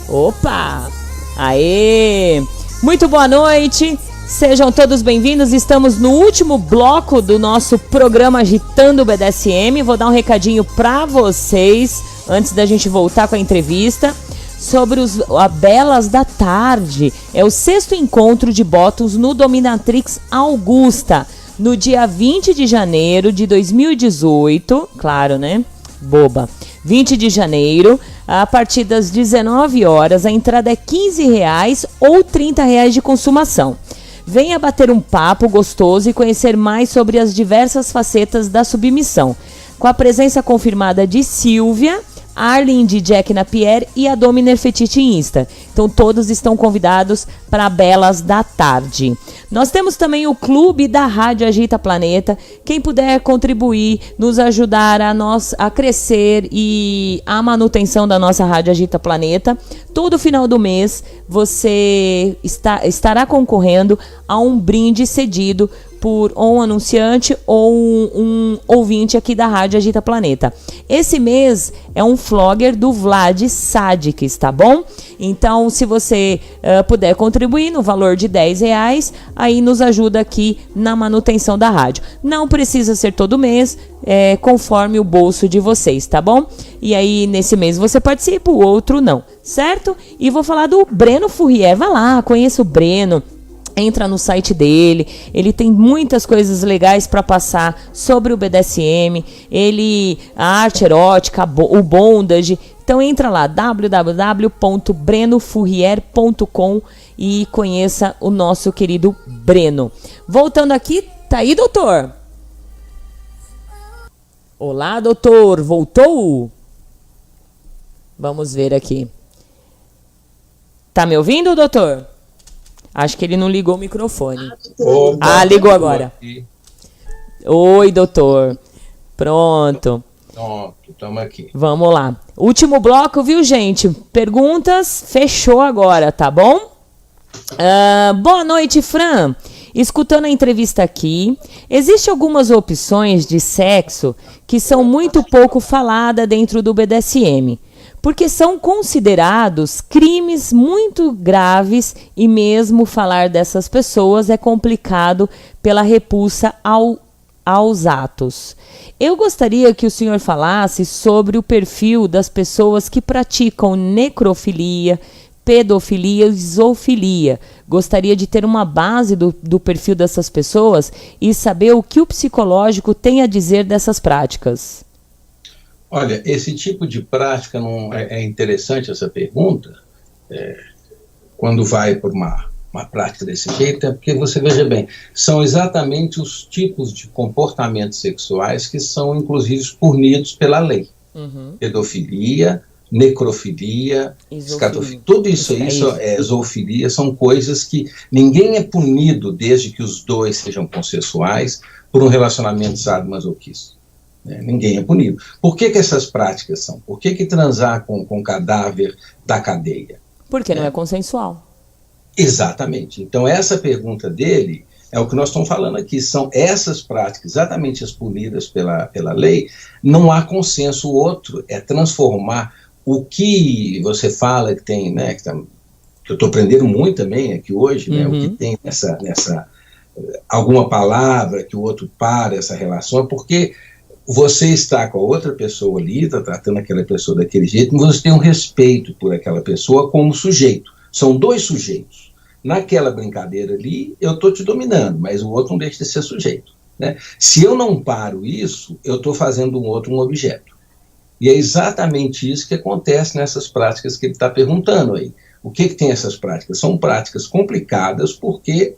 Opa, aê. Muito boa noite, sejam todos bem-vindos. Estamos no último bloco do nosso programa Agitando o BDSM. Vou dar um recadinho pra vocês, antes da gente voltar com a entrevista, sobre a Belas da Tarde. É o 6º encontro de Bottoms no Dominatrix Augusta, no dia 20 de janeiro de 2018, claro, né? boba. 20 de janeiro, a partir das 19 horas, a entrada é R$15 ou R$30 de consumação. Venha bater um papo gostoso e conhecer mais sobre as diversas facetas da submissão, com a presença confirmada de Silvia, Arlen de Jack Napier e a Domi Nefertiti Insta. Então todos estão convidados para Belas da Tarde. Nós temos também o Clube da Rádio Agita Planeta. Quem puder contribuir, nos ajudar a crescer e a manutenção da nossa Rádio Agita Planeta, todo final do mês você estará concorrendo a um brinde cedido por um anunciante ou um ouvinte aqui da Rádio Agita Planeta. Esse mês é um flogger do Vlad Sadiks, tá bom? Então, se você puder contribuir no valor de R$10, aí nos ajuda aqui na manutenção da rádio. Não precisa ser todo mês, conforme o bolso de vocês, tá bom? E aí, nesse mês você participa, o outro não, certo? E vou falar do Breno Fourrier. Vai lá, conheça o Breno. Entra no site dele, ele tem muitas coisas legais para passar sobre o BDSM, a arte erótica, o bondage. Então entra lá, www.brenofourrier.com e conheça o nosso querido Breno. Voltando aqui, tá aí, doutor? Olá, doutor, voltou? Vamos ver aqui. Tá me ouvindo, doutor? Acho que ele não ligou o microfone. Ligou agora. Oi, doutor. Pronto. Pronto, estamos aqui. Vamos lá. Último bloco, viu, gente? Perguntas, fechou agora, tá bom? Boa noite, Fran. Escutando a entrevista aqui, existem algumas opções de sexo que são muito pouco faladas dentro do BDSM, porque são considerados crimes muito graves e mesmo falar dessas pessoas é complicado pela repulsa aos atos. Eu gostaria que o senhor falasse sobre o perfil das pessoas que praticam necrofilia, pedofilia e zoofilia. Gostaria de ter uma base do perfil dessas pessoas e saber o que o psicológico tem a dizer dessas práticas. Olha, esse tipo de prática não é interessante essa pergunta, quando vai por uma prática desse jeito, é porque você veja bem, são exatamente os tipos de comportamentos sexuais que são inclusive punidos pela lei. Pedofilia, necrofilia, escatofilia, tudo isso aí, zoofilia, são coisas que ninguém é punido desde que os dois sejam consensuais por um relacionamento sadomasoquista. Ninguém é punido. Por que essas práticas são? Por que transar com cadáver da cadeia? Porque não é consensual. Exatamente. Então essa pergunta dele é o que nós estamos falando aqui. São essas práticas, exatamente as punidas pela lei, não há consenso. O outro é transformar o que você fala que tem, né, que eu estou aprendendo muito também aqui hoje, né, o que tem nessa alguma palavra que o outro para essa relação, porque você está com a outra pessoa ali, está tratando aquela pessoa daquele jeito, mas você tem um respeito por aquela pessoa como sujeito. São dois sujeitos. Naquela brincadeira ali, eu estou te dominando, mas o outro não deixa de ser sujeito, né? Se eu não paro isso, eu estou fazendo um objeto. E é exatamente isso que acontece nessas práticas que ele está perguntando aí. O que tem essas práticas? São práticas complicadas porque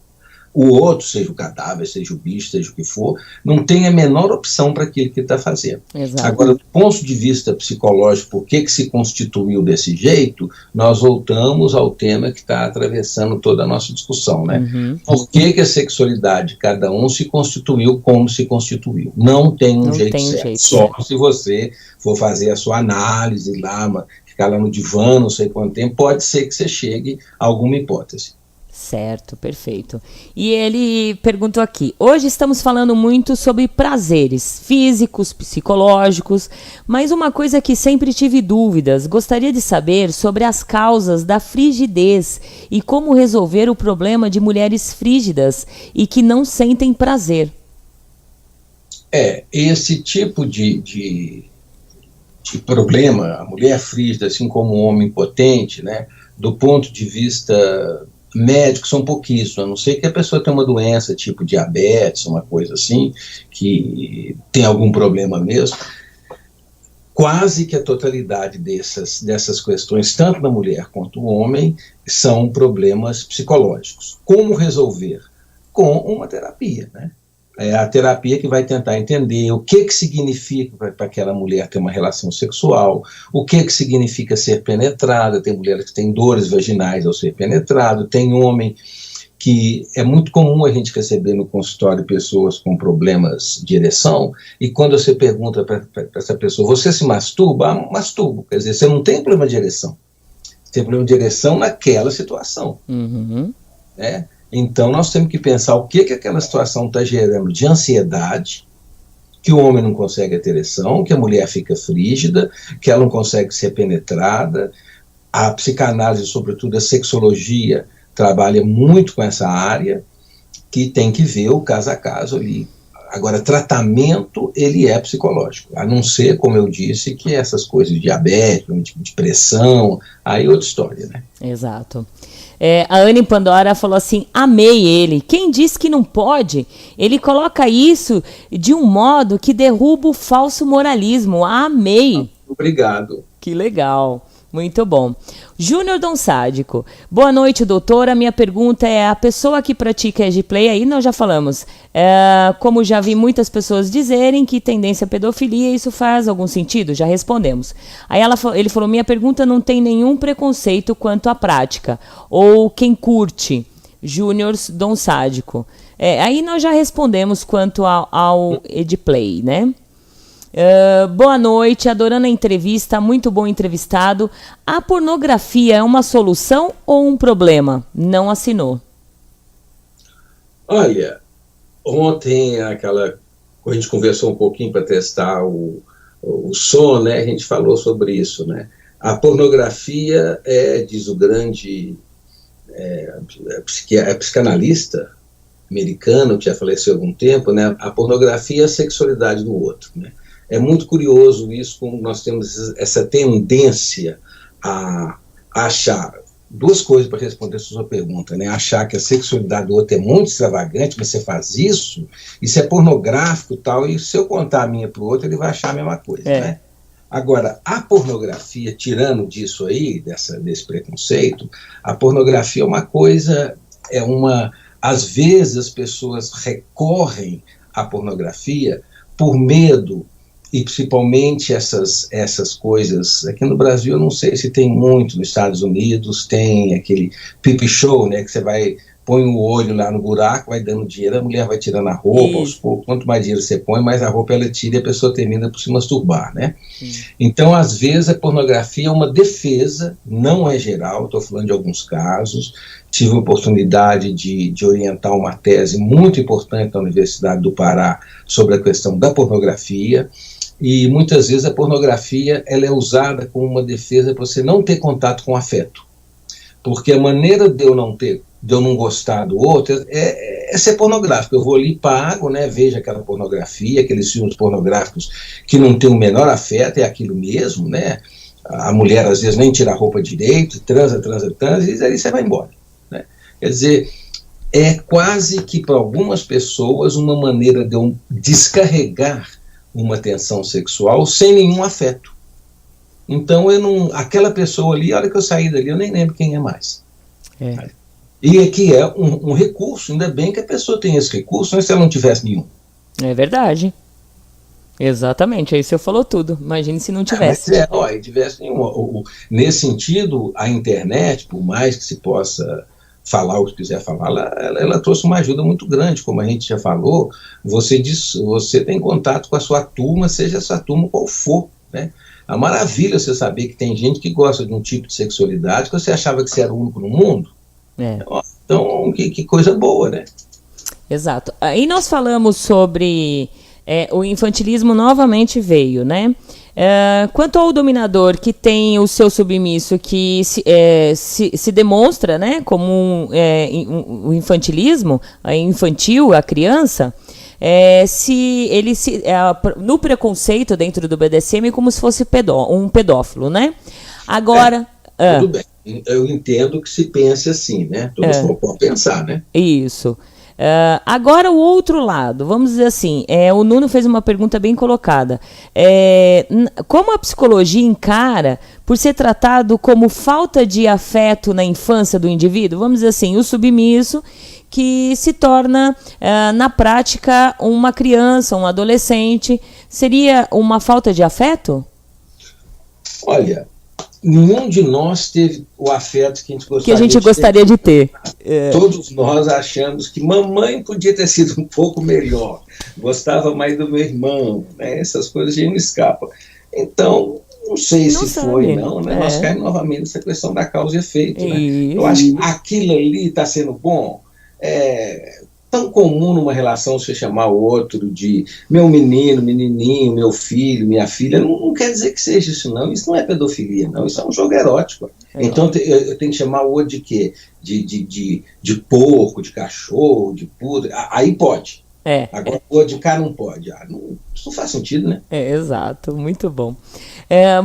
o outro, seja o cadáver, seja o bicho, seja o que for, não tem a menor opção para aquilo que ele está fazendo. Exato. Agora, do ponto de vista psicológico, por que se constituiu desse jeito, nós voltamos ao tema que está atravessando toda a nossa discussão, né? Por que a sexualidade de cada um se constituiu como se constituiu? Não tem um jeito certo. Só se você for fazer a sua análise lá, ficar lá no divã, não sei quanto tempo, pode ser que você chegue a alguma hipótese. Certo, perfeito. E ele perguntou aqui, hoje estamos falando muito sobre prazeres físicos, psicológicos, mas uma coisa que sempre tive dúvidas, gostaria de saber sobre as causas da frigidez e como resolver o problema de mulheres frígidas e que não sentem prazer. Esse tipo de problema, a mulher frígida, assim como o homem impotente, né, do ponto de vista médicos são pouquíssimos, a não ser que a pessoa tenha uma doença tipo diabetes, uma coisa assim, que tem algum problema mesmo. quase que a totalidade dessas questões, tanto na mulher quanto no homem, são problemas psicológicos. Como resolver? Com uma terapia, né? É a terapia que vai tentar entender o que significa para aquela mulher ter uma relação sexual, o que significa ser penetrada. Tem mulheres que têm dores vaginais ao ser penetrado, tem homem que é muito comum a gente receber no consultório pessoas com problemas de ereção, e quando você pergunta para essa pessoa, você se masturba? Ah, masturbo. Quer dizer, você não tem problema de ereção. Você tem problema de ereção naquela situação. Né? Então nós temos que pensar o que aquela situação está gerando de ansiedade, que o homem não consegue ter ereção, que a mulher fica frígida, que ela não consegue ser penetrada. A psicanálise, sobretudo a sexologia, trabalha muito com essa área, que tem que ver o caso a caso ali. Agora, tratamento, ele é psicológico, a não ser, como eu disse, que essas coisas de diabetes, de pressão, aí outra história, né? Exato. A Anne Pandora falou assim, amei ele. Quem diz que não pode, ele coloca isso de um modo que derruba o falso moralismo. Amei. Obrigado. Que legal. Muito bom. Júnior Dom Sádico. Boa noite, doutora. Minha pergunta é, a pessoa que pratica EGPlay, aí nós já falamos, como já vi muitas pessoas dizerem que tendência à pedofilia, isso faz algum sentido? Já respondemos. Aí ele falou, minha pergunta não tem nenhum preconceito quanto à prática. Ou quem curte, Júnior Dom Sádico. Aí nós já respondemos quanto ao EGPlay, né? Boa noite, adorando a entrevista, muito bom entrevistado. A pornografia é uma solução ou um problema? Não assinou. Olha, ontem a gente conversou um pouquinho para testar o som, né? A gente falou sobre isso, né? A pornografia diz o grande psicanalista americano, que já faleceu há algum tempo, né? A pornografia é a sexualidade do outro, né? É muito curioso isso, como nós temos essa tendência a achar duas coisas para responder a sua pergunta, né? Achar que a sexualidade do outro é muito extravagante, mas você faz isso é pornográfico e tal, e se eu contar a minha para o outro, ele vai achar a mesma coisa, né? Agora, a pornografia, tirando disso aí, desse preconceito, a pornografia é uma coisa, às vezes as pessoas recorrem à pornografia por medo, e principalmente essas coisas, aqui no Brasil eu não sei se tem muito, nos Estados Unidos tem aquele peep show, né, que você põe o olho lá no buraco, vai dando dinheiro, a mulher vai tirando a roupa, aos poucos, quanto mais dinheiro você põe, mais a roupa ela tira e a pessoa termina por se masturbar, né? Então, às vezes, a pornografia é uma defesa, não é geral, estou falando de alguns casos. Tive a oportunidade de orientar uma tese muito importante na Universidade do Pará sobre a questão da pornografia, e muitas vezes a pornografia ela é usada como uma defesa para você não ter contato com o afeto, porque a maneira de eu não gostar do outro é ser pornográfico. Eu vou ali, pago, né, vejo aquela pornografia, aqueles filmes pornográficos que não tem o menor afeto, é aquilo mesmo, né? A mulher às vezes nem tira a roupa direito, transa, e aí você vai embora, né? Quer dizer, é quase que para algumas pessoas uma maneira de eu descarregar uma tensão sexual sem nenhum afeto. Então aquela pessoa ali, a hora que eu saí dali, eu nem lembro quem é mais. E aqui é um recurso, ainda bem que a pessoa tem esse recurso, mas se ela não tivesse nenhum. É verdade. Exatamente, aí você falou tudo. Imagine se não tivesse. Se tivesse nenhum. Nesse sentido, a internet, por mais que se possa falar o que quiser falar, ela trouxe uma ajuda muito grande, como a gente já falou. Você tem contato com a sua turma, seja essa turma qual for, né? A maravilha você saber que tem gente que gosta de um tipo de sexualidade que você achava que você era o único no mundo. Então, que coisa boa, né? Exato. Aí nós falamos sobre o infantilismo novamente veio, né? Quanto ao dominador que tem o seu submisso que se demonstra, né, como um infantilismo, infantil, a criança, no preconceito dentro do BDSM como se fosse um pedófilo, né? Agora... Tudo bem, eu entendo que se pense assim, né? Todos podem pensar, né? Isso. Agora o outro lado, vamos dizer assim, o Nuno fez uma pergunta bem colocada. Como a psicologia encara por ser tratado como falta de afeto na infância do indivíduo? Vamos dizer assim, o submisso que se torna, na prática, uma criança, um adolescente, seria uma falta de afeto? Olha, nenhum de nós teve o afeto que a gente gostaria de ter. Todos nós achamos que mamãe podia ter sido um pouco melhor, gostava mais do meu irmão, né? Essas coisas a gente não escapa. Então, não sei se foi, não, né? Nós caímos novamente nessa questão da causa e efeito. Né? Eu acho que aquilo ali está sendo bom. Tão comum numa relação você chamar o outro de meu menino, menininho, meu filho, minha filha, não quer dizer que seja isso não, isso não é pedofilia não, isso é um jogo erótico. Então eu tenho que chamar o outro de quê? De porco, de cachorro, de puta, aí pode. Agora o outro de cá não pode, isso não faz sentido, né? Exato, muito bom.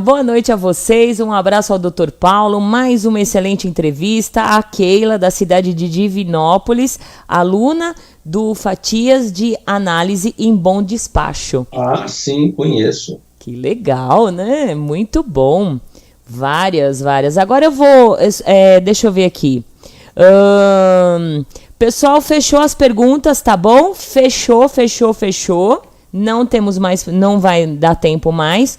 Boa noite a vocês, um abraço ao Dr. Paulo, mais uma excelente entrevista, a Keila, da cidade de Divinópolis, aluna do Fatias de Análise em Bom Despacho. Sim, conheço. Que legal, né? Muito bom. Várias. Agora eu vou, deixa eu ver aqui. Pessoal, fechou as perguntas, tá bom? Fechou. Não temos mais, não vai dar tempo mais.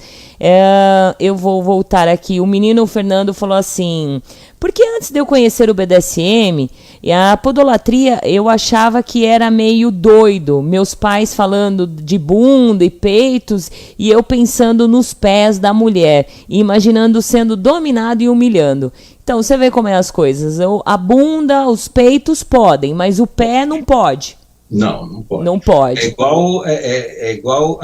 Eu vou voltar aqui. O menino Fernando falou assim: porque antes de eu conhecer o BDSM, a podolatria eu achava que era meio doido. Meus pais falando de bunda e peitos e eu pensando nos pés da mulher, imaginando sendo dominado e humilhando. Então, você vê como é as coisas. A bunda, os peitos podem, mas o pé não pode. Não pode. Não pode. É igual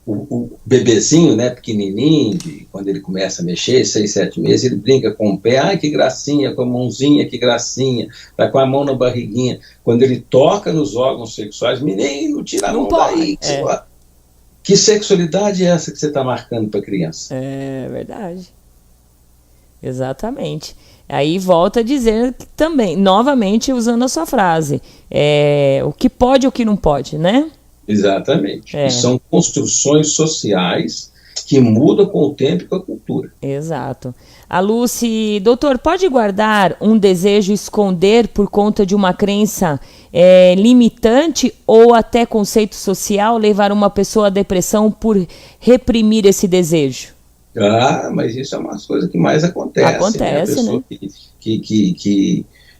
o bebezinho, né, pequenininho, quando ele começa a mexer, 6, 7 meses, ele brinca com o pé, ai que gracinha, com a mãozinha, que gracinha, tá com a mão na barriguinha. Quando ele toca nos órgãos sexuais, menino, tira a mão daí. Que sexualidade é essa que você está marcando para a criança? É verdade. Exatamente. Aí volta a dizer também, novamente usando a sua frase, o que pode e o que não pode, né? Exatamente. E são construções sociais que mudam com o tempo e com a cultura. Exato. A Lucy, doutor, pode guardar um desejo esconder por conta de uma crença limitante ou até conceito social, levar uma pessoa à depressão por reprimir esse desejo? Mas isso é uma coisa que mais acontece. Acontece, né? A pessoa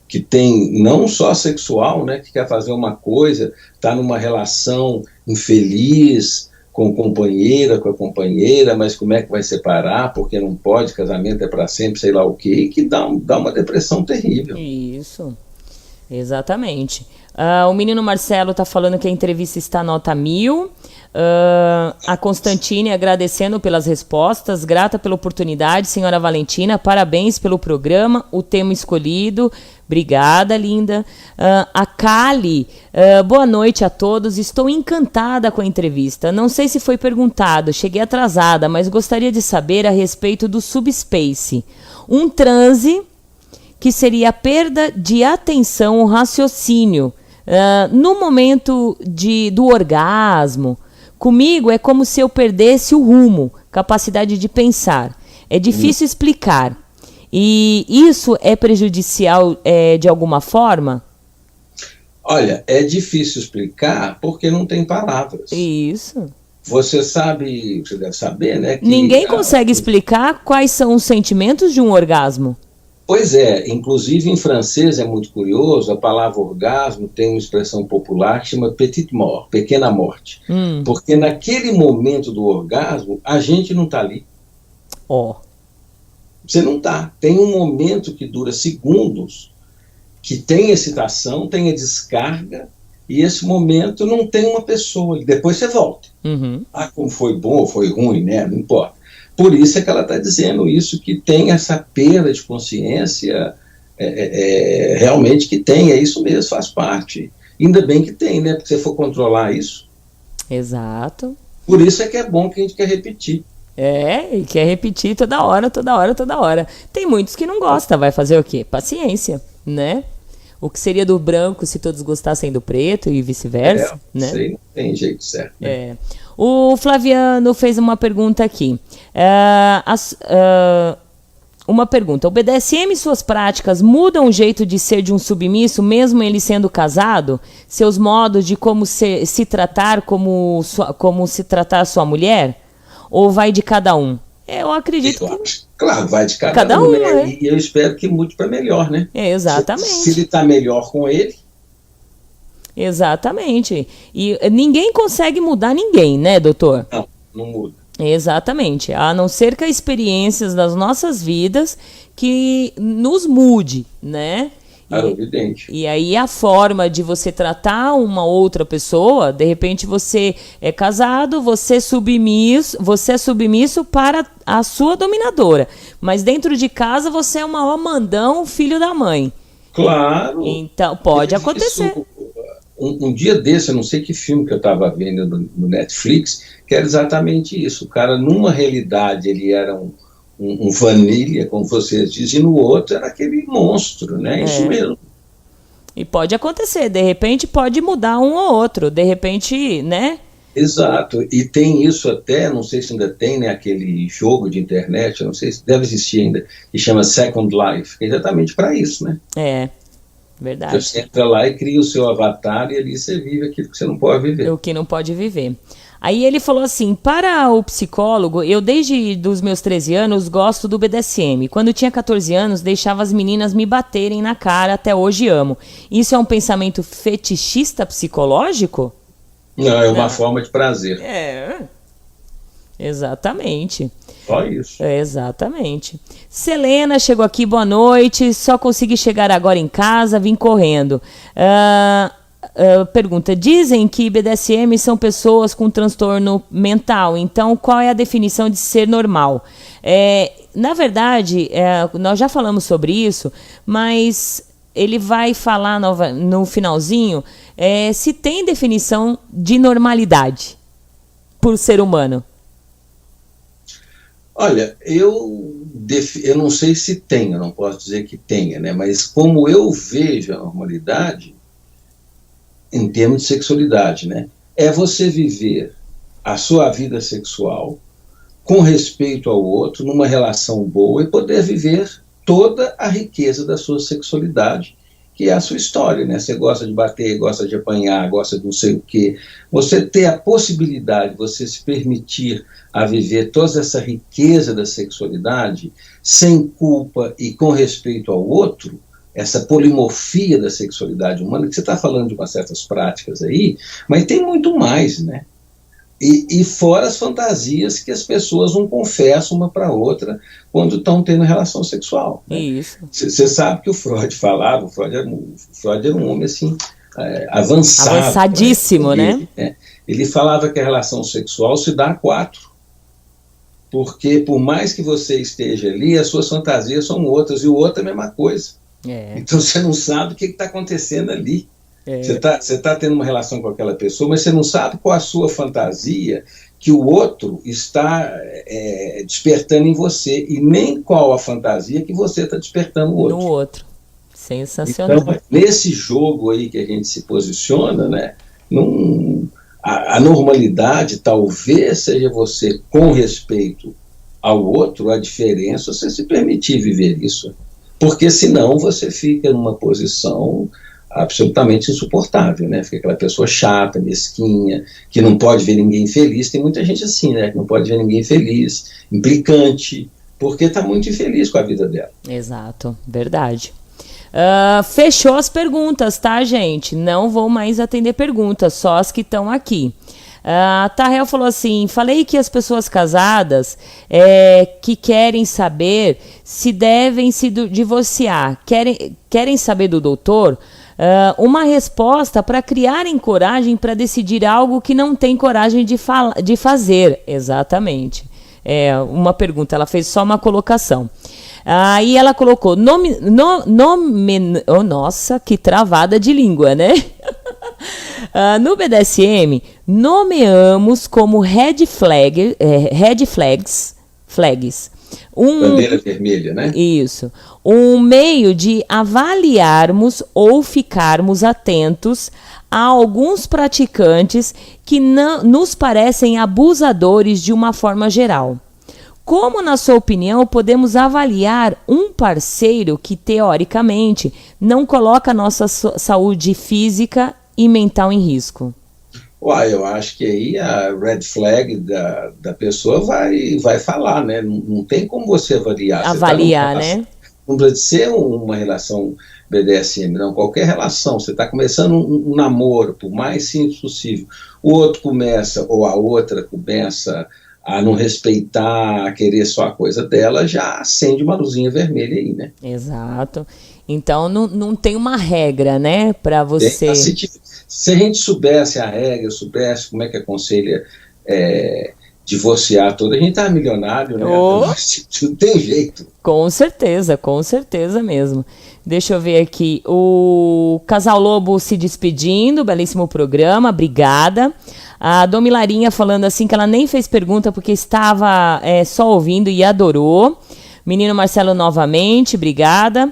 que tem, não só sexual, né, que quer fazer uma coisa, está numa relação infeliz com o companheira, com a companheira, mas como é que vai separar, porque não pode, casamento é para sempre, sei lá o quê, e que dá uma depressão terrível. Isso, exatamente. O menino Marcelo está falando que a entrevista está nota 1000. A Constantine agradecendo pelas respostas, grata pela oportunidade, senhora Valentina, parabéns pelo programa, o tema escolhido, obrigada, linda. A Kali, boa noite a todos, estou encantada com a entrevista, não sei se foi perguntado, cheguei atrasada, mas gostaria de saber a respeito do subspace, um transe que seria a perda de atenção ou raciocínio no momento do orgasmo. Comigo é como se eu perdesse o rumo, capacidade de pensar. É difícil explicar. E isso é prejudicial de alguma forma? Olha, é difícil explicar porque não tem palavras. Isso. Você deve saber, né? Que ninguém consegue explicar quais são os sentimentos de um orgasmo. Pois é, inclusive em francês é muito curioso, a palavra orgasmo tem uma expressão popular que chama petite mort, pequena morte. Porque naquele momento do orgasmo, a gente não está ali. Você não está. Tem um momento que dura segundos, que tem excitação, tem a descarga, e esse momento não tem uma pessoa. Depois você volta. Como foi bom ou foi ruim, né? Não importa. Por isso é que ela está dizendo isso, que tem essa perda de consciência, realmente que tem, é isso mesmo, faz parte. Ainda bem que tem, né? Porque se você for controlar isso. Exato. Por isso é que é bom que a gente quer repetir. E quer repetir toda hora. Tem muitos que não gostam, vai fazer o quê? Paciência, né? O que seria do branco se todos gostassem do preto e vice-versa, né? Isso aí não tem jeito certo. Né? O Flaviano fez uma pergunta aqui. Uma pergunta. O BDSM e suas práticas mudam o jeito de ser de um submisso, mesmo ele sendo casado? Seus modos de como se tratar, como se tratar sua mulher? Ou vai de cada um? Eu acredito que... Claro, vai de cada um, né? E eu espero que mude para melhor, né? Exatamente. Se ele está melhor com ele... Exatamente. E ninguém consegue mudar ninguém, né, doutor? Não muda. Exatamente. A não ser que as experiências das nossas vidas que nos mude, né? Evidente. E aí a forma de você tratar uma outra pessoa, de repente você é casado, você é submisso para a sua dominadora. Mas dentro de casa você é uma mandão, filho da mãe. Claro. Então, pode acontecer. Um dia desse, eu não sei que filme que eu estava vendo no Netflix, que era exatamente isso. O cara, numa realidade, ele era um vanilha, como vocês dizem, e no outro era aquele monstro, né? Isso mesmo. E pode acontecer, de repente pode mudar um ou outro, de repente, né? Exato, e tem isso até, não sei se ainda tem, né, aquele jogo de internet, não sei se deve existir ainda, que chama Second Life, que é exatamente para isso, né? Verdade. Você entra lá e cria o seu avatar e ali você vive aquilo que você não pode viver. O que não pode viver. Aí ele falou assim, para o psicólogo, eu desde os meus 13 anos gosto do BDSM. Quando tinha 14 anos, deixava as meninas me baterem na cara, até hoje amo. Isso é um pensamento fetichista psicológico? Não, é uma forma de prazer. Exatamente. Só isso. Exatamente. Selena chegou aqui, boa noite. Só consegui chegar agora em casa, vim correndo. Pergunta, dizem que BDSM são pessoas com transtorno mental, então qual é a definição de ser normal? Na verdade, nós já falamos sobre isso, mas ele vai falar no finalzinho se tem definição de normalidade por ser humano. Olha, eu não sei se tem, eu não posso dizer que tenha, né? Mas como eu vejo a normalidade, em termos de sexualidade, né? É você viver a sua vida sexual com respeito ao outro, numa relação boa, e poder viver toda a riqueza da sua sexualidade, que é a sua história, né? Você gosta de bater, gosta de apanhar, gosta de não sei o quê. Você ter a possibilidade, você se permitir a viver toda essa riqueza da sexualidade, sem culpa e com respeito ao outro, essa polimorfia da sexualidade humana, que você está falando de umas certas práticas aí, mas tem muito mais, né? E fora as fantasias que as pessoas não confessam uma para outra quando estão tendo relação sexual. Né? Isso. Você sabe que o Freud falava, o Freud era um homem assim, avançado. Avançadíssimo, né? Ele falava que a relação sexual se dá a 4. Porque por mais que você esteja ali, as suas fantasias são outras, e o outro é a mesma coisa. Então você não sabe o que está acontecendo ali. Você tá tendo uma relação com aquela pessoa, mas você não sabe qual a sua fantasia que o outro está despertando em você, e nem qual a fantasia que você está despertando no outro. Sensacional. Então, nesse jogo aí que a gente se posiciona, né, a normalidade talvez seja você, com respeito ao outro, a diferença, você se permitir viver isso. Porque senão você fica numa posição absolutamente insuportável, né? Fica aquela pessoa chata, mesquinha, que não pode ver ninguém feliz. Tem muita gente assim, né? Que não pode ver ninguém feliz, implicante, porque está muito infeliz com a vida dela. Exato, verdade. Fechou as perguntas, tá, gente? Não vou mais atender perguntas, só as que estão aqui. A Tahel falou assim, falei que as pessoas casadas que querem saber se devem se divorciar, querem saber do doutor uma resposta para criarem coragem para decidir algo que não tem coragem de fazer. Exatamente. Uma pergunta, ela fez só uma colocação. Aí ela colocou, nossa, que travada de língua, né? No BDSM, nomeamos como red flags Bandeira vermelha, né? Isso. Um meio de avaliarmos ou ficarmos atentos a alguns praticantes que não nos parecem abusadores de uma forma geral. Como, na sua opinião, podemos avaliar um parceiro que, teoricamente, não coloca a nossa saúde física e mental em risco? Eu acho que aí a red flag da pessoa vai falar, né? Não tem como você avaliar. Avaliar, né? Não precisa ser uma relação BDSM, não. Qualquer relação, você está começando um namoro, por mais simples possível, o outro começa, ou a outra começa a não respeitar, a querer só a coisa dela, já acende uma luzinha vermelha aí, né? Exato. Então não tem uma regra, né, para você... Se a gente soubesse a regra, soubesse como é que aconselha divorciar tudo, a gente estava milionário, né? Não tem jeito. Com certeza mesmo. Deixa eu ver aqui, o Casal Lobo se despedindo, belíssimo programa, obrigada. A Domilarinha falando assim que ela nem fez pergunta porque estava só ouvindo e adorou. Menino Marcelo novamente, obrigada.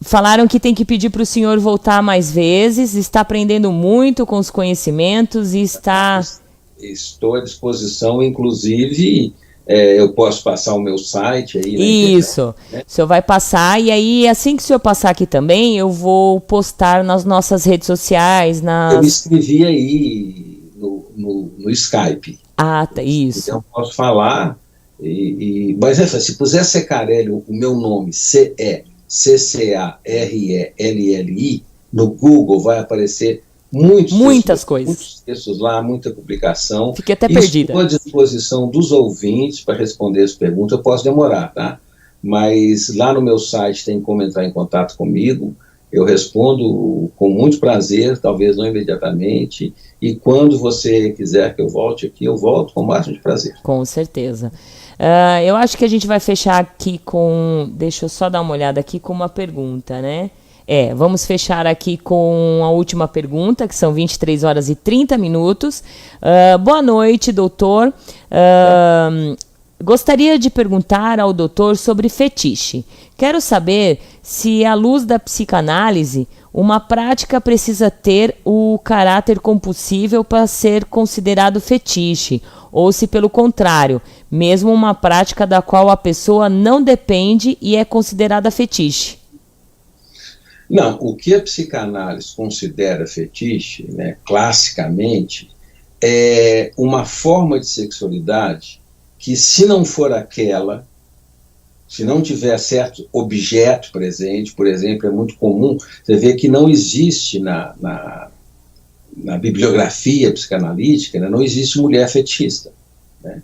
Falaram que tem que pedir para o senhor voltar mais vezes, está aprendendo muito com os conhecimentos e está... Estou à disposição, inclusive... eu posso passar o meu site aí. Isso, né? O senhor vai passar e aí assim que o senhor passar aqui também, eu vou postar nas nossas redes sociais. Eu me inscrevi aí no Skype. Ah, tá, isso. Então eu posso falar, mas se puser Cecarelli, o meu nome, CECCARELLI, no Google vai aparecer muitas coisas. Muitos textos lá, muita publicação. Fiquei até perdida. Estou à disposição dos ouvintes para responder as perguntas. Eu posso demorar, tá? Mas lá no meu site tem como entrar em contato comigo. Eu respondo com muito prazer, talvez não imediatamente. E quando você quiser que eu volte aqui, eu volto com o máximo de prazer. Com certeza. Eu acho que a gente vai fechar aqui com... Deixa eu só dar uma olhada aqui com uma pergunta, né? Vamos fechar aqui com a última pergunta, que são 23 horas e 30 minutos. Boa noite, doutor. Gostaria de perguntar ao doutor sobre fetiche. Quero saber se, à luz da psicanálise, uma prática precisa ter o caráter compulsível para ser considerado fetiche, ou se, pelo contrário, mesmo uma prática da qual a pessoa não depende e é considerada fetiche. Não, o que a psicanálise considera fetiche, né, classicamente, é uma forma de sexualidade que, se não for aquela, se não tiver certo objeto presente, por exemplo, é muito comum, você vê que não existe na bibliografia psicanalítica, né, não existe mulher fetichista, né,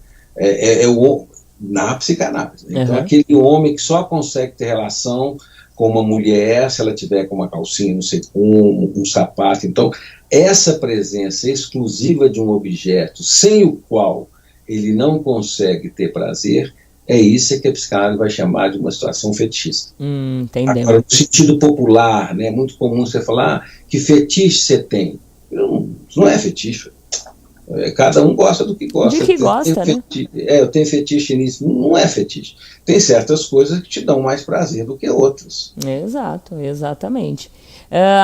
na psicanálise. Então, aquele homem que só consegue ter relação com uma mulher, se ela tiver com uma calcinha, não sei como, um sapato. Então, essa presença exclusiva de um objeto, sem o qual ele não consegue ter prazer, é isso que a psicanálise vai chamar de uma situação fetichista. Entendeu. Agora, no sentido popular, né, é muito comum você falar, que fetiche você tem? Não é fetiche. Cada um gosta do que gosta. De que gosta, né? Eu tenho fetiche nisso. Não é fetiche. Tem certas coisas que te dão mais prazer do que outras. Exato, exatamente.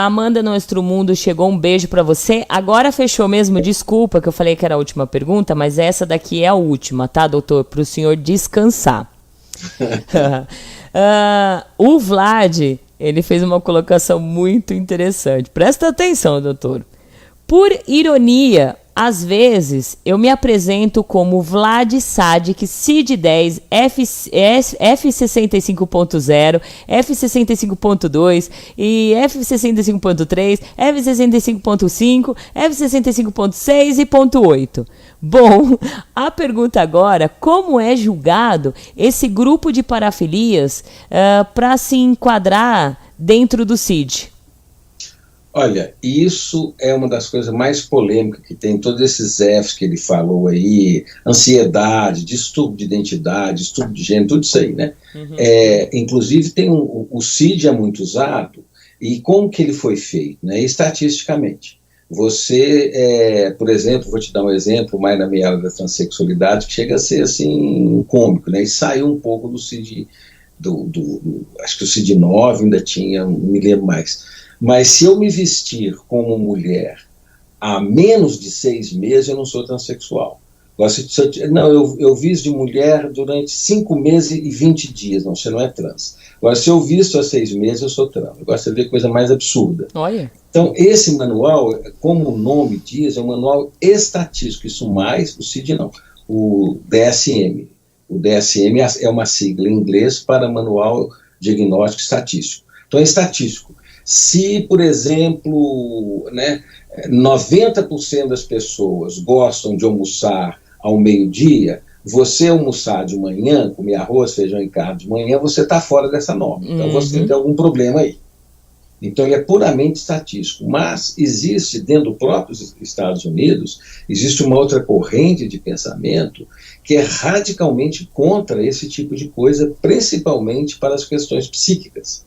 Amanda Nostro Mundo chegou, um beijo pra você. Agora fechou mesmo, desculpa que eu falei que era a última pergunta, mas essa daqui é a última, tá, doutor? Pro senhor descansar. O Vlad, ele fez uma colocação muito interessante. Presta atenção, doutor. Por ironia, às vezes, eu me apresento como Vlad Sadik CID-10 F65.0, F65.2 e F65.3, F65.5, F65.6 e .8. Bom, a pergunta agora, como é julgado esse grupo de parafilias para se enquadrar dentro do CID? Olha, isso é uma das coisas mais polêmicas que tem, todos esses Fs que ele falou aí, ansiedade, distúrbio de identidade, distúrbio de gênero, tudo isso aí, né? Inclusive tem o CID é muito usado, e como que ele foi feito, né? Estatisticamente. Você, por exemplo, vou te dar um exemplo mais na meia da transexualidade, que chega a ser assim, cômico, né? E saiu um pouco do CID, acho que o CID 9 ainda tinha, não me lembro mais. Mas se eu me vestir como mulher há menos de 6 meses, eu não sou transexual. Agora, eu visto de mulher durante 5 meses e 20 dias, não, você não é trans. Agora, se eu visto há 6 meses, eu sou trans. Agora você vê coisa mais absurda. Olha. Então, esse manual, como o nome diz, é um manual estatístico, isso mais, o CID não, o DSM. O DSM é uma sigla em inglês para Manual Diagnóstico Estatístico. Então, é estatístico. Se, por exemplo, 90% das pessoas gostam de almoçar ao meio-dia, você almoçar de manhã, comer arroz, feijão e carne de manhã, você está fora dessa norma. Então você tem algum problema aí. Então ele é puramente estatístico. Mas existe, dentro dos próprios Estados Unidos, existe uma outra corrente de pensamento que é radicalmente contra esse tipo de coisa, principalmente para as questões psíquicas.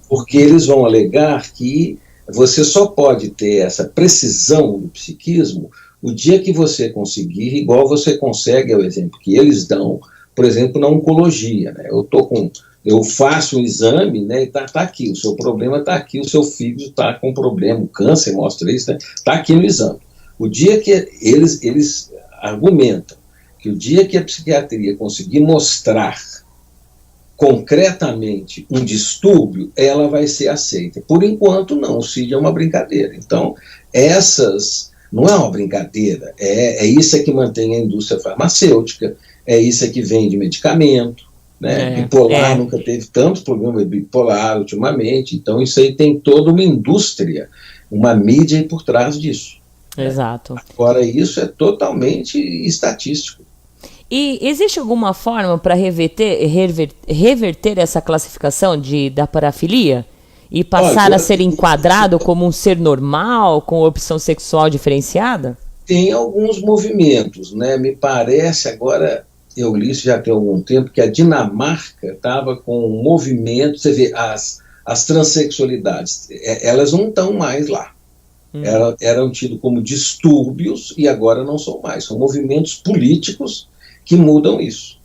Porque eles vão alegar que você só pode ter essa precisão do psiquismo o dia que você conseguir, igual você consegue, é o exemplo que eles dão, por exemplo, na oncologia, né? Eu faço um exame, né, e tá aqui, o seu problema está aqui, o seu fígado está com problema, o câncer mostra isso, né, está aqui no exame. O dia que eles argumentam que o dia que a psiquiatria conseguir mostrar concretamente um distúrbio, ela vai ser aceita. Por enquanto, não, o CID é uma brincadeira. Então, não é uma brincadeira, é isso que mantém a indústria farmacêutica, é isso que vende medicamento, né? Bipolar nunca teve tantos problemas bipolar ultimamente, então isso aí tem toda uma indústria, uma mídia aí por trás disso. Exato. Agora, isso é totalmente estatístico. E existe alguma forma para reverter essa classificação da parafilia? E passar a ser enquadrado como um ser normal, com opção sexual diferenciada? Tem alguns movimentos, né? Me parece, agora, eu li isso já tem algum tempo, que a Dinamarca estava com um movimento, você vê, as transexualidades, elas não estão mais lá. Eram tidos como distúrbios e agora não são mais. São movimentos políticos que mudam isso.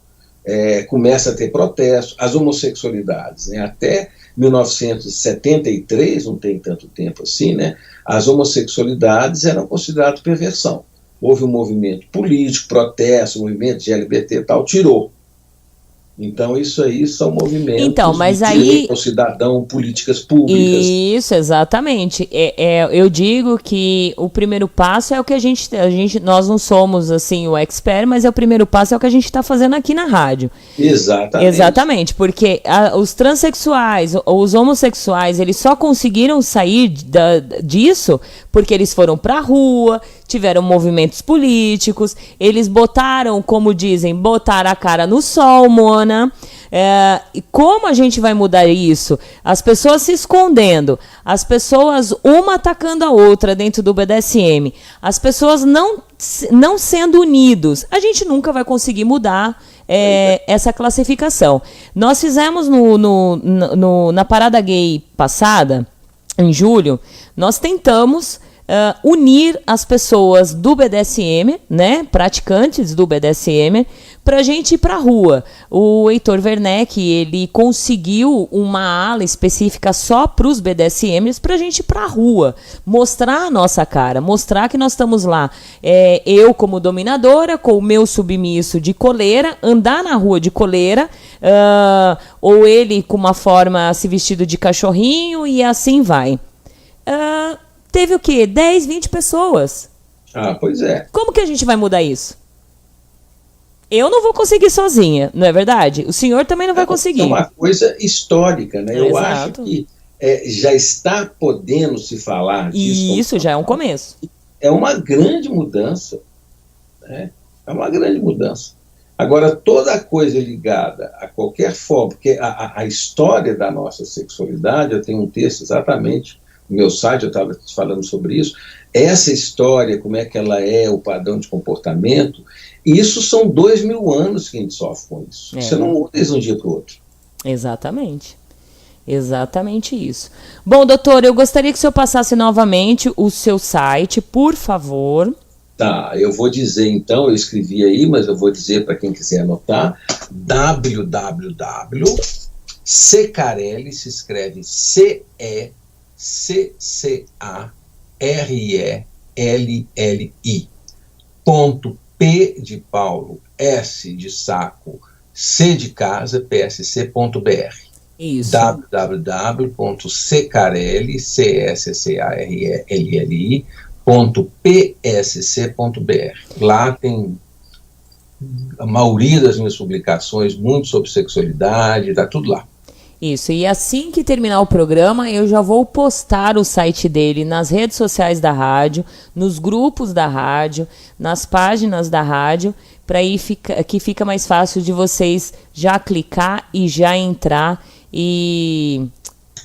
Começa a ter protestos, as homossexualidades, né? Até 1973, não tem tanto tempo assim, né? As homossexualidades eram consideradas perversão. Houve um movimento político, protesto, movimento de LGBT e tal, tirou. Então isso aí são movimentos mas de direito ao cidadão, políticas públicas. Isso, exatamente. Eu digo que o primeiro passo é o que nós não somos assim o expert, mas o primeiro passo é o que a gente está fazendo aqui na rádio. Exatamente, porque os transexuais, os homossexuais, eles só conseguiram sair disso porque eles foram para a rua, tiveram movimentos políticos, eles botaram, como dizem, botaram a cara no sol, Mona. E como a gente vai mudar isso? As pessoas se escondendo, as pessoas uma atacando a outra dentro do BDSM, as pessoas não sendo unidos. A gente nunca vai conseguir mudar essa classificação. Nós fizemos na Parada Gay passada, em julho, nós tentamos unir as pessoas do BDSM, né, praticantes do BDSM, pra gente ir pra rua. O Heitor Werneck, ele conseguiu uma ala específica só pros BDSMs pra gente ir pra rua, mostrar a nossa cara, mostrar que nós estamos lá. Eu como dominadora, com o meu submisso de coleira, andar na rua de coleira, ou ele com uma forma se vestido de cachorrinho e assim vai. Teve o quê? 10, 20 pessoas. Pois é. Como que a gente vai mudar isso? Eu não vou conseguir sozinha, não é verdade? O senhor também não vai conseguir. É uma coisa histórica, né? Eu Exato. acho que já está podendo se falar disso. E isso já é um começo. É uma grande mudança. Né? É uma grande mudança. Agora, toda coisa ligada a qualquer forma, porque a história da nossa sexualidade, eu tenho um texto exatamente no meu site, eu estava falando sobre isso, essa história, como é que ela é, o padrão de comportamento, isso são 2000 anos que a gente sofre com isso. Você não muda de um dia para o outro. Exatamente. Exatamente isso. Bom, doutor, eu gostaria que o senhor passasse novamente o seu site, por favor. Tá, eu vou dizer então, eu escrevi aí, mas eu vou dizer para quem quiser anotar, www.secarelli, se escreve CECCARELLI, .P S de saco, C de casa, psc.br. Isso. www.secarelli.psc.br. Lá tem a maioria das minhas publicações, muito sobre sexualidade, tá tudo lá. Isso, e assim que terminar o programa, eu já vou postar o site dele nas redes sociais da rádio, nos grupos da rádio, nas páginas da rádio, para aí que fica mais fácil de vocês já clicar e já entrar e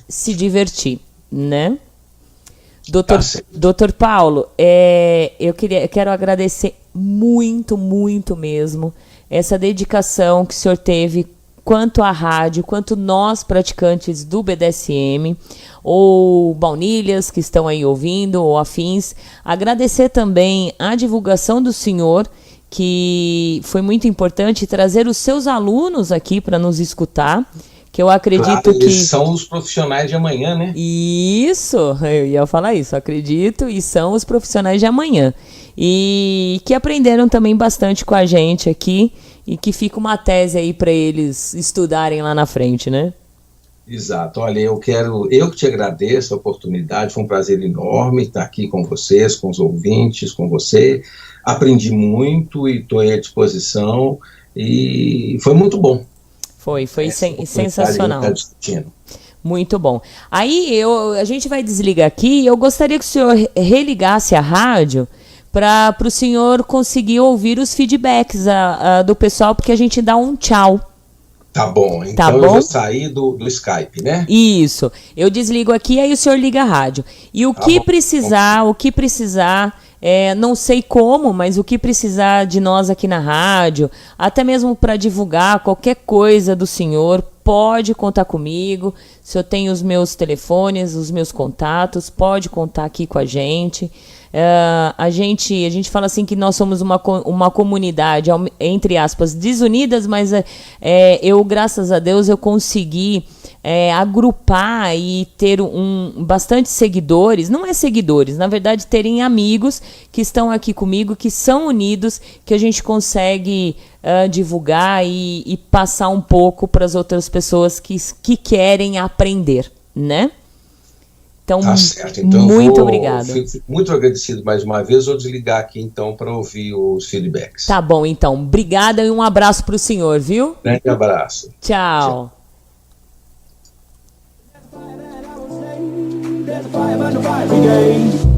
se divertir, né? Doutor Paulo, eu quero agradecer muito, muito mesmo essa dedicação que o senhor teve quanto à rádio, quanto nós praticantes do BDSM, ou baunilhas que estão aí ouvindo, ou afins. Agradecer também a divulgação do senhor, que foi muito importante trazer os seus alunos aqui para nos escutar, que eu acredito claro, que... eles são os profissionais de amanhã, né? Isso, eu ia falar isso, acredito, e são os profissionais de amanhã. E que aprenderam também bastante com a gente aqui, e que fica uma tese aí para eles estudarem lá na frente, né? Exato. Olha, eu que te agradeço a oportunidade, foi um prazer enorme estar aqui com vocês, com os ouvintes, com você. Aprendi muito e estou à disposição e foi muito bom. Foi sensacional. Tá discutindo. Muito bom. Aí a gente vai desligar aqui e eu gostaria que o senhor religasse a rádio para o senhor conseguir ouvir os feedbacks do pessoal, porque a gente dá um tchau. Tá bom, então tá bom? Eu vou sair do Skype, né? Isso, eu desligo aqui, aí o senhor liga a rádio. E o que precisar, não sei como, mas o que precisar de nós aqui na rádio, até mesmo para divulgar qualquer coisa do senhor, pode contar comigo. Se eu tenho os meus telefones, os meus contatos, pode contar aqui com a gente. A gente fala assim que nós somos uma comunidade, entre aspas, desunidas, mas graças a Deus, eu consegui agrupar e ter bastante seguidores, não é seguidores, na verdade, terem amigos que estão aqui comigo, que são unidos, que a gente consegue divulgar e passar um pouco para as outras pessoas que querem aprender, né? Então, tá certo. Então muito obrigado. Fico muito agradecido mais uma vez. Vou desligar aqui então para ouvir os feedbacks. Tá bom, então. Obrigada e um abraço para o senhor, viu? Grande abraço. Tchau. There's a fire by the fire brigade.